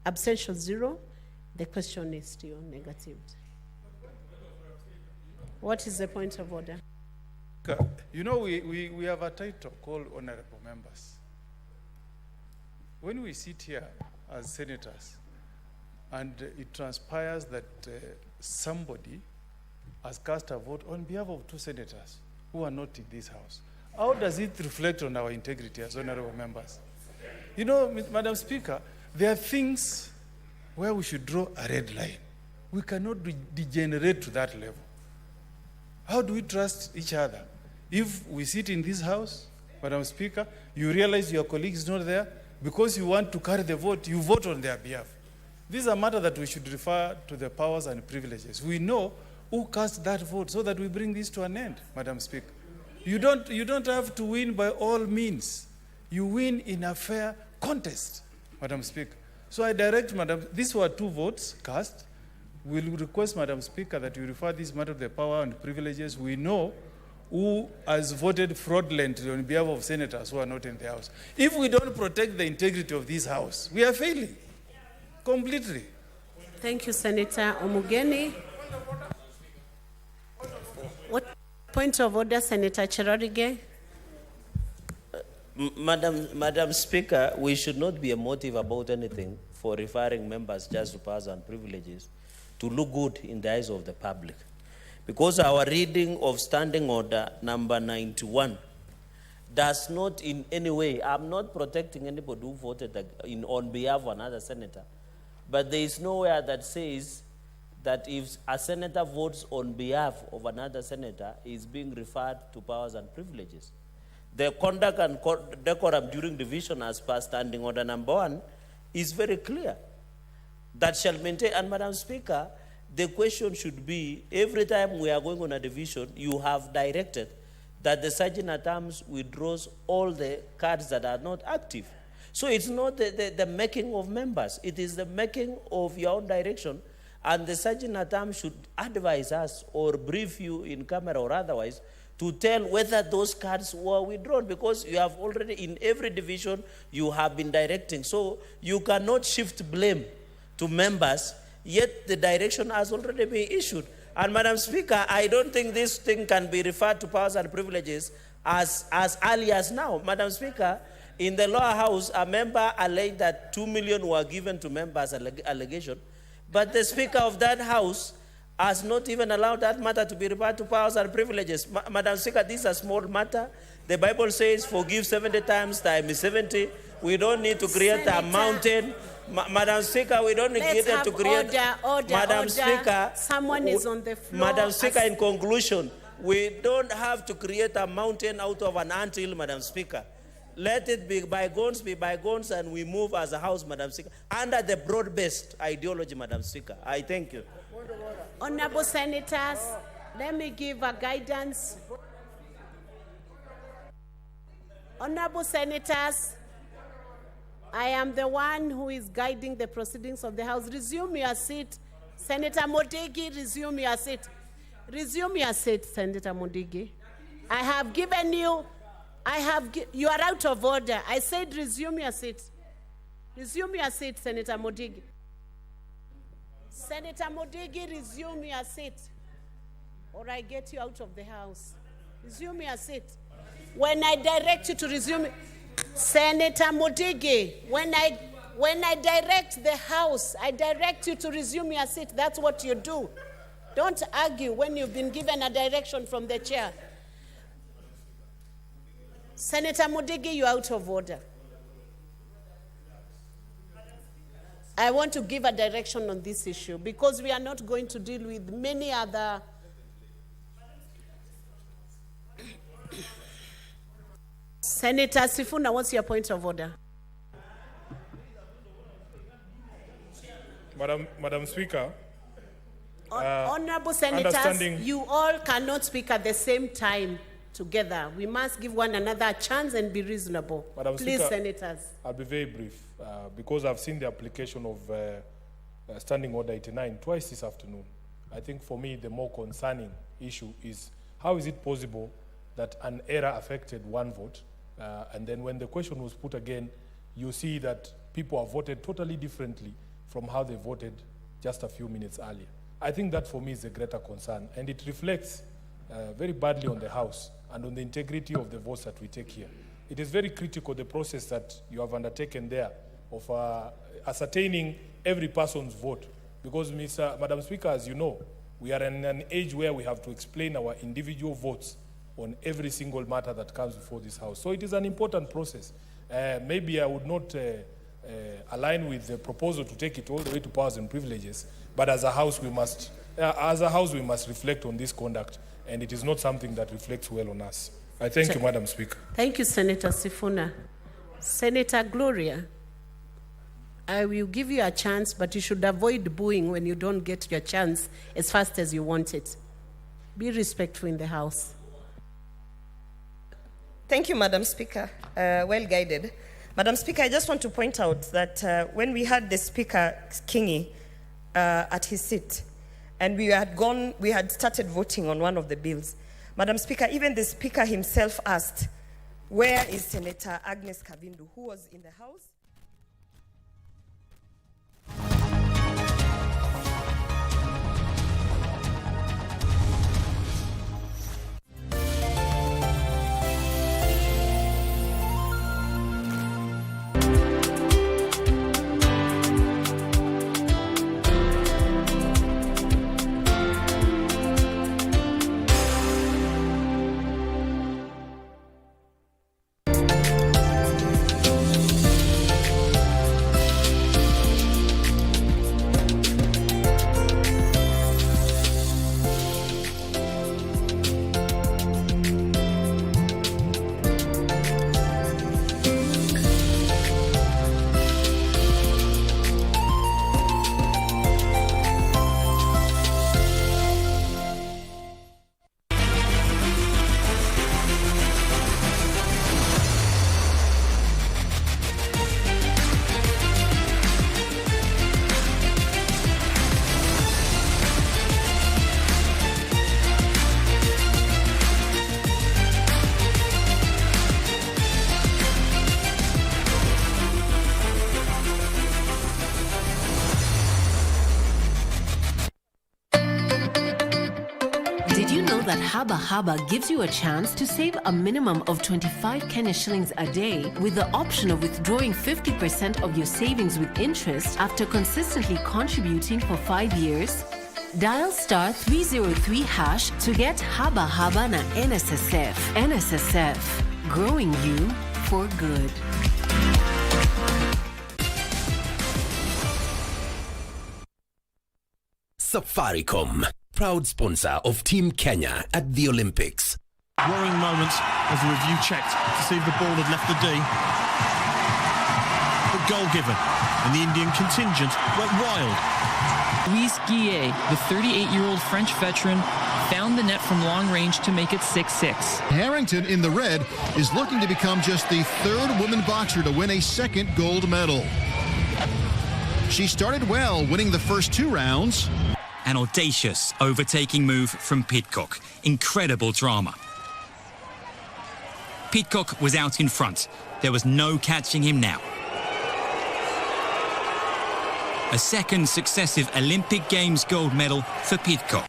abstention 0. The question is still negative. What is the point of order? You know, we have a title called Honorable Members. When we sit here as senators and it transpires that somebody has cast a vote on behalf of two senators who are not in this house, how does it reflect on our integrity as honorable members? You know, Madam Speaker, there are things where we should draw a red line. We cannot degenerate to that level. How do we trust each other? If we sit in this house, Madam Speaker, you realize your colleague is not there, because you want to carry the vote, you vote on their behalf. This is a matter that we should refer to the powers and privileges. We know who cast that vote so that we bring this to an end, Madam Speaker. You don't have to win by all means. You win in a fair contest, Madam Speaker. So I direct, Madam, these were 2 votes cast. We'll request, Madam Speaker, that you refer this matter to the power and privileges. We know who has voted fraudulently on behalf of senators who are not in the house. If we don't protect the integrity of this house, we are failing completely. Thank you, Senator Omugeni. What point of order, Senator Cherarige? Madam Speaker, we should not be emotive about anything for referring members just to powers and privileges to look good in the eyes of the public. Because our reading of Standing Order number 91 does not in any way, I'm not protecting anybody who voted on behalf of another senator, but there is nowhere that says that if a senator votes on behalf of another senator, he is being referred to powers and privileges. The conduct and decorum during division as per Standing Order number 1 is very clear. That shall maintain, and Madam Speaker, the question should be, every time we are going on a division, you have directed that the Sergeant at Arms withdraws all the cards that are not active. So it's not the making of members, it is the making of your own direction, and the Sergeant at Arms should advise us or brief you in camera or otherwise to tell whether those cards were withdrawn, because you have already, in every division, you have been directing. So you cannot shift blame to members, yet the direction has already been issued. And Madam Speaker, I don't think this thing can be referred to powers and privileges as early as now. Madam Speaker, in the lower house, a member alleged that 2 million were given to members, allegation, but the Speaker of that house has not even allowed that matter to be referred to powers and privileges. Madam Speaker, this is a small matter. The Bible says, forgive 70 times, time is 70. We don't need to create a mountain. Madam Speaker, we don't need to create... Madam Speaker, someone is on the floor. Madam Speaker, in conclusion, we don't have to create a mountain out of an anthill, Madam Speaker. Let it be bygones, and we move as a house, Madam Speaker, under the broad-based ideology, Madam Speaker. I thank you. Honorable Senators, let me give a guidance. Honorable Senators, I am the one who is guiding the proceedings of the House. Resume your seat. Senator Modigi, resume your seat. Resume your seat, Senator Modigi. I have given you, you are out of order. I said resume your seat. Resume your seat, Senator Modigi. Senator Modigi, resume your seat, or I get you out of the House. Resume your seat. When I direct you to resume, Senator Modigi, when I direct the House, I direct you to resume your seat. That's what you do. Don't argue when you've been given a direction from the chair. Senator Modigi, you're out of order. I want to give a direction on this issue because we are not going to deal with many other... Senator Sifuna, what's your point of order? Madam Speaker. Honorable Senators, you all cannot speak at the same time together. We must give one another a chance and be reasonable. Madam Please, Speaker, Senators. I'll be very brief because I've seen the application of Standing Order 89 twice this afternoon. I think for me the more concerning issue is how is it possible that an error affected one vote and then when the question was put again, you see that people have voted totally differently from how they voted just a few minutes earlier. I think that for me is a greater concern, and it reflects very badly on the House and on the integrity of the votes that we take here. It is very critical, the process that you have undertaken there of ascertaining every person's vote, because Madam Speaker, as you know, we are in an age where we have to explain our individual votes on every single matter that comes before this House. So it is an important process. Maybe I would not align with the proposal to take it all the way to powers and privileges, but as a House we must reflect on this conduct, and it is not something that reflects well on us. I thank you, Madam Speaker. Thank you, Senator Sifuna. Senator Gloria, I will give you a chance, but you should avoid booing when you don't get your chance as fast as you want it. Be respectful in the House. Thank you, Madam Speaker. Well guided. Madam Speaker, I just want to point out that when we had the Speaker, Kingi, at his seat, and we had started voting on one of the bills, Madam Speaker, even the Speaker himself asked, where is Senator Agnes Kavindu, who was in the House? Haba Haba gives you a chance to save a minimum of 25 Kenya shillings a day with the option of withdrawing 50% of your savings with interest after consistently contributing for 5 years. Dial *303# to get Haba Haba na NSSF. NSSF, growing you for good. Safaricom, proud sponsor of Team Kenya at the Olympics. Worrying moment as the review checked to see if the ball had left the D. The goal given, and the Indian contingent went wild. Luis Guillet, the 38-year-old French veteran, found the net from long range to make it 6-6. Harrington in the red is looking to become just the third woman boxer to win a second gold medal. She started well, winning the first 2 rounds. An audacious overtaking move from Pidcock. Incredible drama. Pidcock was out in front. There was no catching him now. A second successive Olympic Games gold medal for Pidcock.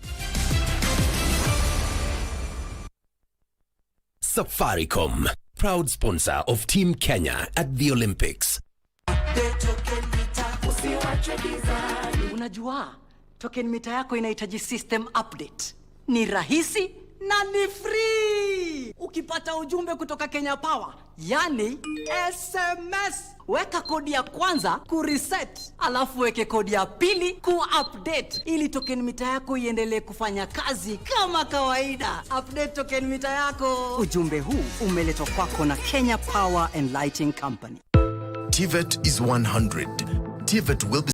Safaricom, proud sponsor of Team Kenya at the Olympics. Unajua, token meter yako inahitaji system update. Ni rahisi na ni free. Ukipata ujumbe kutoka Kenya Power, yani SMS, weka kodi ya kwanza kureset, alafu weke kodi ya pili kuupdate ili token meter yako iendelee kufanya kazi kama kawaida. Update token meter yako. Ujumbe huu umeletwa kwako na Kenya Power and Lighting Company. TVET is 100. TVET will be